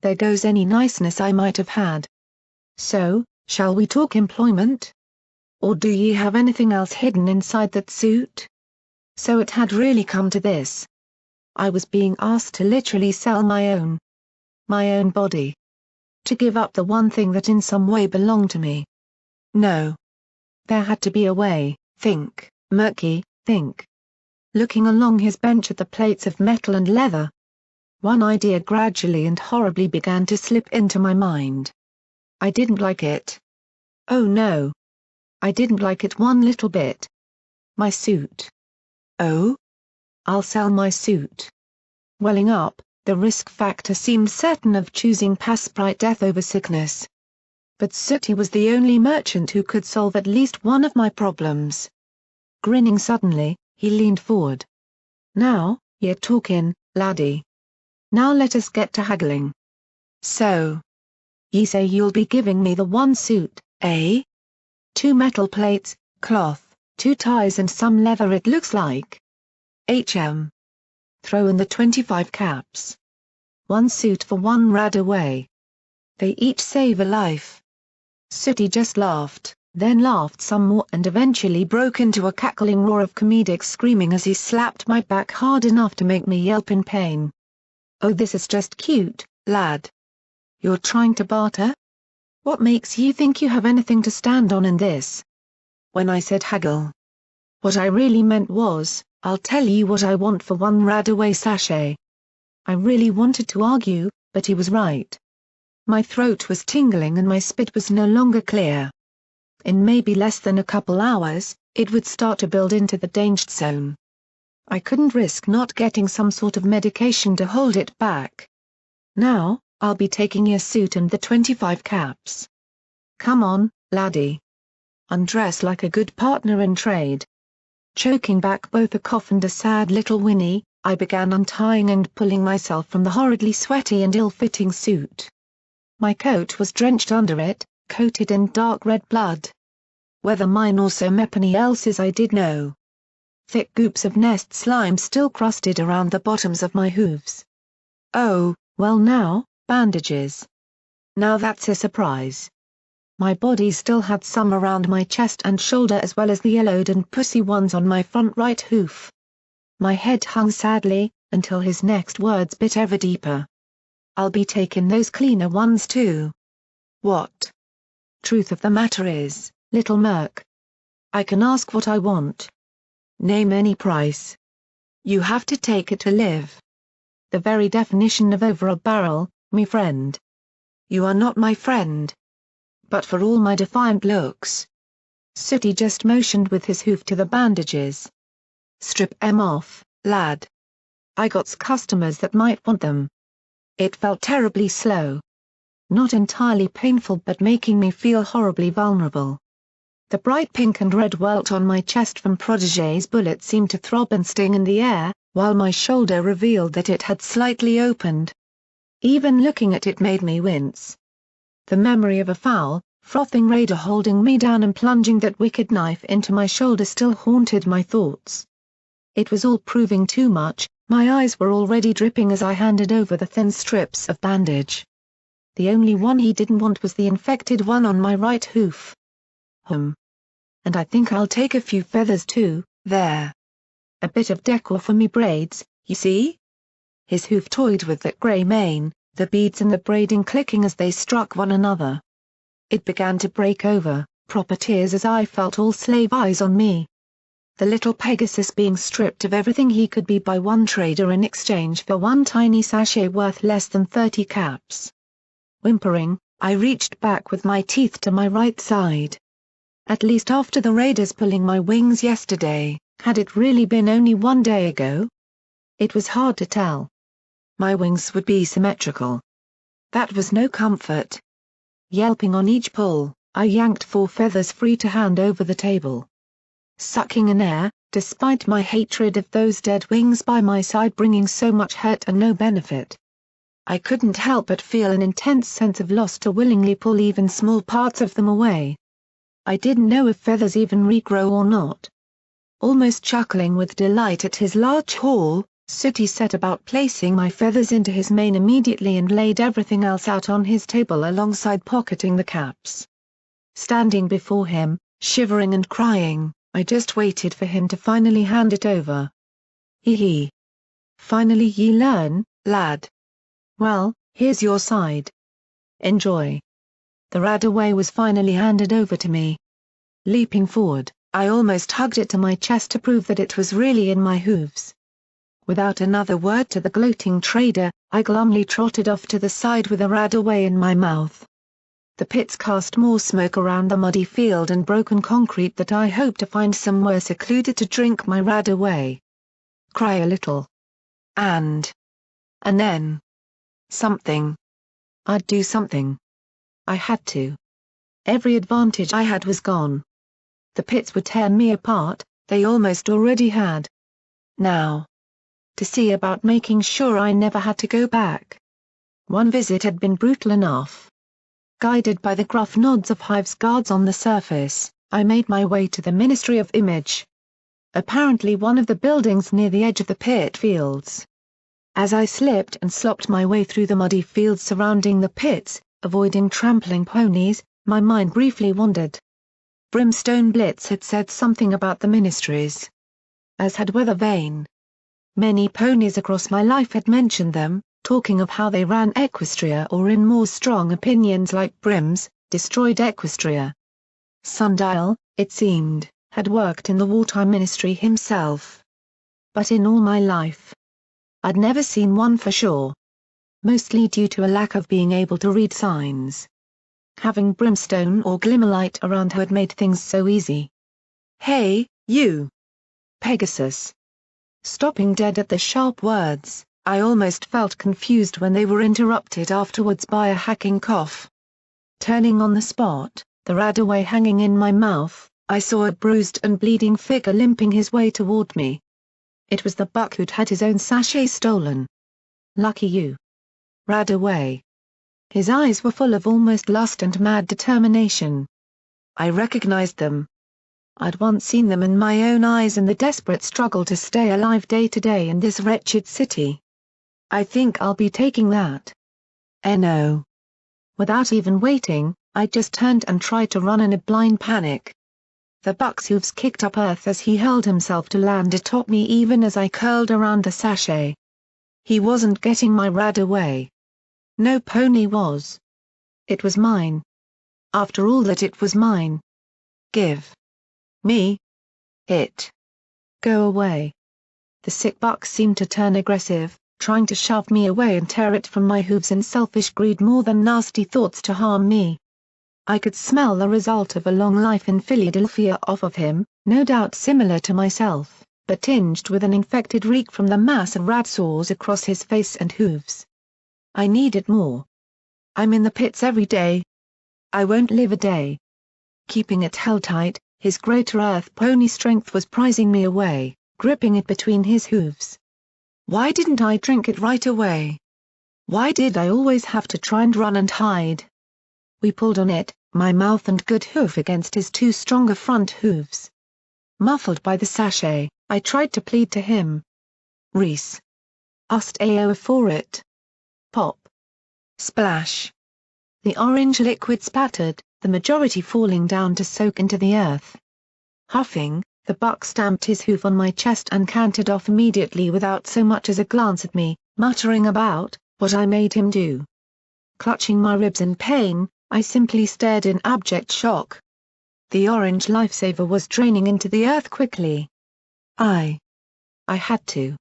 There goes any niceness I might have had. So, shall we talk employment? Or do ye have anything else hidden inside that suit? So it had really come to this. I was being asked to literally sell my own body. To give up the one thing that in some way belonged to me. No. There had to be a way, think, Murky, think. Looking along his bench at the plates of metal and leather. One idea gradually and horribly began to slip into my mind. I didn't like it. Oh no. I didn't like it one little bit. My suit. Oh? I'll sell my suit. Welling up, the risk factor seemed certain of choosing passphrite death over sickness. But Sooty was the only merchant who could solve at least one of my problems. Grinning suddenly, he leaned forward. Now, you're talking, laddie. Now let us get to haggling. So. Ye say you'll be giving me the one suit, eh? 2 metal plates, cloth, 2 ties and some leather it looks like. Throw in the 25 caps. 1 suit for 1 rad away. They each save a life. Sooty just laughed, then laughed some more and eventually broke into a cackling roar of comedic screaming as he slapped my back hard enough to make me yelp in pain. Oh, this is just cute, lad. You're trying to barter? What makes you think you have anything to stand on in this? When I said haggle. What I really meant was, I'll tell you what I want for 1 rad away sachet. I really wanted to argue, but he was right. My throat was tingling and my spit was no longer clear. In maybe less than a couple hours, it would start to build into the danger zone. I couldn't risk not getting some sort of medication to hold it back. Now, I'll be taking your suit and the 25 caps. Come on, laddie. Undress like a good partner in trade. Choking back both a cough and a sad little whinny, I began untying and pulling myself from the horridly sweaty and ill-fitting suit. My coat was drenched under it, coated in dark red blood. Whether mine or so many else's I did know. Thick goops of nest slime still crusted around the bottoms of my hooves. Oh, well now, bandages. Now that's a surprise. My body still had some around my chest and shoulder as well as the yellowed and pussy ones on my front right hoof. My head hung sadly, until his next words bit ever deeper. I'll be taking those cleaner ones too. What? Truth of the matter is, little Merc. I can ask what I want. Name any price. You have to take it to live. The very definition of over a barrel, me friend. You are not my friend. But for all my defiant looks. Sooty just motioned with his hoof to the bandages. Strip 'em off, lad. I got customers that might want them. It felt terribly slow. Not entirely painful but making me feel horribly vulnerable. The bright pink and red welt on my chest from Protégé's bullet seemed to throb and sting in the air, while my shoulder revealed that it had slightly opened. Even looking at it made me wince. The memory of a foul, frothing raider holding me down and plunging that wicked knife into my shoulder still haunted my thoughts. It was all proving too much, my eyes were already dripping as I handed over the thin strips of bandage. The only one he didn't want was the infected one on my right hoof. And I think I'll take a few feathers too, there. A bit of decor for me braids, you see? His hoof toyed with that grey mane, the beads and the braiding clicking as they struck one another. It began to break over, proper tears as I felt all slave eyes on me. The little Pegasus being stripped of everything he could be by one trader in exchange for one tiny sachet worth less than 30 caps. Whimpering, I reached back with my teeth to my right side. At least after the raiders pulling my wings yesterday, had it really been only one day ago? It was hard to tell. My wings would be symmetrical. That was no comfort. Yelping on each pull, I yanked 4 feathers free to hand over the table. Sucking in air, despite my hatred of those dead wings by my side bringing so much hurt and no benefit. I couldn't help but feel an intense sense of loss to willingly pull even small parts of them away. I didn't know if feathers even regrow or not. Almost chuckling with delight at his large haul, Sooty set about placing my feathers into his mane immediately and laid everything else out on his table alongside pocketing the caps. Standing before him, shivering and crying, I just waited for him to finally hand it over. Hee. Finally ye learn, lad. Well, here's your side. Enjoy. The Radaway was finally handed over to me. Leaping forward, I almost hugged it to my chest to prove that it was really in my hooves. Without another word to the gloating trader, I glumly trotted off to the side with the Radaway in my mouth. The pits cast more smoke around the muddy field and broken concrete that I hoped to find somewhere secluded to drink my Radaway. Cry a little. And then. Something. I'd do something. I had to. Every advantage I had was gone. The pits would tear me apart, they almost already had. Now. To see about making sure I never had to go back. One visit had been brutal enough. Guided by the gruff nods of Hive's guards on the surface, I made my way to the Ministry of Image. Apparently one of the buildings near the edge of the pit fields. As I slipped and slopped my way through the muddy fields surrounding the pits, avoiding trampling ponies, my mind briefly wandered. Brimstone Blitz had said something about the ministries. As had Weather Vane. Many ponies across my life had mentioned them, talking of how they ran Equestria or in more strong opinions like Brim's, destroyed Equestria. Sundial, it seemed, had worked in the wartime ministry himself. But in all my life, I'd never seen one for sure. Mostly due to a lack of being able to read signs. Having Brimstone or Glimmerlight around had made things so easy. Hey, you! Pegasus. Stopping dead at the sharp words, I almost felt confused when they were interrupted afterwards by a hacking cough. Turning on the spot, the Radaway hanging in my mouth, I saw a bruised and bleeding figure limping his way toward me. It was the buck who'd had his own sachet stolen. Lucky you. Radaway. His eyes were full of almost lust and mad determination. I recognized them. I'd once seen them in my own eyes in the desperate struggle to stay alive day to day in this wretched city. I think I'll be taking that. No. Without even waiting, I just turned and tried to run in a blind panic. The buck's hooves kicked up earth as he hurled himself to land atop me even as I curled around the sachet. He wasn't getting my Radaway. No pony was. It was mine. After all that it was mine. Give. Me. It. Go away. The sick buck seemed to turn aggressive, trying to shove me away and tear it from my hooves in selfish greed more than nasty thoughts to harm me. I could smell the result of a long life in Philadelphia off of him, no doubt similar to myself, but tinged with an infected reek from the mass of rat sores across his face and hooves. I need it more. I'm in the pits every day. I won't live a day. Keeping it held tight, his greater earth pony strength was prizing me away, gripping it between his hooves. Why didn't I drink it right away? Why did I always have to try and run and hide? We pulled on it, my mouth and good hoof against his two stronger front hooves. Muffled by the sachet, I tried to plead to him. Reese. Ust AO for it. Pop. Splash. The orange liquid splattered, the majority falling down to soak into the earth. Huffing, the buck stamped his hoof on my chest and cantered off immediately without so much as a glance at me, muttering about what I made him do. Clutching my ribs in pain, I simply stared in abject shock. The orange lifesaver was draining into the earth quickly. I had to.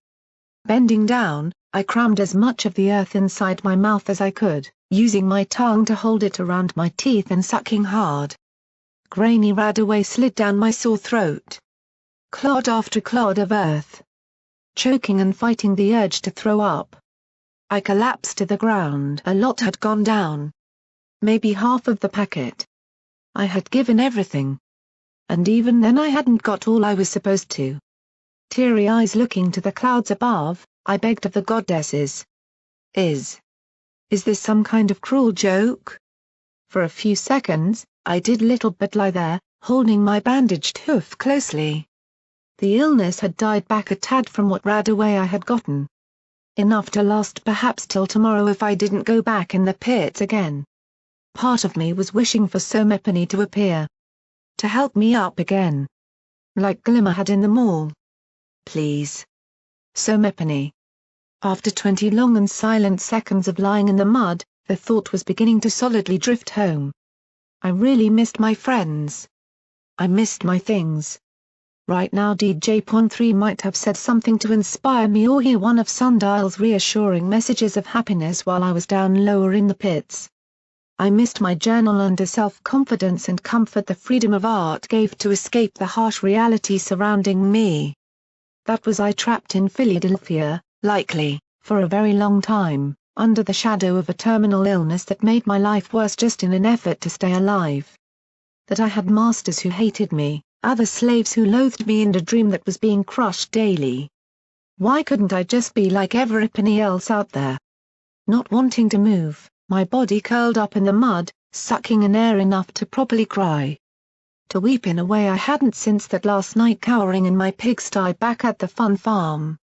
Bending down, I crammed as much of the earth inside my mouth as I could, using my tongue to hold it around my teeth and sucking hard. Grainy radaway slid down my sore throat. Clod after clod of earth. Choking and fighting the urge to throw up. I collapsed to the ground. A lot had gone down. Maybe half of the packet. I had given everything. And even then I hadn't got all I was supposed to. Teary eyes looking to the clouds above, I begged of the goddesses. Is this some kind of cruel joke? For a few seconds, I did little but lie there, holding my bandaged hoof closely. The illness had died back a tad from what radaway I had gotten. Enough to last perhaps till tomorrow if I didn't go back in the pits again. Part of me was wishing for symmetry to appear. To help me up again. Like Glimmer had in the mall. Please. Symmetry. After 20 long and silent seconds of lying in the mud, the thought was beginning to solidly drift home. I really missed my friends. I missed my things. Right now DJ Pon 3 might have said something to inspire me or hear one of Sundial's reassuring messages of happiness while I was down lower in the pits. I missed my journal and the self-confidence and comfort the freedom of art gave to escape the harsh reality surrounding me. That was I trapped in Philadelphia, likely, for a very long time, under the shadow of a terminal illness that made my life worse just in an effort to stay alive. That I had masters who hated me, other slaves who loathed me and a dream that was being crushed daily. Why couldn't I just be like everybody else out there? Not wanting to move, my body curled up in the mud, sucking in air enough to properly cry. To weep in a way I hadn't since that last night cowering in my pigsty back at the fun farm.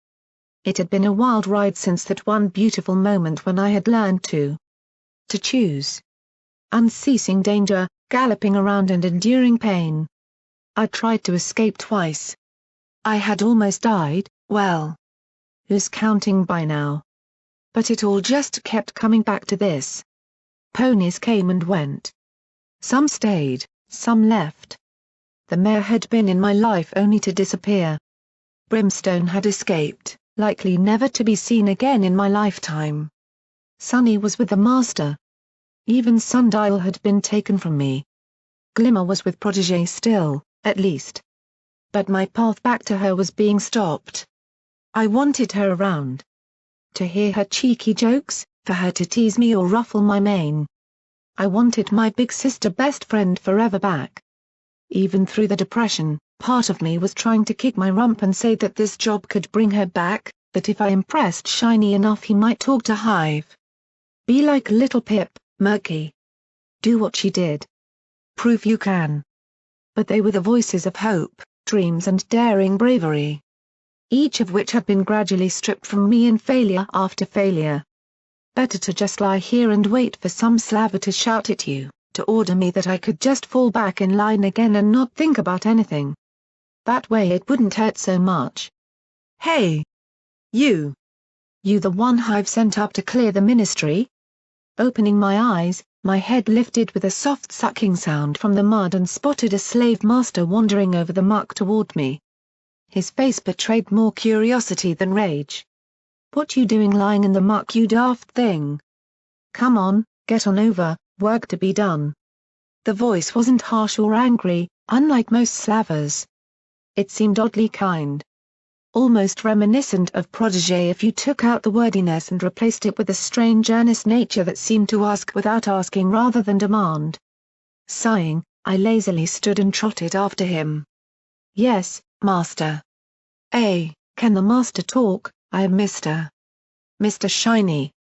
It had been a wild ride since that one beautiful moment when I had learned to choose. Unceasing danger, galloping around and enduring pain. I tried to escape twice. I had almost died, well. Who's counting by now? But it all just kept coming back to this. Ponies came and went. Some stayed, some left. The mare had been in my life only to disappear. Brimstone had escaped, likely never to be seen again in my lifetime. Sunny was with the master. Even Sundial had been taken from me. Glimmer was with Protégé still, at least. But my path back to her was being stopped. I wanted her around. To hear her cheeky jokes, for her to tease me or ruffle my mane. I wanted my big sister best friend forever back. Even through the depression, part of me was trying to kick my rump and say that this job could bring her back, that if I impressed Shiny enough he might talk to Hive. Be like little Pip, Murky. Do what she did. Prove you can. But they were the voices of hope, dreams and daring bravery. Each of which had been gradually stripped from me in failure after failure. Better to just lie here and wait for some slaver to shout at you, to order me that I could just fall back in line again and not think about anything. That way it wouldn't hurt so much. Hey! You! You the one Hive sent up to clear the ministry? Opening my eyes, my head lifted with a soft sucking sound from the mud and spotted a slave master wandering over the muck toward me. His face betrayed more curiosity than rage. What you doing lying in the muck you daft thing? Come on, get on over, work to be done. The voice wasn't harsh or angry, unlike most slavers. It seemed oddly kind. Almost reminiscent of Protégé if you took out the wordiness and replaced it with a strange earnest nature that seemed to ask without asking rather than demand. Sighing, I lazily stood and trotted after him. Yes, master. Can the master talk? I am Mr. Shiny.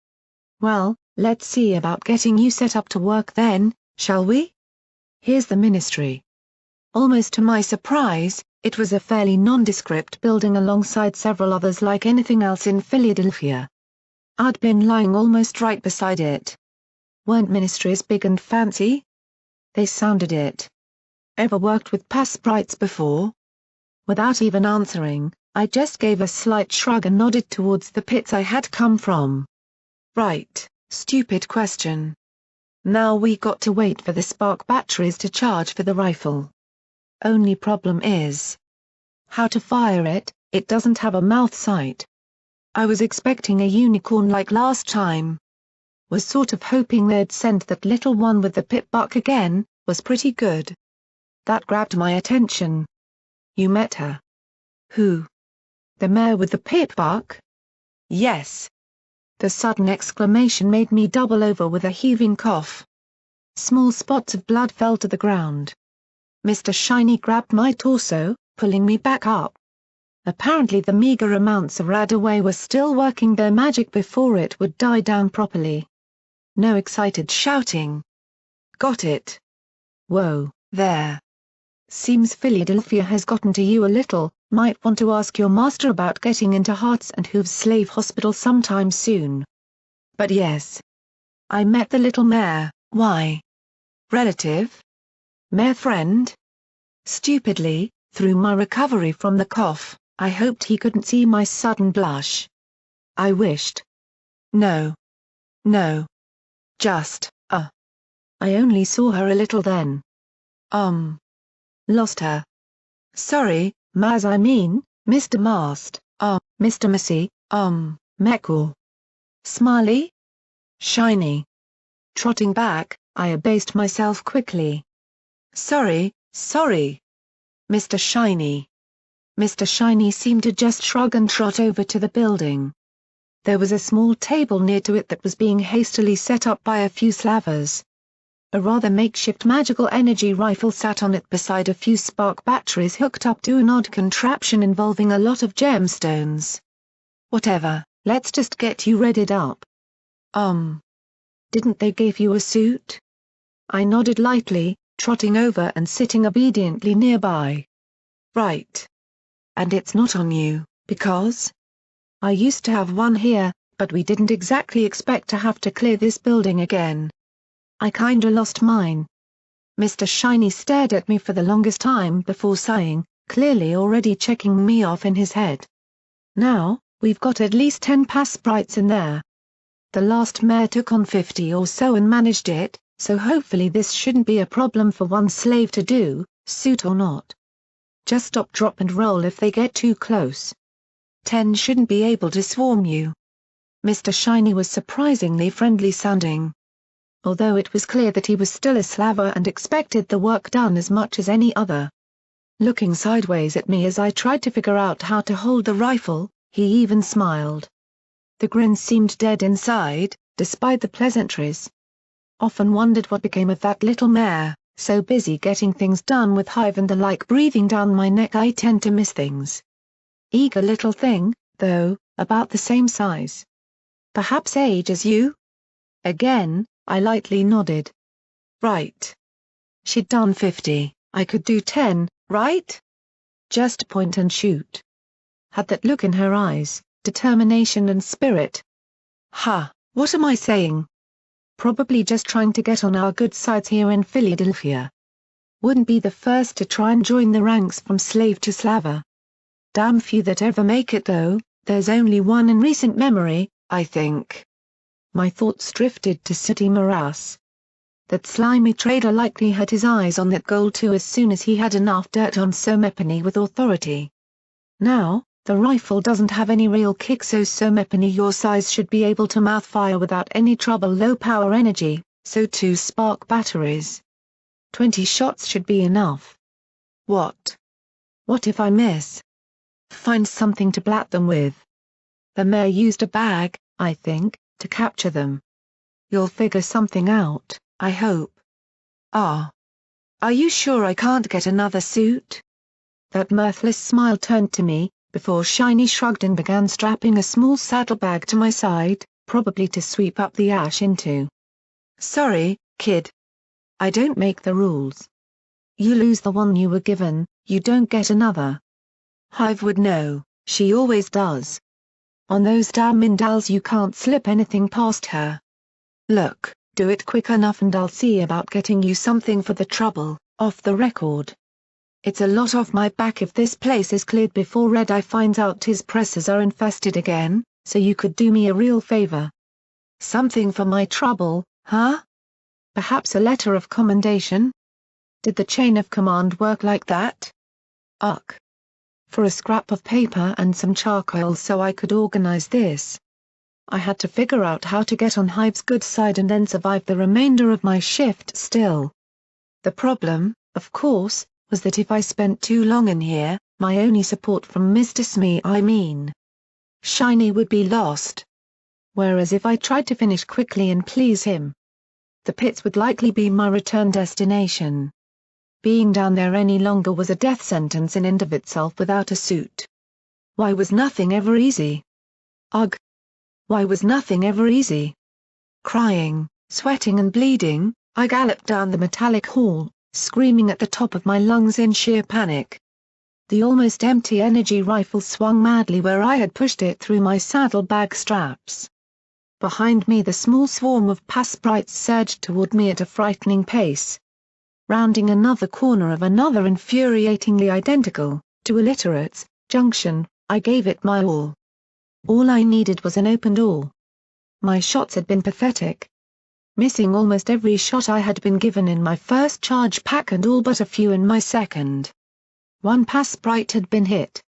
Well, let's see about getting you set up to work then, shall we? Here's the ministry. Almost to my surprise, it was a fairly nondescript building alongside several others like anything else in Philadelphia. I'd been lying almost right beside it. Weren't ministries big and fancy? They sounded it. Ever worked with past sprites before? Without even answering, I just gave a slight shrug and nodded towards the pits I had come from. Right, stupid question. Now we got to wait for the spark batteries to charge for the rifle. Only problem is how to fire it. It doesn't have a mouth sight. I was expecting a unicorn like last time. Was sort of hoping they'd send that little one with the pip buck again. Was pretty good. That grabbed my attention. You met her. Who? The mare with the pip buck? Yes. The sudden exclamation made me double over with a heaving cough. Small spots of blood fell to the ground. Mr. Shiny grabbed my torso, pulling me back up. Apparently the meager amounts of Radaway were still working their magic before it would die down properly. No excited shouting. Got it. Whoa, there. Seems Philadelphia has gotten to you a little. Might want to ask your master about getting into Hearts and Hooves Slave Hospital sometime soon. But yes. I met the little mare. Why? Relative? Mare friend? Stupidly, through my recovery from the cough, I hoped he couldn't see my sudden blush. I wished. No. No. Just, I only saw her a little then. Lost her. Sorry, Maz I mean, Mr. Mast, Mr. Massey, Mekor. Smiley? Shiny. Trotting back, I abased myself quickly. Sorry, sorry. Mr. Shiny. Mr. Shiny seemed to just shrug and trot over to the building. There was a small table near to it that was being hastily set up by a few slavers. A rather makeshift magical energy rifle sat on it beside a few spark batteries hooked up to an odd contraption involving a lot of gemstones. Whatever, let's just get you readied up. Didn't they give you a suit? I nodded lightly, trotting over and sitting obediently nearby. Right. And it's not on you, because? I used to have one here, but we didn't exactly expect to have to clear this building again. I kinda lost mine. Mr. Shiny stared at me for the longest time before sighing, clearly already checking me off in his head. Now, we've got at least 10 past sprites in there. The last mare took on 50 or so and managed it, so hopefully this shouldn't be a problem for one slave to do, suit or not. Just stop, drop and roll if they get too close. 10 shouldn't be able to swarm you. Mr. Shiny was surprisingly friendly sounding. Although it was clear that he was still a slaver and expected the work done as much as any other. Looking sideways at me as I tried to figure out how to hold the rifle, he even smiled. The grin seemed dead inside, despite the pleasantries. Often wondered what became of that little mare, so busy getting things done with hive and the like breathing down my neck I tend to miss things. Eager little thing, though, about the same size. Perhaps age as you? Again, I lightly nodded. Right. She'd done 50, I could do 10, right? Just point and shoot. Had that look in her eyes, determination and spirit. What am I saying? Probably just trying to get on our good sides here in Philadelphia. Wouldn't be the first to try and join the ranks from slave to slaver. Damn few that ever make it though, there's only one in recent memory, I think. My thoughts drifted to City Morass. That slimy trader likely had his eyes on that goal too as soon as he had enough dirt on Somepony with authority. Now, the rifle doesn't have any real kick so Somepony your size should be able to mouthfire without any trouble low power energy, so 2 spark batteries. 20 shots should be enough. What? What if I miss? Find something to blat them with. The mayor used a bag, I think, to capture them. You'll figure something out, I hope. Are you sure I can't get another suit? That mirthless smile turned to me, before Shiny shrugged and began strapping a small saddlebag to my side, probably to sweep up the ash into. Sorry, kid. I don't make the rules. You lose the one you were given, you don't get another. Hive would know, she always does. On those damn indals you can't slip anything past her. Look, do it quick enough and I'll see about getting you something for the trouble, off the record. It's a lot off my back if this place is cleared before Red Eye finds out his presses are infested again, so you could do me a real favor. Something for my trouble, huh? Perhaps a letter of commendation? Did the chain of command work like that? Ugh. For a scrap of paper and some charcoal so I could organize this. I had to figure out how to get on Hive's good side and then survive the remainder of my shift still. The problem, of course, was that if I spent too long in here, my only support from Mr. Shiny would be lost. Whereas if I tried to finish quickly and please him, the pits would likely be my return destination. Being down there any longer was a death sentence in and of itself without a suit. Why was nothing ever easy? Ugh. Why was nothing ever easy? Crying, sweating and bleeding, I galloped down the metallic hall, screaming at the top of my lungs in sheer panic. The almost empty energy rifle swung madly where I had pushed it through my saddlebag straps. Behind me the small swarm of sprites surged toward me at a frightening pace. Rounding another corner of another infuriatingly identical, to illiterates, junction, I gave it my all. All I needed was an open door. My shots had been pathetic. Missing almost every shot I had been given in my first charge pack and all but a few in my second. One sprite had been hit.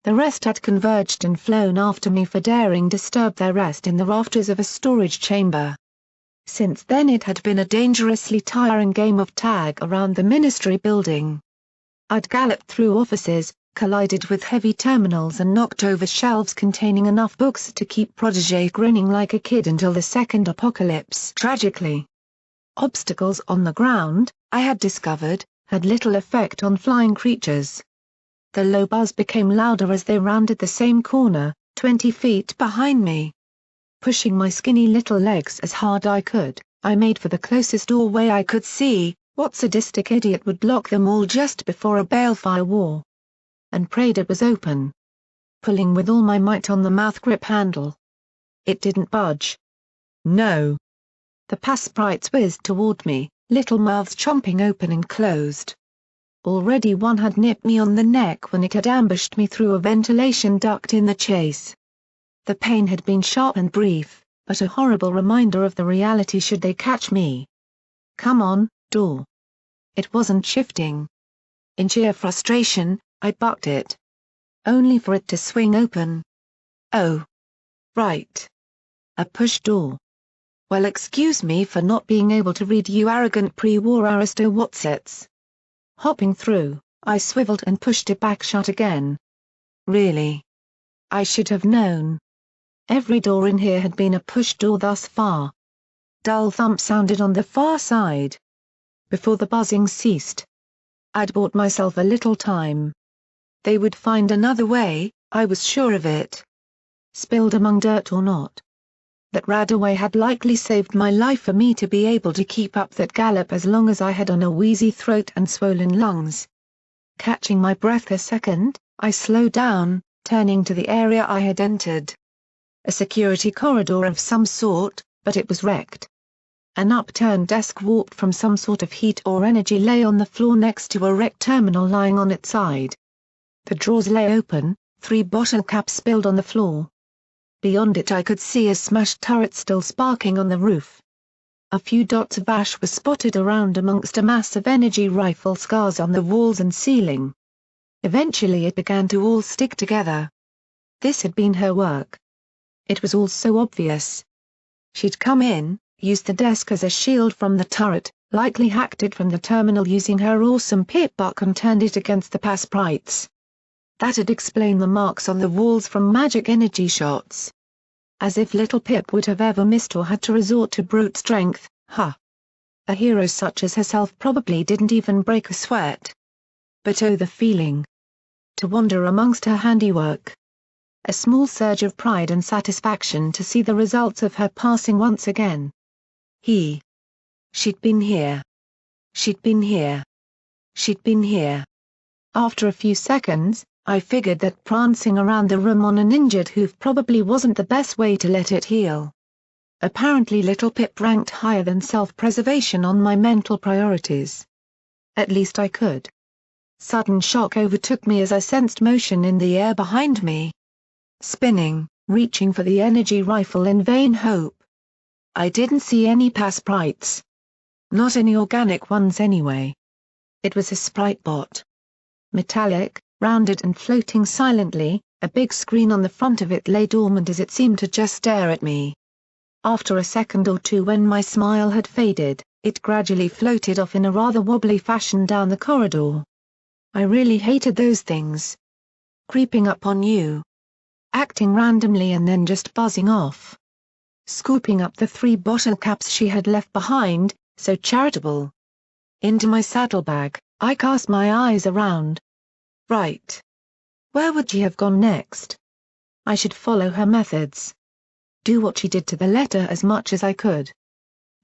The rest had converged and flown after me for daring disturb their rest in the rafters of a storage chamber. Since then it had been a dangerously tiring game of tag around the ministry building. I'd galloped through offices, collided with heavy terminals and knocked over shelves containing enough books to keep Protégé grinning like a kid until the second apocalypse. Tragically, obstacles on the ground, I had discovered, had little effect on flying creatures. The low buzz became louder as they rounded the same corner, 20 feet behind me. Pushing my skinny little legs as hard I could, I made for the closest doorway I could see. What sadistic idiot would lock them all just before a balefire war? And prayed it was open. Pulling with all my might on the mouth grip handle. It didn't budge. No. The sprites whizzed toward me, little mouths chomping open and closed. Already one had nipped me on the neck when it had ambushed me through a ventilation duct in the chase. The pain had been sharp and brief, but a horrible reminder of the reality should they catch me. Come on, door. It wasn't shifting. In sheer frustration, I bucked it. Only for it to swing open. Oh. Right. A push door. Well, excuse me for not being able to read you arrogant pre-war aristo-watsets. Hopping through, I swiveled and pushed it back shut again. Really? I should have known. Every door in here had been a push door thus far. Dull thump sounded on the far side. Before the buzzing ceased. I'd bought myself a little time. They would find another way, I was sure of it. Spilled among dirt or not. That radaway had likely saved my life for me to be able to keep up that gallop as long as I had on a wheezy throat and swollen lungs. Catching my breath a second, I slowed down, turning to the area I had entered. A security corridor of some sort, but it was wrecked. An upturned desk warped from some sort of heat or energy lay on the floor next to a wrecked terminal lying on its side. The drawers lay open, 3 bottle caps spilled on the floor. Beyond it I could see a smashed turret still sparking on the roof. A few dots of ash were spotted around amongst a mass of energy rifle scars on the walls and ceiling. Eventually it began to all stick together. This had been her work. It was all so obvious. She'd come in, used the desk as a shield from the turret, likely hacked it from the terminal using her awesome pip buck and turned it against the sprites. That'd explain the marks on the walls from magic energy shots. As if little Pip would have ever missed or had to resort to brute strength, huh? A hero such as herself probably didn't even break a sweat. But oh, the feeling. To wander amongst her handiwork. A small surge of pride and satisfaction to see the results of her passing once again. She'd been here. She'd been here. She'd been here. After a few seconds, I figured that prancing around the room on an injured hoof probably wasn't the best way to let it heal. Apparently Little Pip ranked higher than self-preservation on my mental priorities. At least I could. Sudden shock overtook me as I sensed motion in the air behind me. Spinning, reaching for the energy rifle in vain hope. I didn't see any sprites. Not any organic ones anyway. It was a sprite bot. Metallic, rounded and floating silently, a big screen on the front of it lay dormant as it seemed to just stare at me. After a second or two when my smile had faded, it gradually floated off in a rather wobbly fashion down the corridor. I really hated those things. Creeping up on you. Acting randomly and then just buzzing off. Scooping up the 3 bottle caps she had left behind, so charitable. Into my saddlebag, I cast my eyes around. Right. Where would she have gone next? I should follow her methods. Do what she did to the letter as much as I could.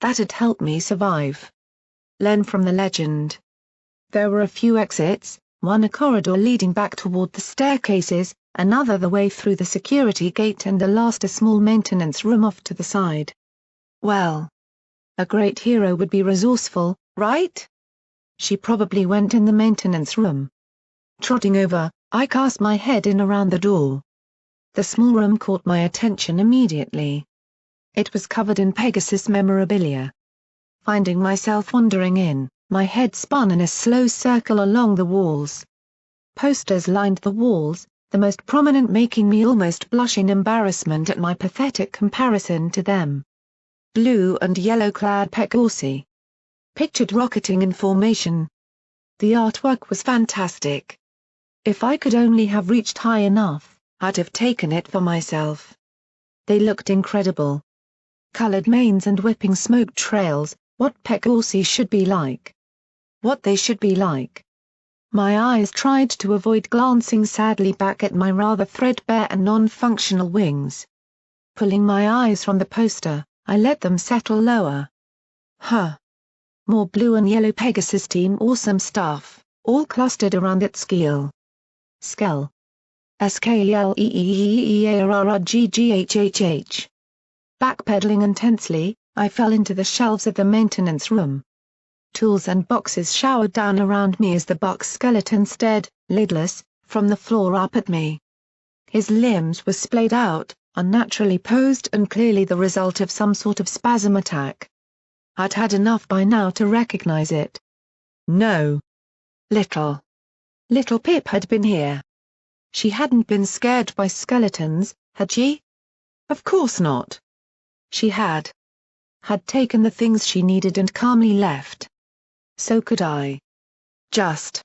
That'd help me survive. Learn from the legend. There were a few exits, one a corridor leading back toward the staircases, another the way through the security gate and the last a small maintenance room off to the side. Well. A great hero would be resourceful, right? She probably went in the maintenance room. Trotting over, I cast my head in around the door. The small room caught my attention immediately. It was covered in Pegasus memorabilia. Finding myself wandering in, my head spun in a slow circle along the walls. Posters lined the walls, the most prominent making me almost blush in embarrassment at my pathetic comparison to them. Blue and yellow-clad Pegasus. Pictured rocketing in formation. The artwork was fantastic. If I could only have reached high enough, I'd have taken it for myself. They looked incredible. Colored manes and whipping smoke trails, what Pegasus should be like. What they should be like. My eyes tried to avoid glancing sadly back at my rather threadbare and non-functional wings. Pulling my eyes from the poster, I let them settle lower. Huh. More blue and yellow Pegasus team awesome stuff, all clustered around its skeel. Skell. SKELEEEEARRGGHHH. Backpedaling intensely, I fell into the shelves of the maintenance room. Tools and boxes showered down around me as the buck skeleton stared, lidless, from the floor up at me. His limbs were splayed out, unnaturally posed and clearly the result of some sort of spasm attack. I'd had enough by now to recognize it. No. Little Pip had been here. She hadn't been scared by skeletons, had she? Of course not. She had taken the things she needed and calmly left. So could I. Just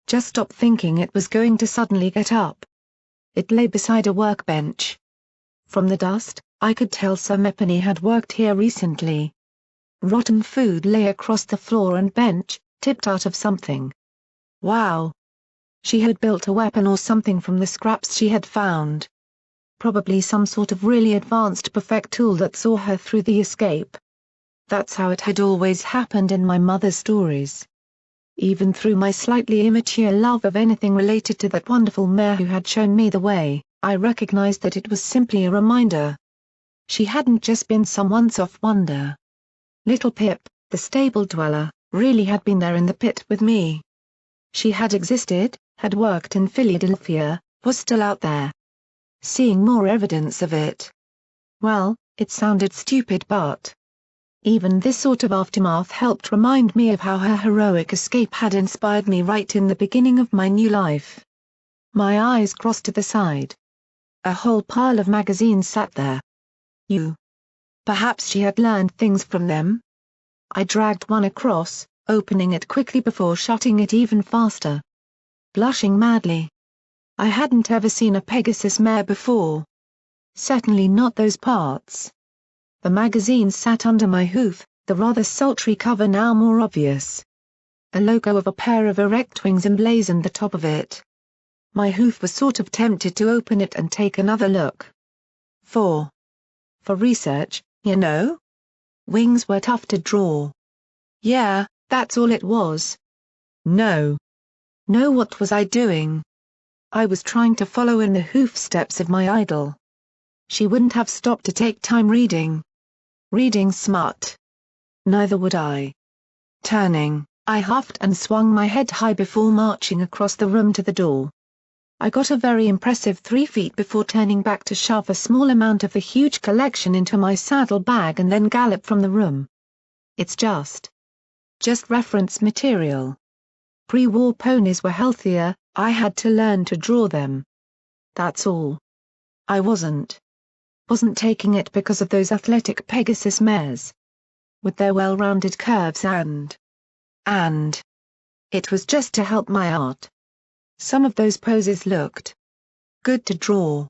stop thinking it was going to suddenly get up. It lay beside a workbench. From the dust, I could tell Sir Mepany had worked here recently. Rotten food lay across the floor and bench, tipped out of something. Wow. She had built a weapon or something from the scraps she had found. Probably some sort of really advanced perfect tool that saw her through the escape. That's how it had always happened in my mother's stories. Even through my slightly immature love of anything related to that wonderful mare who had shown me the way, I recognized that it was simply a reminder. She hadn't just been some once-off wonder. Little Pip, the stable dweller, really had been there in the pit with me. She had existed, had worked in Philadelphia, was still out there. Seeing more evidence of it. Well, it sounded stupid but even this sort of aftermath helped remind me of how her heroic escape had inspired me right in the beginning of my new life. My eyes crossed to the side. A whole pile of magazines sat there. Perhaps she had learned things from them? I dragged one across, opening it quickly before shutting it even faster. Blushing madly. I hadn't ever seen a Pegasus mare before. Certainly not those parts. The magazine sat under my hoof, the rather sultry cover now more obvious. A logo of a pair of erect wings emblazoned the top of it. My hoof was sort of tempted to open it and take another look. For research, you know? Wings were tough to draw. Yeah, that's all it was. No. What was I doing? I was trying to follow in the hoofsteps of my idol. She wouldn't have stopped to take time reading. reading smut. Neither would I. Turning, I huffed and swung my head high before marching across the room to the door. I got a very impressive 3 feet before turning back to shove a small amount of the huge collection into my saddle bag and then gallop from the room. It's just reference material. Pre-war ponies were healthier, I had to learn to draw them. That's all. I wasn't taking it because of those athletic Pegasus mares. With their well-rounded curves and it was just to help my art. Some of those poses looked good to draw.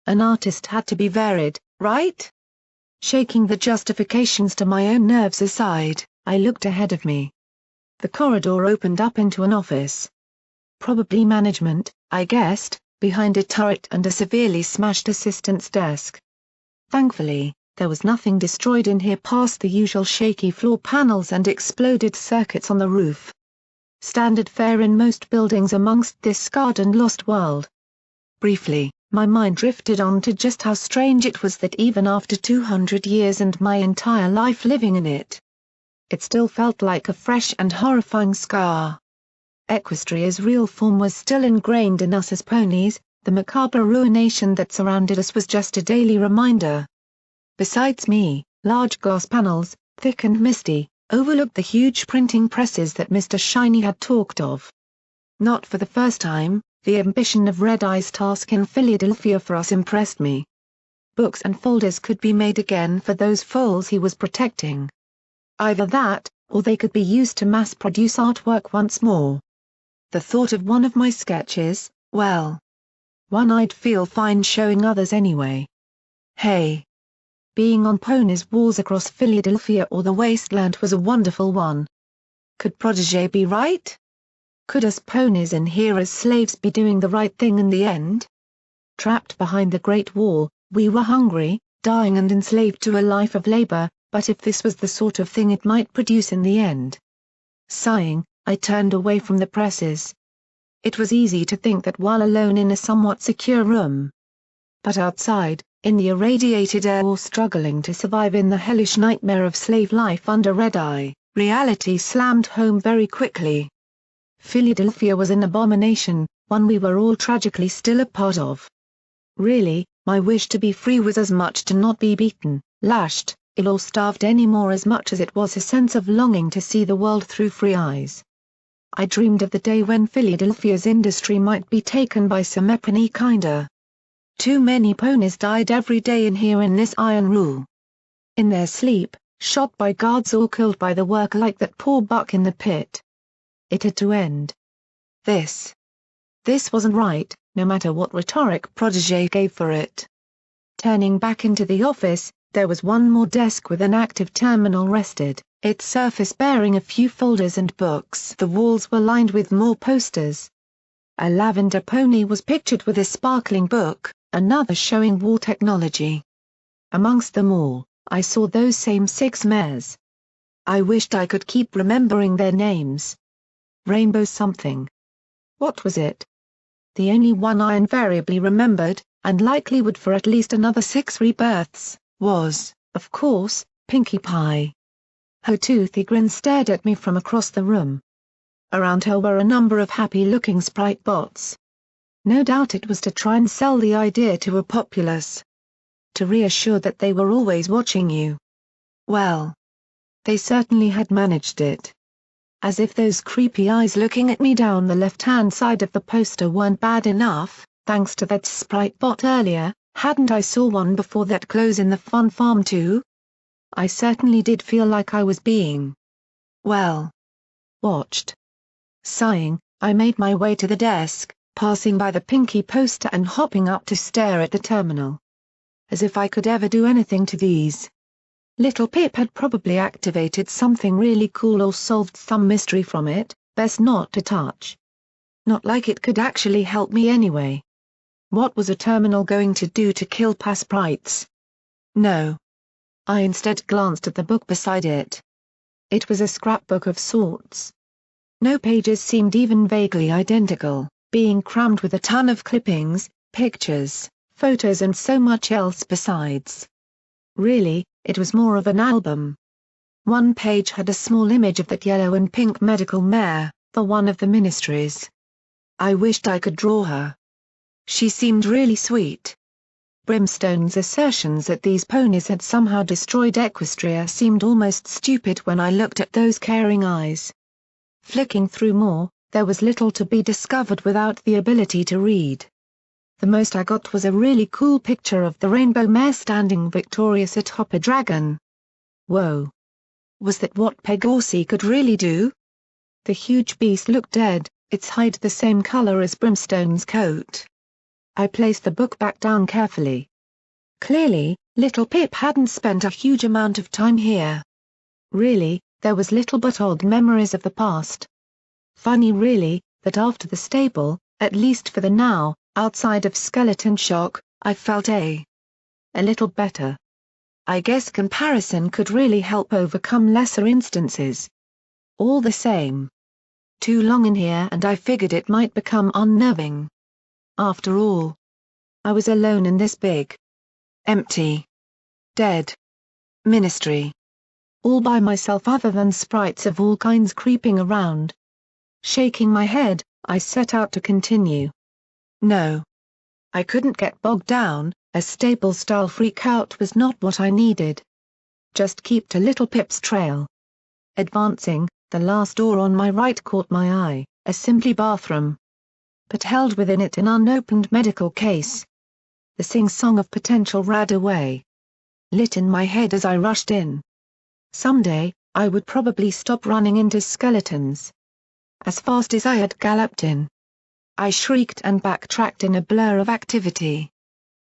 An artist had to be varied, right? Shaking the justifications to my own nerves aside, I looked ahead of me. The corridor opened up into an office. Probably management, I guessed, behind a turret and a severely smashed assistant's desk. Thankfully, there was nothing destroyed in here past the usual shaky floor panels and exploded circuits on the roof. Standard fare in most buildings amongst this scarred and lost world. Briefly, my mind drifted on to just how strange it was that even after 200 years and my entire life living in it, it still felt like a fresh and horrifying scar. Equestria's real form was still ingrained in us as ponies, the macabre ruination that surrounded us was just a daily reminder. Besides me, large glass panels, thick and misty, overlooked the huge printing presses that Mr. Shiny had talked of. Not for the first time, the ambition of Red Eye's task in Philadelphia for us impressed me. Books and folders could be made again for those foals he was protecting. Either that, or they could be used to mass-produce artwork once more. The thought of one of my sketches, well, one I'd feel fine showing others anyway. Hey! Being on ponies' walls across Philadelphia or the wasteland was a wonderful one. Could Protégé be right? Could us ponies in here as slaves be doing the right thing in the end? Trapped behind the Great Wall, we were hungry, dying and enslaved to a life of labor, but if this was the sort of thing it might produce in the end. Sighing, I turned away from the presses. It was easy to think that while alone in a somewhat secure room. But outside, in the irradiated air or struggling to survive in the hellish nightmare of slave life under Red Eye, reality slammed home very quickly. Philadelphia was an abomination, one we were all tragically still a part of. Really, my wish to be free was as much to not be beaten, lashed, ill or starved anymore as much as it was a sense of longing to see the world through free eyes. I dreamed of the day when Philadelphia's industry might be taken by some ebony kinder. Too many ponies died every day in here in this iron rule. In their sleep, shot by guards or killed by the work like that poor buck in the pit. It had to end. This wasn't right, no matter what rhetoric Protégé gave for it. Turning back into the office, there was one more desk with an active terminal rested, its surface bearing a few folders and books. The walls were lined with more posters. A lavender pony was pictured with a sparkling book, another showing war technology. Amongst them all, I saw those same 6 mares. I wished I could keep remembering their names. Rainbow something. What was it? The only one I invariably remembered, and likely would for at least another 6 rebirths, was, of course, Pinkie Pie. Her toothy grin stared at me from across the room. Around her were a number of happy-looking sprite bots. No doubt it was to try and sell the idea to a populace. To reassure that they were always watching you. Well, they certainly had managed it. As if those creepy eyes looking at me down the left-hand side of the poster weren't bad enough, thanks to that sprite bot earlier, hadn't I saw one before that close in the fun farm too? I certainly did feel like I was being, well, watched. Sighing, I made my way to the desk, passing by the Pinkie poster and hopping up to stare at the terminal. As if I could ever do anything to these. Little Pip had probably activated something really cool or solved some mystery from it, best not to touch. Not like it could actually help me anyway. What was a terminal going to do to kill past sprites? No. I instead glanced at the book beside it. It was a scrapbook of sorts. No pages seemed even vaguely identical, being crammed with a ton of clippings, pictures, photos and so much else besides. Really, It was more of an album. One page had a small image of that yellow and pink medical mare, for one of the ministries. I wished I could draw her. She seemed really sweet. Brimstone's assertions that these ponies had somehow destroyed Equestria seemed almost stupid when I looked at those caring eyes. Flicking through more, there was little to be discovered without the ability to read. The most I got was a really cool picture of the rainbow mare standing victorious atop a dragon. Whoa! Was that what Pegorsi could really do? The huge beast looked dead, its hide the same color as Brimstone's coat. I placed the book back down carefully. Clearly, little Pip hadn't spent a huge amount of time here. Really, there was little but odd memories of the past. Funny really, that after the stable, at least for the now, outside of skeleton shock, I felt a little better. I guess comparison could really help overcome lesser instances. All the same. Too long in here and I figured it might become unnerving. After all, I was alone in this big, empty, dead ministry. All by myself other than sprites of all kinds creeping around. Shaking my head, I set out to continue. No. I couldn't get bogged down, a stable-style freak-out was not what I needed. Just keep to Little Pip's trail. Advancing, the last door on my right caught my eye, a simply bathroom. But held within it an unopened medical case. The sing-song of potential rad away. Lit in my head as I rushed in. Someday, I would probably stop running into skeletons. As fast as I had galloped in, I shrieked and backtracked in a blur of activity.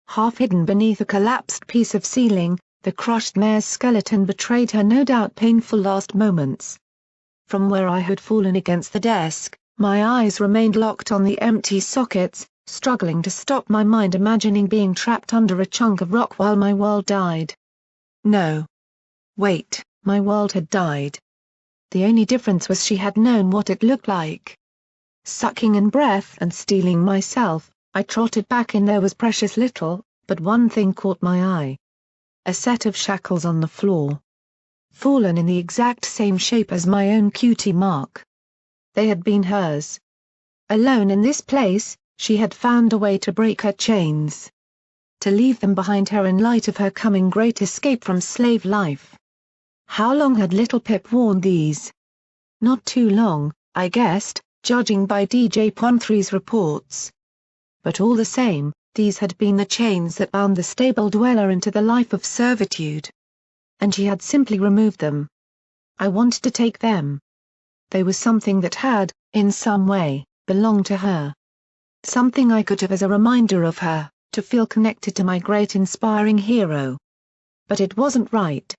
Half hidden beneath a collapsed piece of ceiling, the crushed mare's skeleton betrayed her no doubt painful last moments. From where I had fallen against the desk, my eyes remained locked on the empty sockets, struggling to stop my mind imagining being trapped under a chunk of rock while my world died. No. Wait, my world had died. The only difference was she had known what it looked like. Sucking in breath and steeling myself, I trotted back in. There was precious little, but one thing caught my eye. A set of shackles on the floor. Fallen in the exact same shape as my own cutie mark. They had been hers. Alone in this place, she had found a way to break her chains. To leave them behind her in light of her coming great escape from slave life. How long had Little Pip worn these? Not too long, I guessed, judging by DJ Ponthree's reports. But all the same, these had been the chains that bound the stable dweller into the life of servitude. And she had simply removed them. I wanted to take them. They were something that had, in some way, belonged to her. Something I could have as a reminder of her, to feel connected to my great inspiring hero. But it wasn't right.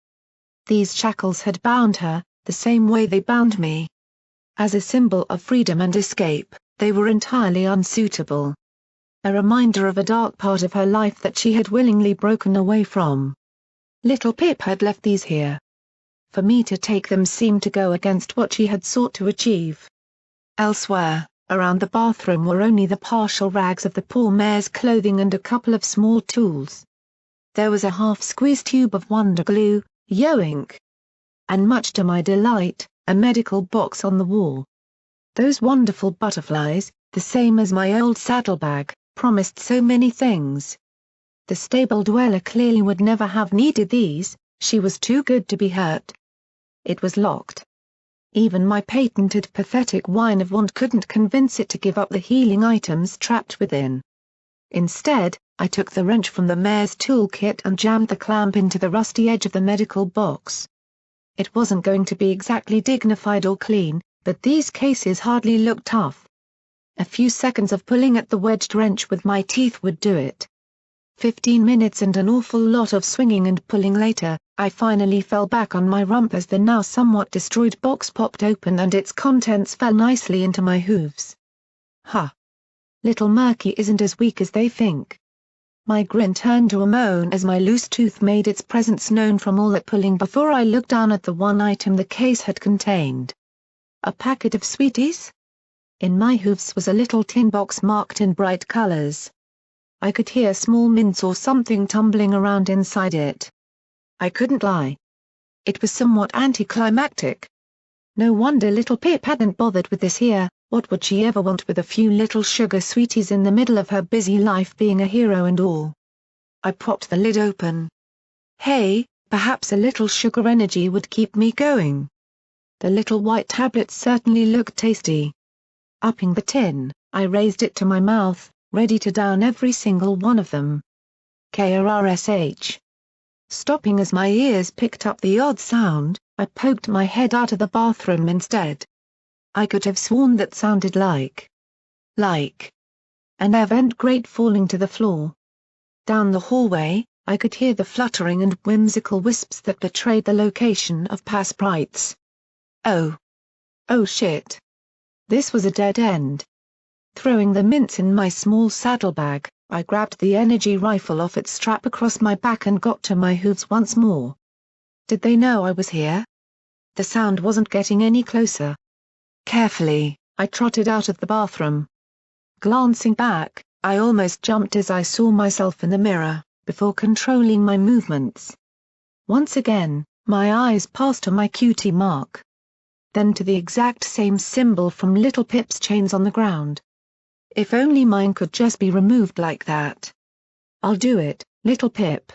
These shackles had bound her, the same way they bound me. As a symbol of freedom and escape, they were entirely unsuitable. A reminder of a dark part of her life that she had willingly broken away from. Little Pip had left these here. For me to take them seemed to go against what she had sought to achieve. Elsewhere, around the bathroom were only the partial rags of the poor mare's clothing and a couple of small tools. There was a half-squeezed tube of Wonder Glue, Yo-ink. And much to my delight, a medical box on the wall. Those wonderful butterflies, the same as my old saddlebag, promised so many things. The stable dweller clearly would never have needed these, she was too good to be hurt. It was locked. Even my patented pathetic whine of want couldn't convince it to give up the healing items trapped within. Instead, I took the wrench from the mare's toolkit and jammed the clamp into the rusty edge of the medical box. It wasn't going to be exactly dignified or clean, but these cases hardly looked tough. A few seconds of pulling at the wedged wrench with my teeth would do it. 15 minutes and an awful lot of swinging and pulling later, I finally fell back on my rump as the now somewhat destroyed box popped open and its contents fell nicely into my hooves. Huh. Little Murky isn't as weak as they think. My grin turned to a moan as my loose tooth made its presence known from all that pulling before I looked down at the one item the case had contained. A packet of sweeties? In my hooves was a little tin box marked in bright colors. I could hear small mints or something tumbling around inside it. I couldn't lie. It was somewhat anticlimactic. No wonder little Pip hadn't bothered with this here. What would she ever want with a few little sugar sweeties in the middle of her busy life being a hero and all? I propped the lid open. Hey, perhaps a little sugar energy would keep me going. The little white tablets certainly looked tasty. Upping the tin, I raised it to my mouth, ready to down every single one of them. Krrsh. Stopping as my ears picked up the odd sound, I poked my head out of the bathroom instead. I could have sworn that sounded like an event grate falling to the floor. Down the hallway, I could hear the fluttering and whimsical wisps that betrayed the location of past sprites. Oh shit. This was a dead end. Throwing the mints in my small saddlebag, I grabbed the energy rifle off its strap across my back and got to my hooves once more. Did they know I was here? The sound wasn't getting any closer. Carefully, I trotted out of the bathroom. Glancing back, I almost jumped as I saw myself in the mirror, before controlling my movements. Once again, my eyes passed on my cutie mark. Then to the exact same symbol from Little Pip's chains on the ground. If only mine could just be removed like that. I'll do it, Little Pip.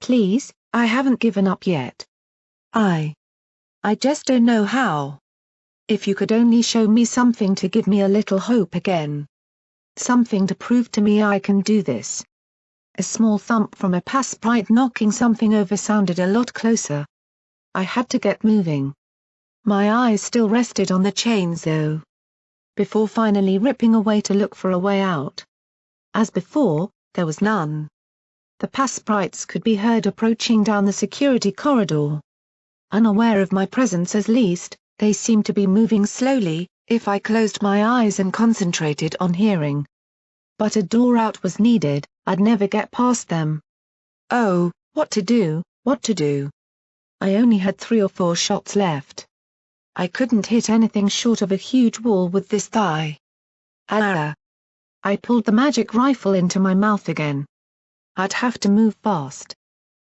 Please, I haven't given up yet. I just don't know how. If you could only show me something to give me a little hope again. Something to prove to me I can do this. A small thump from a past sprite knocking something over sounded a lot closer. I had to get moving. My eyes still rested on the chains though. Before finally ripping away to look for a way out. As before, there was none. The past sprites could be heard approaching down the security corridor. Unaware of my presence at least, they seemed to be moving slowly, if I closed my eyes and concentrated on hearing. But a door out was needed, I'd never get past them. Oh, what to do, what to do? I only had 3 or 4 shots left. I couldn't hit anything short of a huge wall with this thigh. Ah! I pulled the magic rifle into my mouth again. I'd have to move fast.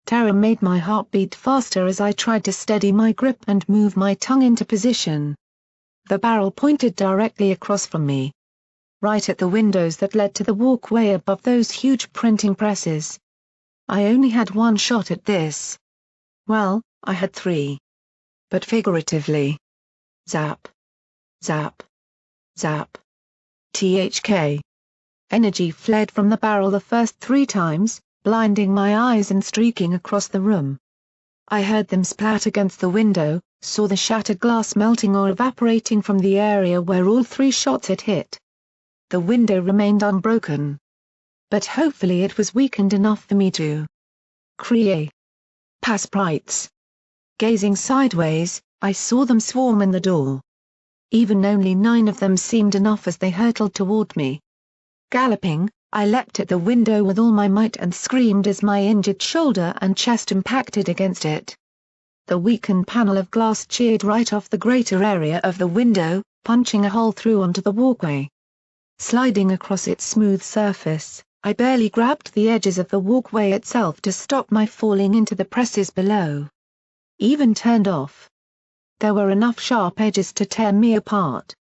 Terror made my heart beat faster as I tried to steady my grip and move my tongue into position. The barrel pointed directly across from me. Right at the windows that led to the walkway above those huge printing presses. I only had 1 shot at this. Well, I had 3. But figuratively. Zap. Zap. Zap. THK. Energy fled from the barrel the first 3 times, blinding my eyes and streaking across the room. I heard them splat against the window, saw the shattered glass melting or evaporating from the area where all 3 shots had hit. The window remained unbroken. But hopefully it was weakened enough for me to create past sprites. Gazing sideways, I saw them swarm in the door. Even only 9 of them seemed enough as they hurtled toward me. Galloping, I leapt at the window with all my might and screamed as my injured shoulder and chest impacted against it. The weakened panel of glass sheared right off the greater area of the window, punching a hole through onto the walkway. Sliding across its smooth surface, I barely grabbed the edges of the walkway itself to stop my falling into the presses below. Even turned off. There were enough sharp edges to tear me apart.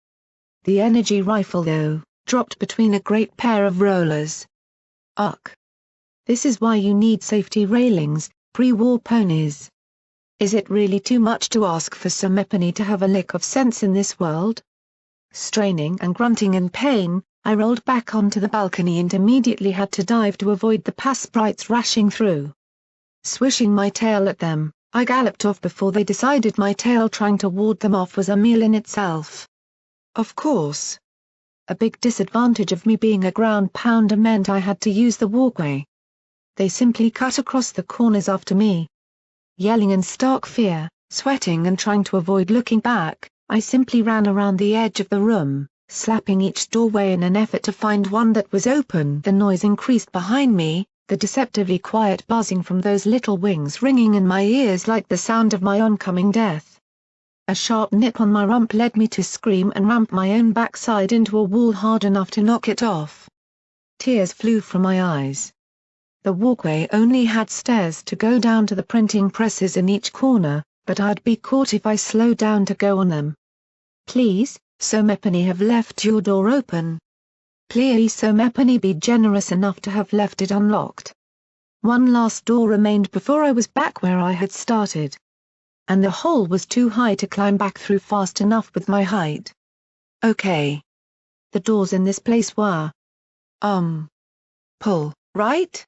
The energy rifle though, dropped between a great pair of rollers. Ugh. This is why you need safety railings, pre-war ponies. Is it really too much to ask for symmetry to have a lick of sense in this world? Straining and grunting in pain, I rolled back onto the balcony and immediately had to dive to avoid the past sprites rashing through. Swishing my tail at them, I galloped off before they decided my tail trying to ward them off was a meal in itself. Of course. A big disadvantage of me being a ground pounder meant I had to use the walkway. They simply cut across the corners after me. Yelling in stark fear, sweating and trying to avoid looking back, I simply ran around the edge of the room, slapping each doorway in an effort to find one that was open. The noise increased behind me, the deceptively quiet buzzing from those little wings ringing in my ears like the sound of my oncoming death. A sharp nip on my rump led me to scream and ramp my own backside into a wall hard enough to knock it off. Tears flew from my eyes. The walkway only had stairs to go down to the printing presses in each corner, but I'd be caught if I slowed down to go on them. Please, Somepony have left your door open. Please Somepony be generous enough to have left it unlocked. One last door remained before I was back where I had started. And the hole was too high to climb back through fast enough with my height. Okay. The doors in this place were. Pull, right?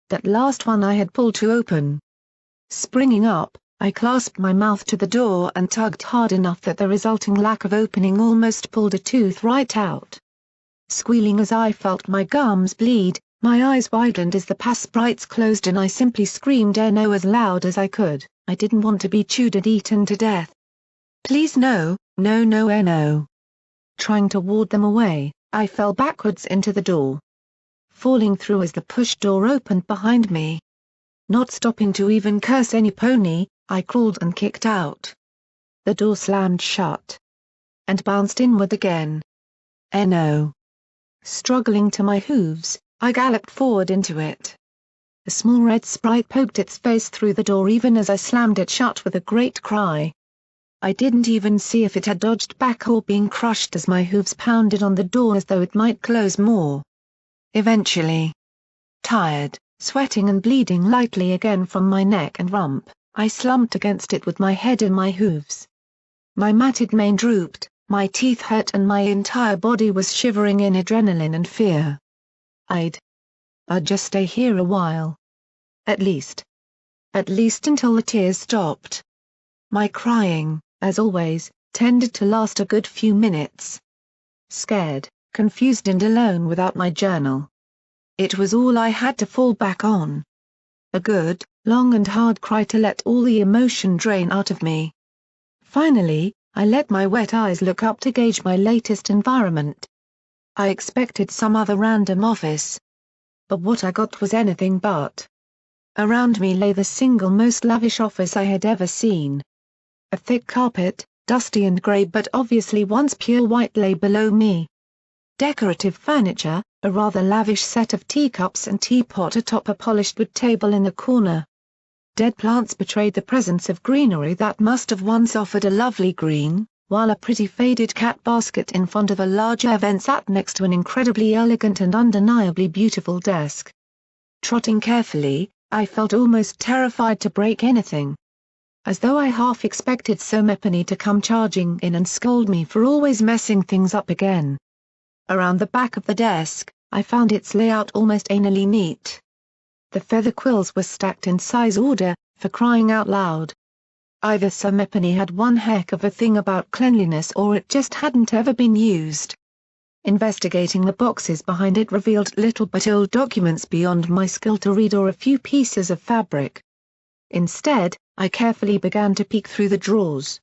That last one I had pulled to open. Springing up, I clasped my mouth to the door and tugged hard enough that the resulting lack of opening almost pulled a tooth right out. Squealing as I felt my gums bleed, my eyes widened as the pass sprites closed and I simply screamed no as loud as I could. I didn't want to be chewed and eaten to death. Please no, no no no. Trying to ward them away, I fell backwards into the door. Falling through as the push door opened behind me. Not stopping to even curse any pony, I crawled and kicked out. The door slammed shut. And bounced inward again. No. Struggling to my hooves, I galloped forward into it. A small red sprite poked its face through the door even as I slammed it shut with a great cry. I didn't even see if it had dodged back or been crushed as my hooves pounded on the door as though it might close more. Eventually. Tired, sweating and bleeding lightly again from my neck and rump, I slumped against it with my head in my hooves. My matted mane drooped, my teeth hurt and my entire body was shivering in adrenaline and fear. I'd just stay here a while. At least until the tears stopped. My crying, as always, tended to last a good few minutes. Scared, confused and alone without my journal. It was all I had to fall back on. A good, long and hard cry to let all the emotion drain out of me. Finally, I let my wet eyes look up to gauge my latest environment. I expected some other random office. But what I got was anything but. Around me lay the single most lavish office I had ever seen. A thick carpet, dusty and grey but obviously once pure white lay below me. Decorative furniture, a rather lavish set of teacups and teapot atop a polished wood table in the corner. Dead plants betrayed the presence of greenery that must have once offered a lovely green, while a pretty faded cat basket in front of a larger vent sat next to an incredibly elegant and undeniably beautiful desk. Trotting carefully, I felt almost terrified to break anything. As though I half expected Somepony to come charging in and scold me for always messing things up again. Around the back of the desk, I found its layout almost anally neat. The feather quills were stacked in size order, for crying out loud. Either Somepony had one heck of a thing about cleanliness or it just hadn't ever been used. Investigating the boxes behind it revealed little but old documents beyond my skill to read or a few pieces of fabric. Instead, I carefully began to peek through the drawers.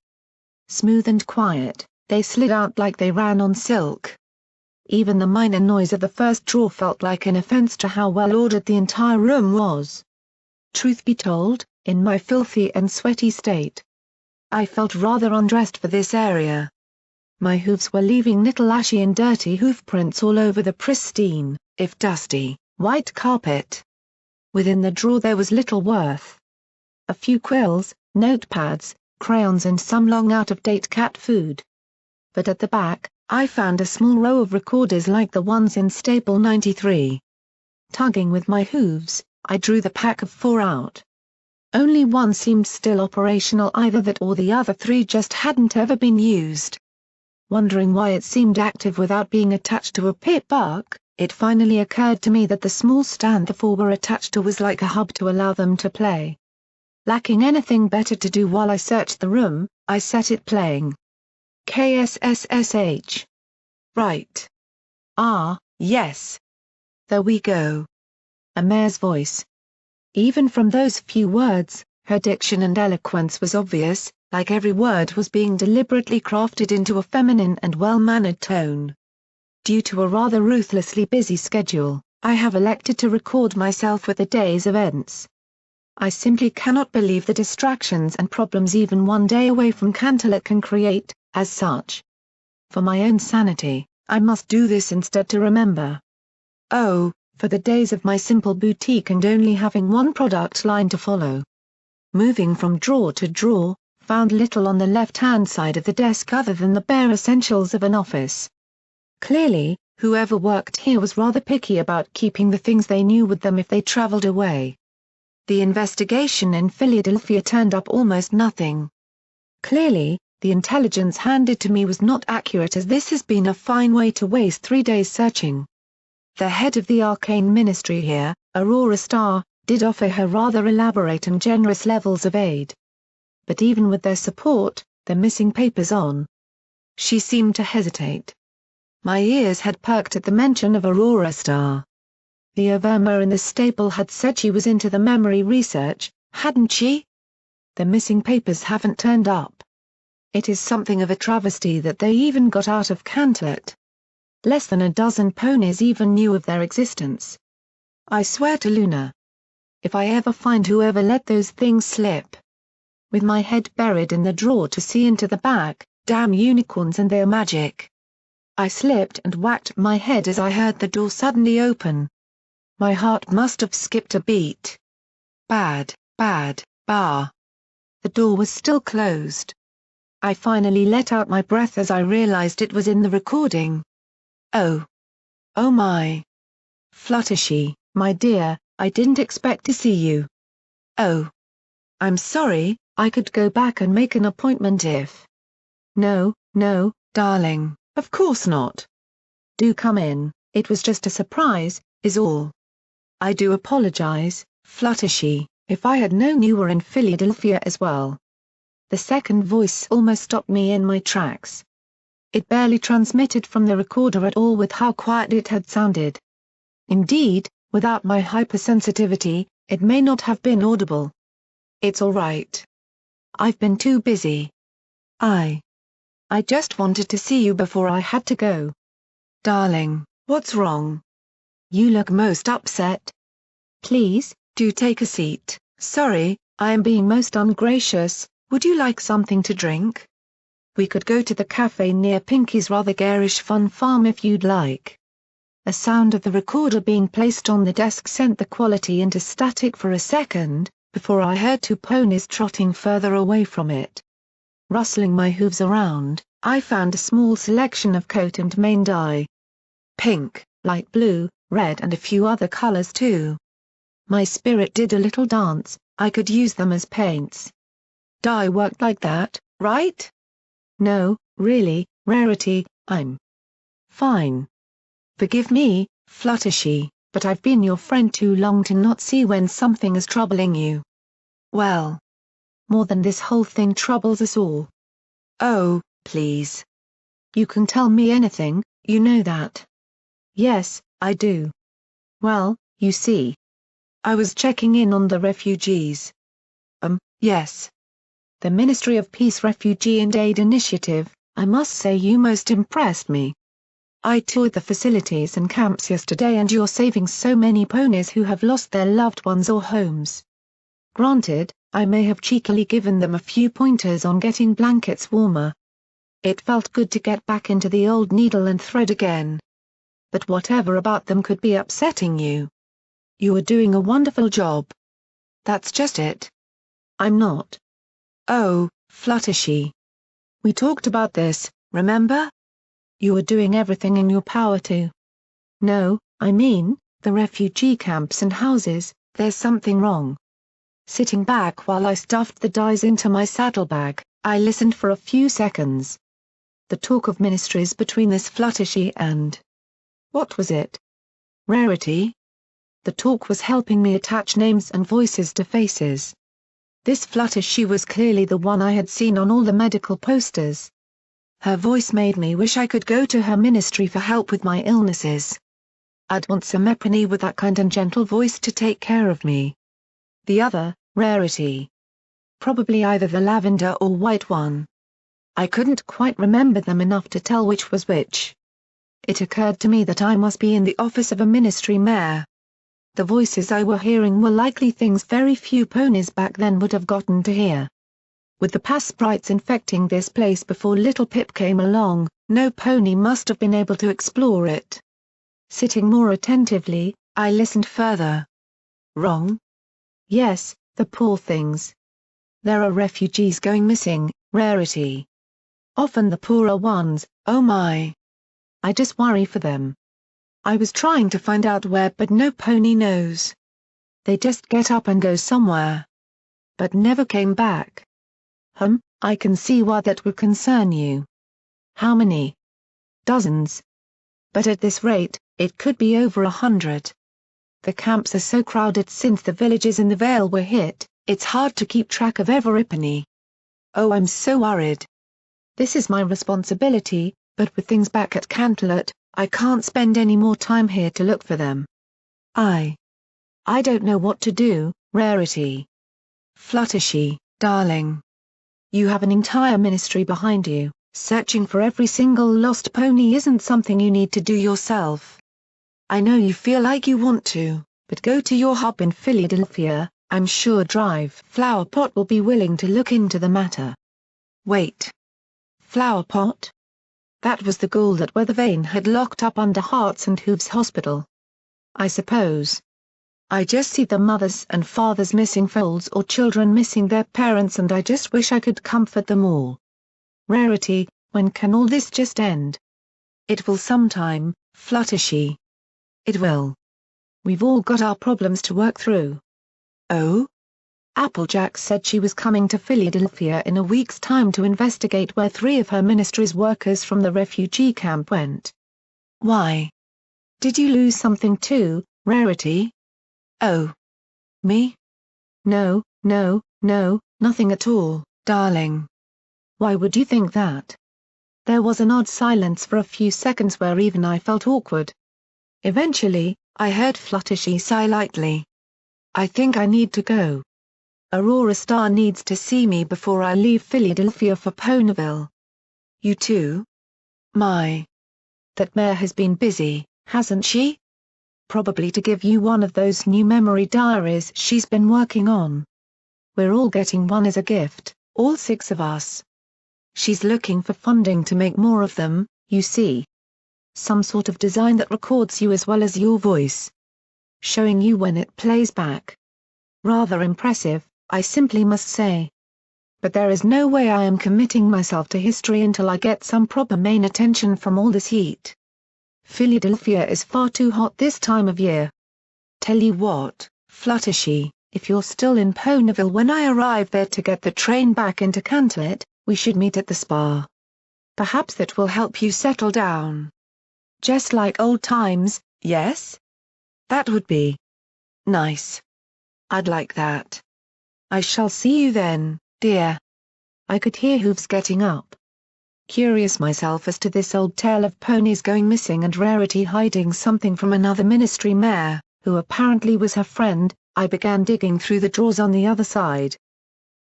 Smooth and quiet, they slid out like they ran on silk. Even the minor noise of the first drawer felt like an offense to how well ordered the entire room was. Truth be told, in my filthy and sweaty state, I felt rather undressed for this area. My hooves were leaving little ashy and dirty hoofprints all over the pristine, if dusty, white carpet. Within the drawer there was little worth. A few quills, notepads, crayons and some long out-of-date cat food. But at the back, I found a small row of recorders like the ones in Stable 93. Tugging with my hooves, I drew the pack of 4 out. Only one seemed still operational, either that or the other 3 just hadn't ever been used. Wondering why it seemed active without being attached to a pit buck, it finally occurred to me that the small stand the 4 were attached to was like a hub to allow them to play. Lacking anything better to do while I searched the room, I set it playing. KSSSH. Right. Ah, yes. There we go. A mare's voice. Even from those few words, her diction and eloquence was obvious, like every word was being deliberately crafted into a feminine and well-mannered tone. Due to a rather ruthlessly busy schedule, I have elected to record myself with the day's events. I simply cannot believe the distractions and problems even one day away from Cantaloupe can create, as such. For my own sanity, I must do this instead to remember. Oh, for the days of my simple boutique and only having one product line to follow. Moving from drawer to drawer, found little on the left-hand side of the desk other than the bare essentials of an office. Clearly, whoever worked here was rather picky about keeping the things they knew with them if they traveled away. The investigation in Philadelphia turned up almost nothing. Clearly, the intelligence handed to me was not accurate, as this has been a fine way to waste 3 days searching. The head of the arcane ministry here, Aurora Star, did offer her rather elaborate and generous levels of aid. But even with their support, the missing papers on. She seemed to hesitate. My ears had perked at the mention of Aurora Star. The Overma in the stable had said she was into the memory research, hadn't she? The missing papers haven't turned up. It is something of a travesty that they even got out of Cantlett. Less than a dozen ponies even knew of their existence. I swear to Luna, if I ever find whoever let those things slip. With my head buried in the drawer to see into the back, damn unicorns and their magic. I slipped and whacked my head as I heard the door suddenly open. My heart must have skipped a beat. Bad, bar. The door was still closed. I finally let out my breath as I realized it was in the recording. Oh. Oh my. Fluttershy, my dear, I didn't expect to see you. Oh. I'm sorry, I could go back and make an appointment if. No, darling, of course not. Do come in, it was just a surprise, is all. I do apologize, Fluttershy, if I had known you were in Philadelphia as well. The second voice almost stopped me in my tracks. It barely transmitted from the recorder at all with how quiet it had sounded. Indeed, without my hypersensitivity, it may not have been audible. It's all right. I've been too busy. I just wanted to see you before I had to go. Darling, what's wrong? You look most upset. Please, do take a seat. Sorry, I am being most ungracious. Would you like something to drink? We could go to the cafe near Pinky's rather garish fun farm if you'd like. A sound of the recorder being placed on the desk sent the quality into static for a second, before I heard 2 ponies trotting further away from it. Rustling my hooves around, I found a small selection of coat and mane dye. Pink, light blue, red and a few other colors too. My spirit did a little dance, I could use them as paints. Dye worked like that, right? No, really, Rarity, I'm fine. Forgive me, Fluttershy, but I've been your friend too long to not see when something is troubling you. Well, more than this whole thing troubles us all. Oh, please. You can tell me anything, you know that. Yes, I do. Well, you see. I was checking in on the refugees. Yes. The Ministry of Peace Refugee and Aid Initiative, I must say you most impressed me. I toured the facilities and camps yesterday and you're saving so many ponies who have lost their loved ones or homes. Granted, I may have cheekily given them a few pointers on getting blankets warmer. It felt good to get back into the old needle and thread again. But whatever about them could be upsetting you. You are doing a wonderful job. That's just it. I'm not. Oh, Fluttershy. We talked about this, remember? You are doing everything in your power to. No, I mean, the refugee camps and houses, there's something wrong. Sitting back while I stuffed the dyes into my saddlebag, I listened for a few seconds. The talk of ministries between this Fluttershy and. What was it? Rarity? The talk was helping me attach names and voices to faces. This Fluttershy was clearly the one I had seen on all the medical posters. Her voice made me wish I could go to her ministry for help with my illnesses. I'd want symmetry with that kind and gentle voice to take care of me. The other, Rarity. Probably either the lavender or white one. I couldn't quite remember them enough to tell which was which. It occurred to me that I must be in the office of a ministry mayor. The voices I were hearing were likely things very few ponies back then would have gotten to hear. With the past sprites infecting this place before Little Pip came along, no pony must have been able to explore it. Sitting more attentively, I listened further. Wrong? Yes, the poor things. There are refugees going missing, Rarity. Often the poorer ones, oh my. I just worry for them. I was trying to find out where but no pony knows. They just get up and go somewhere. But never came back. I can see why that would concern you. How many? Dozens. But at this rate, it could be over 100. The camps are so crowded since the villages in the Vale were hit, it's hard to keep track of every penny. Oh, I'm so worried. This is my responsibility, but with things back at Cantlett, I can't spend any more time here to look for them. I don't know what to do, Rarity. Fluttershy, darling. You have an entire ministry behind you. Searching for every single lost pony isn't something you need to do yourself. I know you feel like you want to, but go to your hub in Philadelphia. I'm sure Drive Flowerpot will be willing to look into the matter. Wait. Flowerpot? That was the ghoul that Weathervane had locked up under Hearts and Hooves Hospital. I suppose. I just see the mothers and fathers missing foals or children missing their parents and I just wish I could comfort them all. Rarity, when can all this just end? It will sometime, Fluttershy. It will. We've all got our problems to work through. Oh? Applejack said she was coming to Philadelphia in a week's time to investigate where 3 of her ministry's workers from the refugee camp went. Why? Did you lose something too, Rarity? Oh. Me? No, nothing at all, darling. Why would you think that? There was an odd silence for a few seconds where even I felt awkward. Eventually, I heard Fluttershy sigh lightly. I think I need to go. Aurora Star needs to see me before I leave Philadelphia for Ponyville. You too? My. That mare has been busy, hasn't she? Probably to give you one of those new memory diaries she's been working on. We're all getting one as a gift, all 6 of us. She's looking for funding to make more of them, you see. Some sort of design that records you as well as your voice. Showing you when it plays back. Rather impressive, I simply must say. But there is no way I am committing myself to history until I get some proper main attention from all this heat. Philadelphia is far too hot this time of year. Tell you what, Fluttershy, if you're still in Ponyville when I arrive there to get the train back into Cantlett, we should meet at the spa. Perhaps that will help you settle down. Just like old times, yes? That would be nice. I'd like that. I shall see you then, dear. I could hear Hooves getting up. Curious myself as to this old tale of ponies going missing and Rarity hiding something from another ministry mare, who apparently was her friend, I began digging through the drawers on the other side.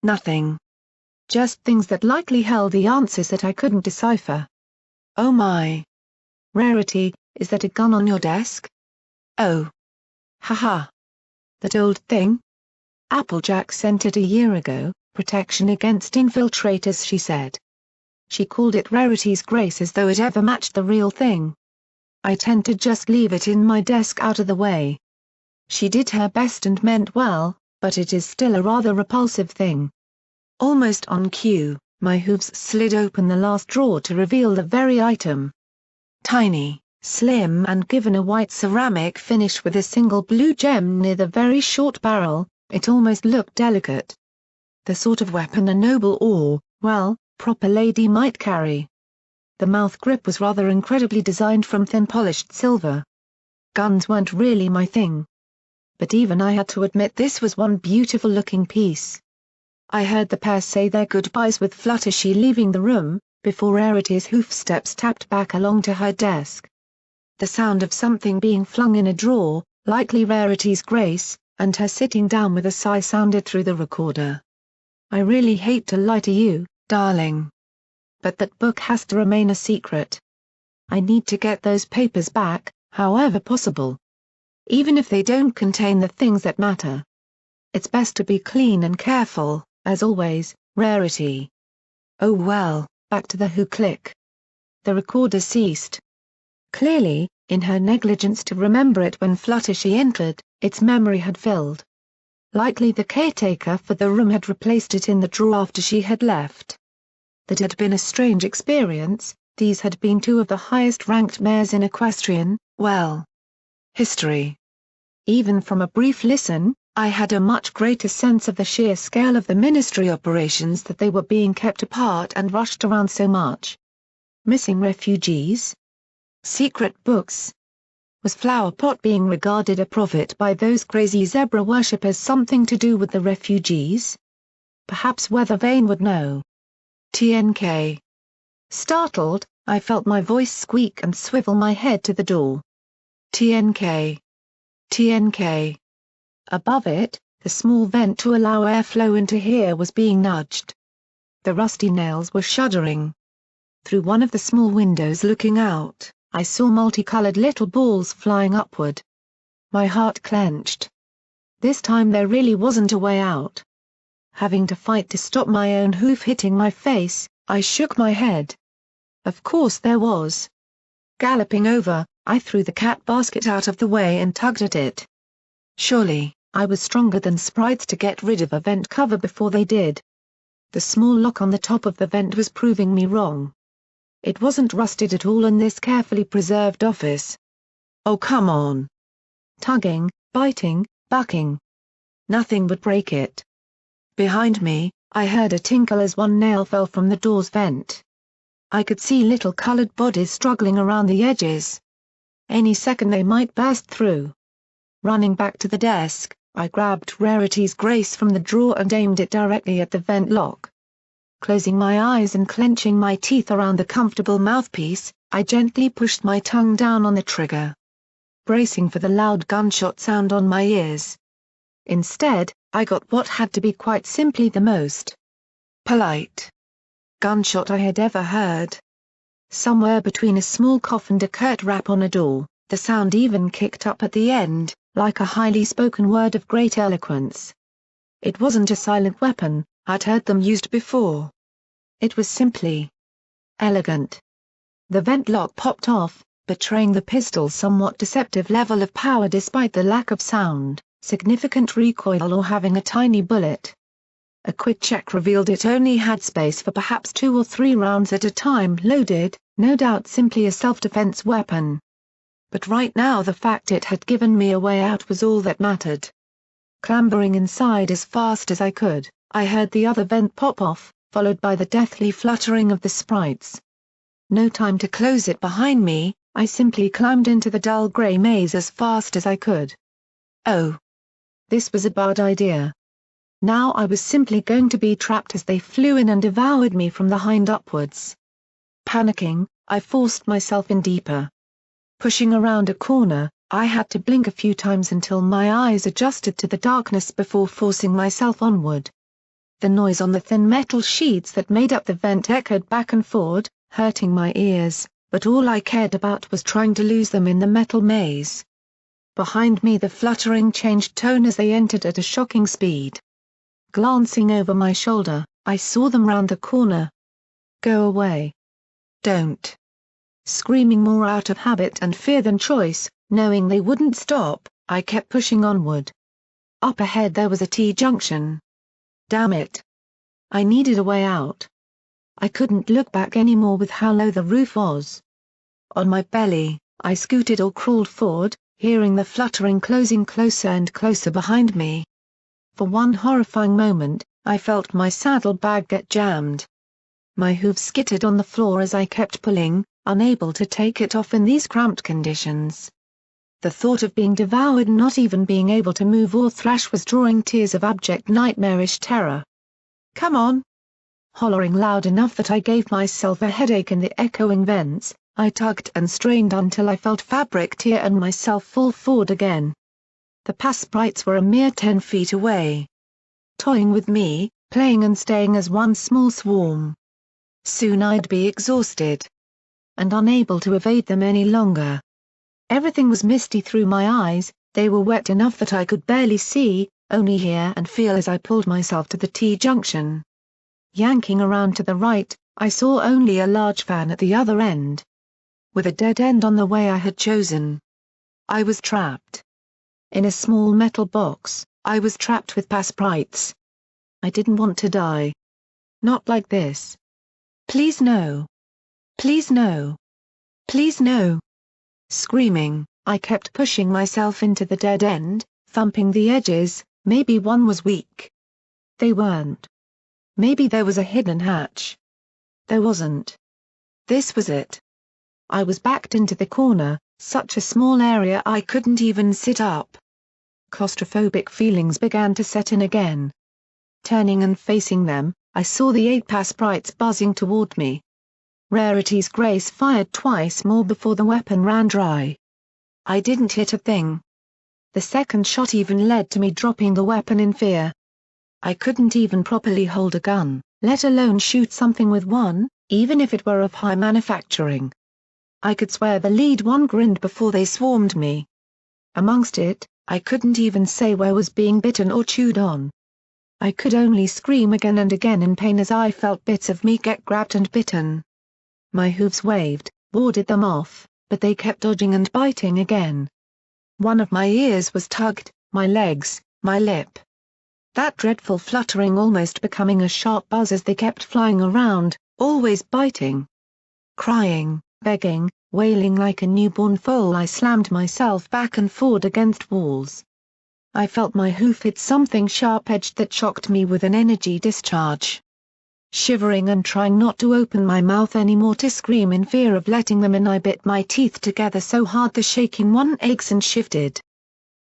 Nothing. Just things that likely held the answers that I couldn't decipher. Oh my. Rarity, is that a gun on your desk? Oh. Haha. That old thing? Applejack sent it a year ago, protection against infiltrators, she said. She called it Rarity's Grace as though it ever matched the real thing. I tend to just leave it in my desk out of the way. She did her best and meant well, but it is still a rather repulsive thing. Almost on cue, my hooves slid open the last drawer to reveal the very item. Tiny, slim and given a white ceramic finish with a single blue gem near the very short barrel, it almost looked delicate. The sort of weapon a noble or, well, proper lady might carry. The mouth grip was rather incredibly designed from thin polished silver. Guns weren't really my thing. But even I had to admit this was one beautiful looking piece. I heard the pair say their goodbyes with Fluttershy leaving the room, before Rarity's hoofsteps tapped back along to her desk. The sound of something being flung in a drawer, likely Rarity's Grace, and her sitting down with a sigh sounded through the recorder. I really hate to lie to you, darling. But that book has to remain a secret. I need to get those papers back, however possible. Even if they don't contain the things that matter. It's best to be clean and careful, as always, Rarity. Oh well, back to the Who click. The recorder ceased. Clearly, In her negligence to remember it when Fluttershy entered, its memory had filled. Likely the caretaker for the room had replaced it in the drawer after she had left. That had been a strange experience. These had been two of the highest-ranked mares in equestrian, well, history. Even from a brief listen, I had a much greater sense of the sheer scale of the ministry operations that they were being kept apart and rushed around so much. Missing refugees? Secret books? Was Flower Pot being regarded a prophet by those crazy zebra worshippers? Something to do with the refugees? Perhaps Weathervane would know. TNK. Startled, I felt my voice squeak and swivel my head to the door. TNK. TNK. Above it, the small vent to allow airflow into here was being nudged. The rusty nails were shuddering. Through one of the small windows looking out, I saw multicolored little balls flying upward. My heart clenched. This time there really wasn't a way out. Having to fight to stop my own hoof hitting my face, I shook my head. Of course there was. Galloping over, I threw the cat basket out of the way and tugged at it. Surely, I was stronger than sprites to get rid of a vent cover before they did. The small lock on the top of the vent was proving me wrong. It wasn't rusted at all in this carefully preserved office. Oh come on. Tugging, biting, bucking. Nothing would break it. Behind me, I heard a tinkle as one nail fell from the door's vent. I could see little colored bodies struggling around the edges. Any second they might burst through. Running back to the desk, I grabbed Rarity's Grace from the drawer and aimed it directly at the vent lock. Closing my eyes and clenching my teeth around the comfortable mouthpiece, I gently pushed my tongue down on the trigger. Bracing for the loud gunshot sound on my ears. Instead, I got what had to be quite simply the most polite gunshot I had ever heard. Somewhere between a small cough and a curt rap on a door, the sound even kicked up at the end, like a highly spoken word of great eloquence. It wasn't a silent weapon, I'd heard them used before. It was simply elegant. The vent lock popped off, betraying the pistol's somewhat deceptive level of power despite the lack of sound, significant recoil or having a tiny bullet. A quick check revealed it only had space for perhaps 2 or 3 rounds at a time loaded, no doubt simply a self-defense weapon. But right now the fact it had given me a way out was all that mattered. Clambering inside as fast as I could, I heard the other vent pop off, followed by the deathly fluttering of the sprites. No time to close it behind me, I simply climbed into the dull grey maze as fast as I could. Oh. This was a bad idea. Now I was simply going to be trapped as they flew in and devoured me from the hind upwards. Panicking, I forced myself in deeper. Pushing around a corner, I had to blink a few times until my eyes adjusted to the darkness before forcing myself onward. The noise on the thin metal sheets that made up the vent echoed back and forward, hurting my ears, but all I cared about was trying to lose them in the metal maze. Behind me the fluttering changed tone as they entered at a shocking speed. Glancing over my shoulder, I saw them round the corner. Go away. Don't. Screaming more out of habit and fear than choice, knowing they wouldn't stop, I kept pushing onward. Up ahead there was a T-junction. Damn it. I needed a way out. I couldn't look back anymore with how low the roof was. On my belly, I scooted or crawled forward, hearing the fluttering closing closer and closer behind me. For one horrifying moment, I felt my saddlebag get jammed. My hooves skittered on the floor as I kept pulling, unable to take it off in these cramped conditions. The thought of being devoured and not even being able to move or thrash was drawing tears of abject nightmarish terror. Come on! Hollering loud enough that I gave myself a headache in the echoing vents, I tugged and strained until I felt fabric tear and myself fall forward again. The past sprites were a mere 10 feet away. Toying with me, playing and staying as one small swarm. Soon I'd be exhausted. And unable to evade them any longer. Everything was misty through my eyes, they were wet enough that I could barely see, only hear and feel as I pulled myself to the T-junction. Yanking around to the right, I saw only a large fan at the other end. with a dead end on the way I had chosen. I was trapped. In a small metal box, I was trapped with pasprites. I didn't want to die. Not like this. Please no. Please no. Please no. Screaming, I kept pushing myself into the dead end, thumping the edges. Maybe one was weak. They weren't. Maybe there was a hidden hatch. There wasn't. This was it. I was backed into the corner, such a small area I couldn't even sit up. Claustrophobic feelings began to set in again. Turning and facing them, I saw the 8 pasprites buzzing toward me. Rarity's Grace fired twice more before the weapon ran dry. I didn't hit a thing. The second shot even led to me dropping the weapon in fear. I couldn't even properly hold a gun, let alone shoot something with one, even if it were of high manufacturing. I could swear the lead one grinned before they swarmed me. Amongst it, I couldn't even say where was being bitten or chewed on. I could only scream again and again in pain as I felt bits of me get grabbed and bitten. My hooves waved, warded them off, but they kept dodging and biting again. One of my ears was tugged, my legs, my lip. That dreadful fluttering almost becoming a sharp buzz as they kept flying around, always biting. Crying, begging, wailing like a newborn foal, I slammed myself back and forward against walls. I felt my hoof hit something sharp-edged that shocked me with an energy discharge. Shivering and trying not to open my mouth anymore to scream in fear of letting them in, I bit my teeth together so hard the shaking one aches and shifted.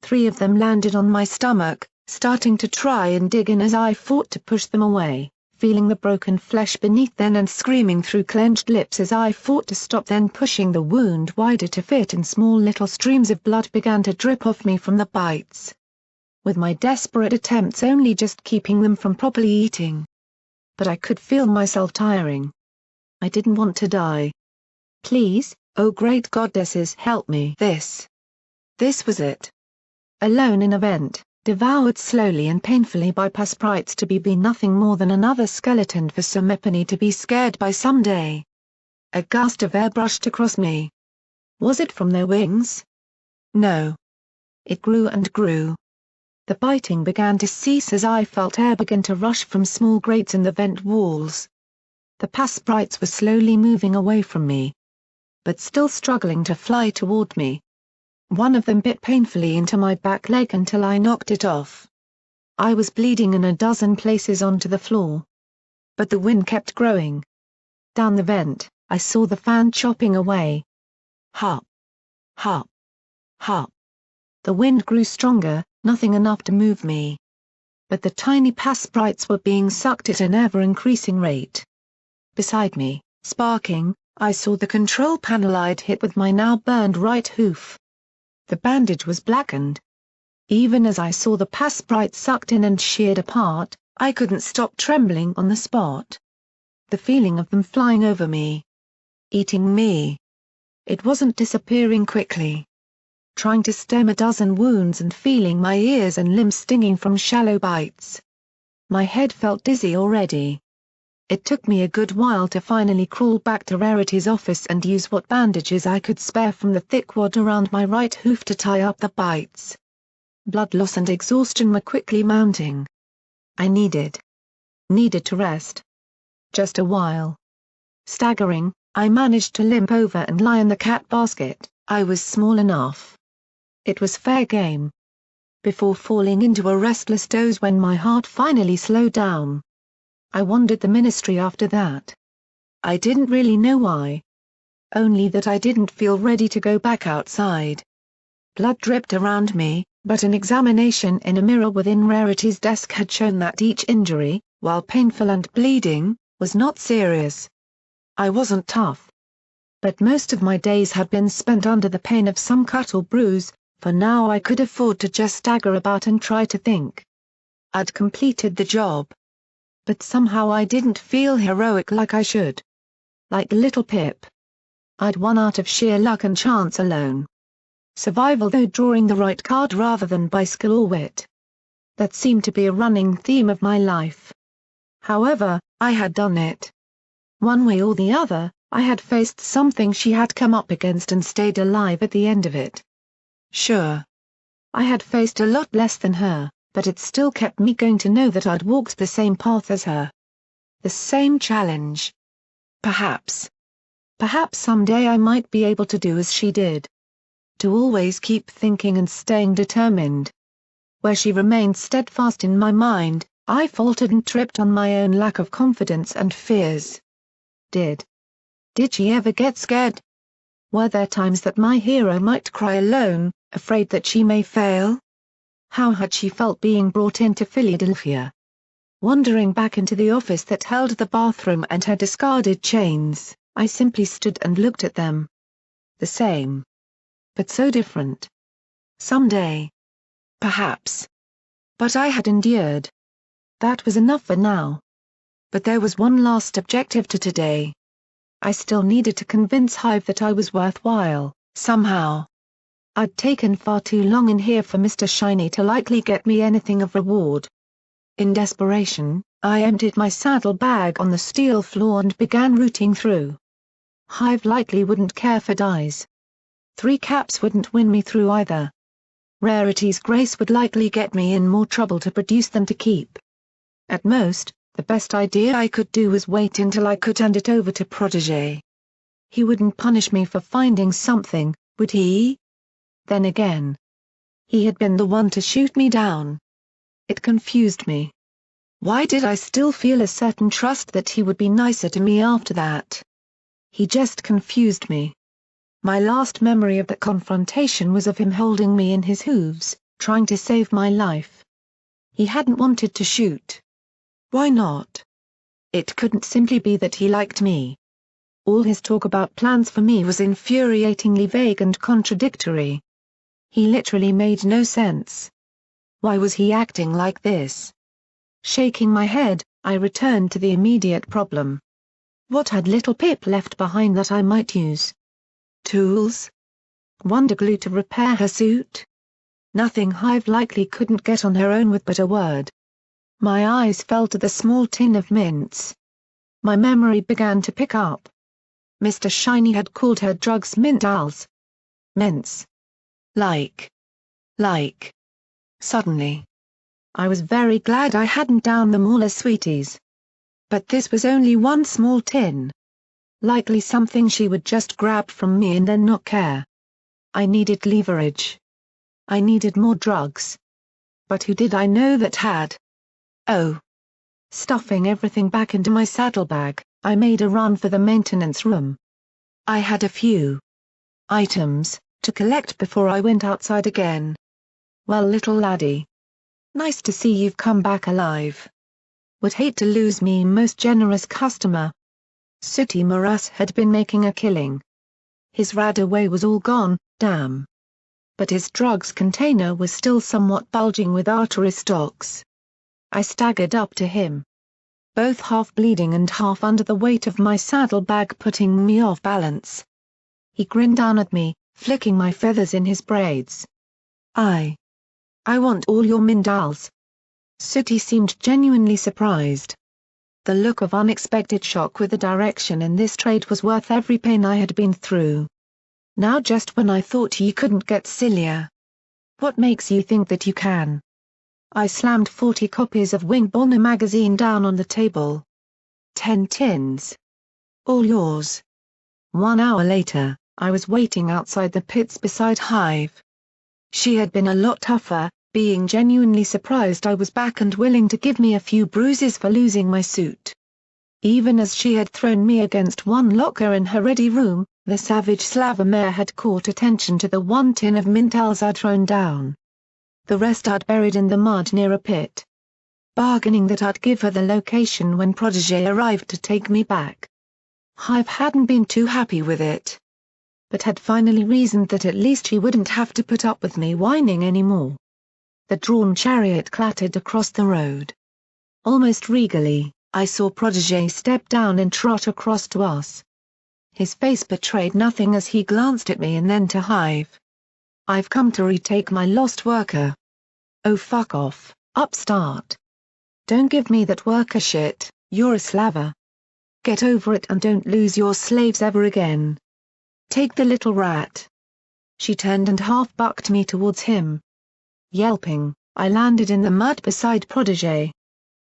3 of them landed on my stomach, starting to try and dig in as I fought to push them away, feeling the broken flesh beneath then and screaming through clenched lips as I fought to stop, then pushing the wound wider to fit, and small little streams of blood began to drip off me from the bites. With my desperate attempts only just keeping them from properly eating. But I could feel myself tiring. I didn't want to die. Please, oh great goddesses, help me. This was it. Alone in a vent, devoured slowly and painfully by pasprites, to be nothing more than another skeleton for Symmetry to be scared by someday. A gust of air brushed across me. Was it from their wings? No. It grew and grew. The biting began to cease as I felt air begin to rush from small grates in the vent walls. The pasprites were slowly moving away from me, but still struggling to fly toward me. One of them bit painfully into my back leg until I knocked it off. I was bleeding in a dozen places onto the floor. But the wind kept growing. Down the vent, I saw the fan chopping away. Hop. Hop. Hop. The wind grew stronger, nothing enough to move me. But the tiny pasprites were being sucked at an ever-increasing rate. Beside me, sparking, I saw the control panel I'd hit with my now burned right hoof. The bandage was blackened. Even as I saw the pasprites sucked in and sheared apart, I couldn't stop trembling on the spot. The feeling of them flying over me. Eating me. It wasn't disappearing quickly. Trying to stem a dozen wounds and feeling my ears and limbs stinging from shallow bites. My head felt dizzy already. It took me a good while to finally crawl back to Rarity's office and use what bandages I could spare from the thick wad around my right hoof to tie up the bites. Blood loss and exhaustion were quickly mounting. I needed to rest. Just a while. Staggering, I managed to limp over and lie in the cat basket. I was small enough. It was fair game. Before falling into a restless doze when my heart finally slowed down. I wandered the ministry after that. I didn't really know why. Only that I didn't feel ready to go back outside. Blood dripped around me, but an examination in a mirror within Rarity's desk had shown that each injury, while painful and bleeding, was not serious. I wasn't tough. But most of my days had been spent under the pain of some cut or bruise, for now I could afford to just stagger about and try to think. I'd completed the job. But somehow I didn't feel heroic like I should. Like little Pip. I'd won out of sheer luck and chance alone. Survival, though drawing the right card rather than by skill or wit. That seemed to be a running theme of my life. However, I had done it. One way or the other, I had faced something she had come up against and stayed alive at the end of it. Sure. I had faced a lot less than her, but it still kept me going to know that I'd walked the same path as her. The same challenge. Perhaps someday I might be able to do as she did. To always keep thinking and staying determined. Where she remained steadfast in my mind, I faltered and tripped on my own lack of confidence and fears. Did she ever get scared? Were there times that my hero might cry alone, afraid that she may fail? How had she felt being brought into Philadelphia? Wandering back into the office that held the bathroom and her discarded chains, I simply stood and looked at them. The same. But so different. Someday. Perhaps. But I had endured. That was enough for now. But there was one last objective to today. I still needed to convince Hive that I was worthwhile, somehow. I'd taken far too long in here for Mr. Shiny to likely get me anything of reward. In desperation, I emptied my saddlebag on the steel floor and began rooting through. Hive likely wouldn't care for dies. 3 caps wouldn't win me through either. Rarity's Grace would likely get me in more trouble to produce than to keep. At most, the best idea I could do was wait until I could hand it over to Protégé. He wouldn't punish me for finding something, would he? Then again. He had been the one to shoot me down. It confused me. Why did I still feel a certain trust that he would be nicer to me after that? He just confused me. My last memory of that confrontation was of him holding me in his hooves, trying to save my life. He hadn't wanted to shoot. Why not? It couldn't simply be that he liked me. All his talk about plans for me was infuriatingly vague and contradictory. He literally made no sense. Why was he acting like this? Shaking my head, I returned to the immediate problem. What had little Pip left behind that I might use? Tools? Wonder glue to repair her suit? Nothing Hive likely couldn't get on her own with but a word. My eyes fell to the small tin of mints. My memory began to pick up. Mr. Shiny had called her drugs Mintals. Mints. Like. Suddenly. I was very glad I hadn't downed them all as sweeties. But this was only one small tin. Likely something she would just grab from me and then not care. I needed leverage. I needed more drugs. But who did I know that had? Oh. Stuffing everything back into my saddlebag, I made a run for the maintenance room. I had a few items to collect before I went outside again. Well, little laddie. Nice to see you've come back alive. Would hate to lose me most generous customer. Sooty Moras had been making a killing. His radaway was all gone, damn. But his drugs container was still somewhat bulging with artery stocks. I staggered up to him. Both half bleeding and half under the weight of my saddlebag putting me off balance. He grinned down at me, flicking my feathers in his braids. I want all your Mindals. Sooty seemed genuinely surprised. The look of unexpected shock with the direction in this trade was worth every pain I had been through. Now just when I thought you couldn't get sillier. What makes you think that you can? I slammed 40 copies of Wing Bonner magazine down on the table. 10 tins. All yours. 1 hour later, I was waiting outside the pits beside Hive. She had been a lot tougher, being genuinely surprised I was back and willing to give me a few bruises for losing my suit. Even as she had thrown me against one locker in her ready room, the savage Slavomir had caught attention to the 1 tin of Mintals I'd thrown down. The rest I'd buried in the mud near a pit. Bargaining that I'd give her the location when Protégé arrived to take me back. Hive hadn't been too happy with it. But had finally reasoned that at least she wouldn't have to put up with me whining anymore. The drawn chariot clattered across the road. Almost regally, I saw Protégé step down and trot across to us. His face betrayed nothing as he glanced at me and then to Hive. I've come to retake my lost worker. Oh fuck off, upstart. Don't give me that worker shit, you're a slaver. Get over it and don't lose your slaves ever again. Take the little rat. She turned and half-bucked me towards him. Yelping, I landed in the mud beside Protégé.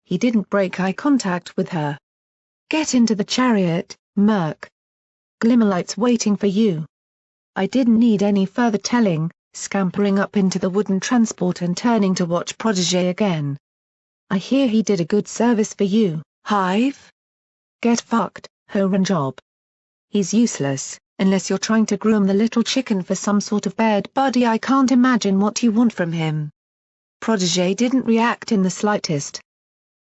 He didn't break eye contact with her. Get into the chariot, Murk. Glimmerlight's waiting for you. I didn't need any further telling, scampering up into the wooden transport and turning to watch Protégé again. I hear he did a good service for you, Hive? Get fucked, Job. He's useless, unless you're trying to groom the little chicken for some sort of bed buddy. I can't imagine what you want from him. Protégé didn't react in the slightest.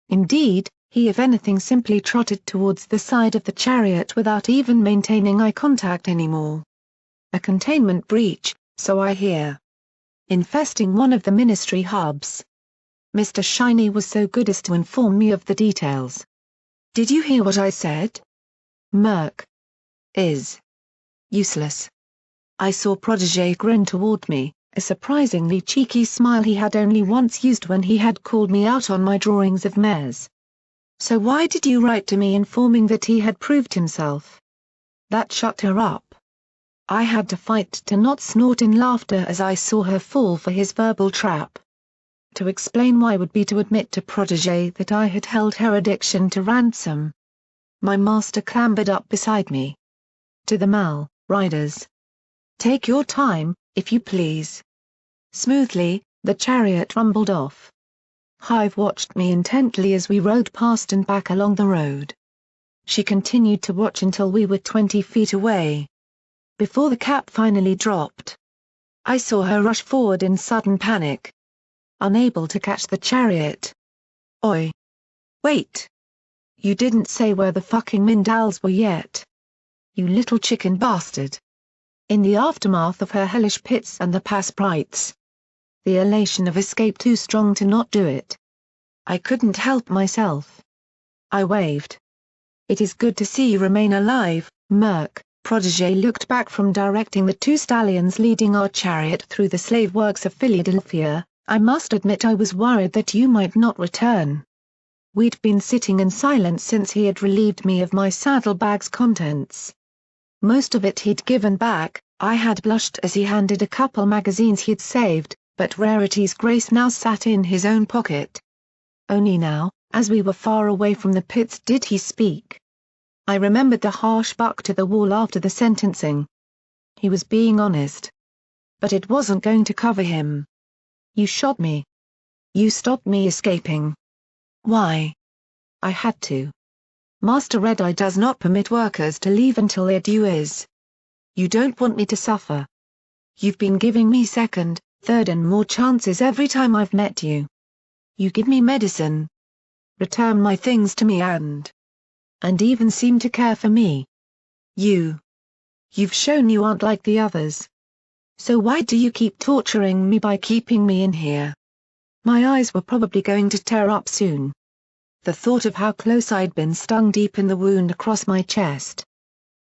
Indeed, he if anything simply trotted towards the side of the chariot without even maintaining eye contact anymore. A containment breach, so I hear. Infesting one of the ministry hubs. Mr. Shiny was so good as to inform me of the details. Did you hear what I said? Murk is useless. I saw Protégé grin toward me, a surprisingly cheeky smile he had only once used when he had called me out on my drawings of mayors. So why did you write to me informing that he had proved himself? That shut her up. I had to fight to not snort in laughter as I saw her fall for his verbal trap. To explain why would be to admit to Protégé that I had held her addiction to ransom. My master clambered up beside me. To the mall, riders. Take your time, if you please. Smoothly, the chariot rumbled off. Hive watched me intently as we rode past and back along the road. She continued to watch until we were 20 feet away. Before the cap finally dropped, I saw her rush forward in sudden panic. Unable to catch the chariot. Oi! Wait! You didn't say where the fucking Mindals were yet. You little chicken bastard. In the aftermath of her hellish pits and the pass sprites. The elation of escape too strong to not do it. I couldn't help myself. I waved. It is good to see you remain alive, Murk. Protégé looked back from directing the two stallions leading our chariot through the slave works of Philadelphia. I must admit I was worried that you might not return. We'd been sitting in silence since he had relieved me of my saddlebag's contents. Most of it he'd given back. I had blushed as he handed a couple magazines he'd saved, but Rarity's Grace now sat in his own pocket. Only now, as we were far away from the pits, did he speak. I remembered the harsh buck to the wall after the sentencing. He was being honest. But it wasn't going to cover him. You shot me. You stopped me escaping. Why? I had to. Master Red Eye does not permit workers to leave until their due is. You don't want me to suffer. You've been giving me second, third and more chances every time I've met you. You give me medicine. Return my things to me and even seem to care for me. You've shown you aren't like the others. So why do you keep torturing me by keeping me in here? My eyes were probably going to tear up soon. The thought of how close I'd been stung deep in the wound across my chest.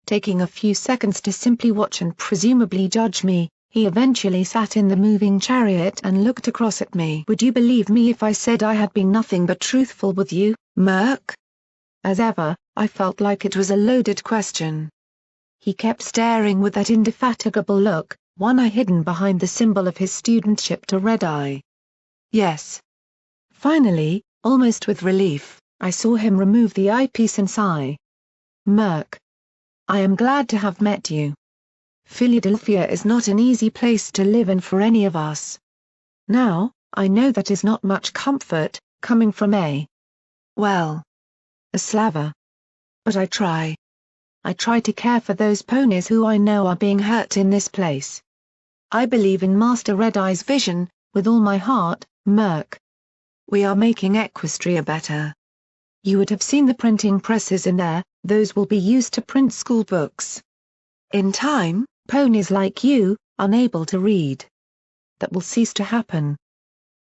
Taking a few seconds to simply watch and presumably judge me, he eventually sat in the moving chariot and looked across at me. Would you believe me if I said I had been nothing but truthful with you, Murk? As ever, I felt like it was a loaded question. He kept staring with that indefatigable look, one eye hidden behind the symbol of his studentship to Red Eye. Yes. Finally, almost with relief, I saw him remove the eyepiece and sigh. Murk. I am glad to have met you. Philadelphia is not an easy place to live in for any of us. Now, I know that is not much comfort, coming from a slaver. But I try. I try to care for those ponies who I know are being hurt in this place. I believe in Master Red Eye's vision, with all my heart, Murk. We are making Equestria better. You would have seen the printing presses in there, those will be used to print school books. In time, ponies like you, unable to read. That will cease to happen.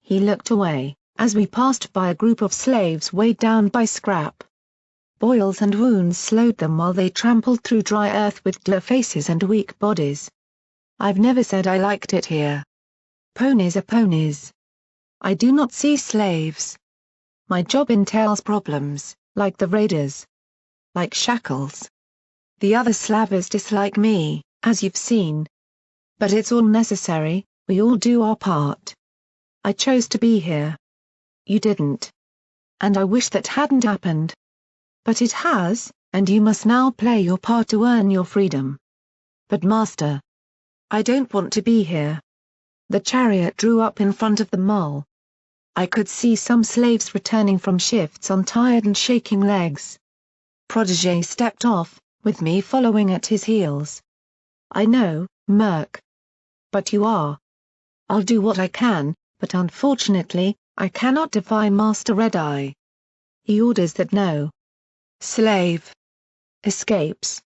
He looked away, as we passed by a group of slaves weighed down by scrap. Boils and wounds slowed them while they trampled through dry earth with dour faces and weak bodies. I've never said I liked it here. Ponies are ponies. I do not see slaves. My job entails problems, like the raiders. like shackles. The other slavers dislike me, as you've seen. But it's all necessary, we all do our part. I chose to be here. You didn't. And I wish that hadn't happened. But it has, and you must now play your part to earn your freedom. But master, I don't want to be here. The chariot drew up in front of the mole. I could see some slaves returning from shifts on tired and shaking legs. Protégé stepped off, with me following at his heels. I know, Murk. But you are. I'll do what I can, but unfortunately, I cannot defy Master Red Eye. He orders that no slave escapes.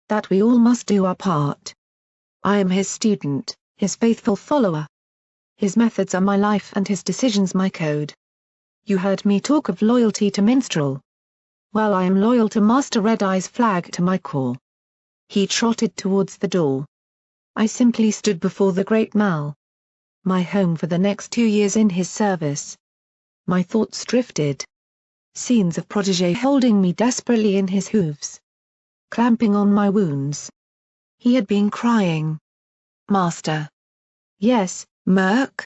That we all must do our part. I am his student, his faithful follower. His methods are my life and his decisions my code. You heard me talk of loyalty to Minstrel. Well, I am loyal to Master Red Eye's flag to my core. He trotted towards the door. I simply stood before the Great Mal. My home for the next 2 years in his service. My thoughts drifted. Scenes of Protégé holding me desperately in his hooves. Clamping on my wounds. He had been crying. Master. Yes, Murk?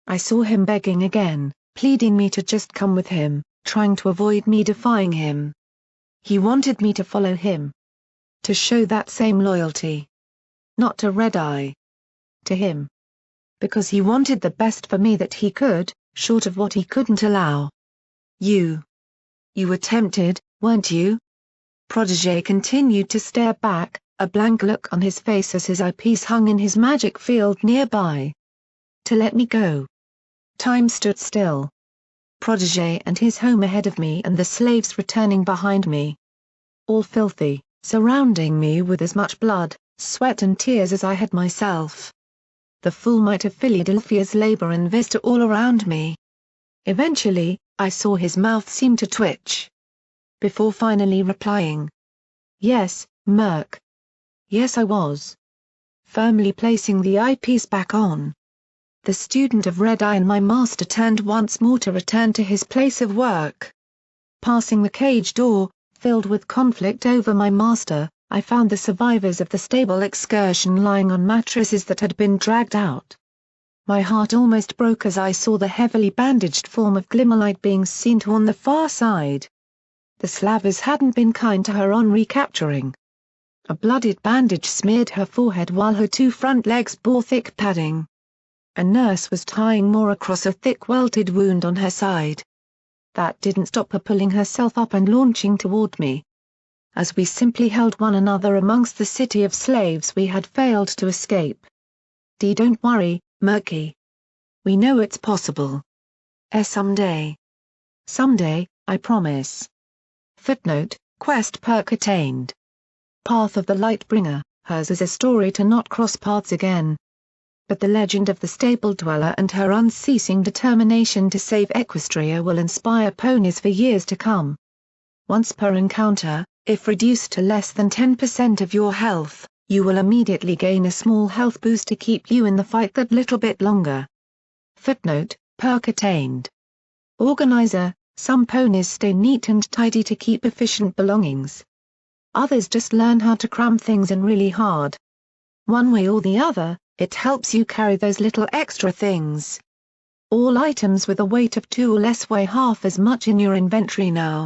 I saw him begging again, pleading me to just come with him, trying to avoid me defying him. He wanted me to follow him. To show that same loyalty. Not to Red Eye. To him. Because he wanted the best for me that he could, short of what he couldn't allow. You were tempted, weren't you? Protégé continued to stare back, a blank look on his face as his eyepiece hung in his magic field nearby. To let me go. Time stood still. Protégé and his home ahead of me and the slaves returning behind me. All filthy, surrounding me with as much blood, sweat and tears as I had myself. The full might of Philadelphia's labor and vista all around me. Eventually, I saw his mouth seem to twitch. Before finally replying. Yes, Murk. Yes, I was. Firmly placing the eyepiece back on. The student of Red Eye and my master turned once more to return to his place of work. Passing the cage door, filled with conflict over my master, I found the survivors of the stable excursion lying on mattresses that had been dragged out. My heart almost broke as I saw the heavily bandaged form of Glimmerlight being seen on the far side. The slavers hadn't been kind to her on recapturing. A bloodied bandage smeared her forehead while her 2 front legs bore thick padding. A nurse was tying more across a thick welted wound on her side. That didn't stop her pulling herself up and launching toward me. As we simply held one another amongst the city of slaves we had failed to escape. Don't worry, Murky. We know it's possible. Someday. Someday, I promise. Footnote, Quest perk attained. Path of the Lightbringer, hers is a story to not cross paths again. But the legend of the stable dweller and her unceasing determination to save Equestria will inspire ponies for years to come. Once per encounter, if reduced to less than 10% of your health, you will immediately gain a small health boost to keep you in the fight that little bit longer. Footnote, perk attained. Organizer, some ponies stay neat and tidy to keep efficient belongings. Others just learn how to cram things in really hard. One way or the other, it helps you carry those little extra things. All items with a weight of 2 or less weigh half as much in your inventory now.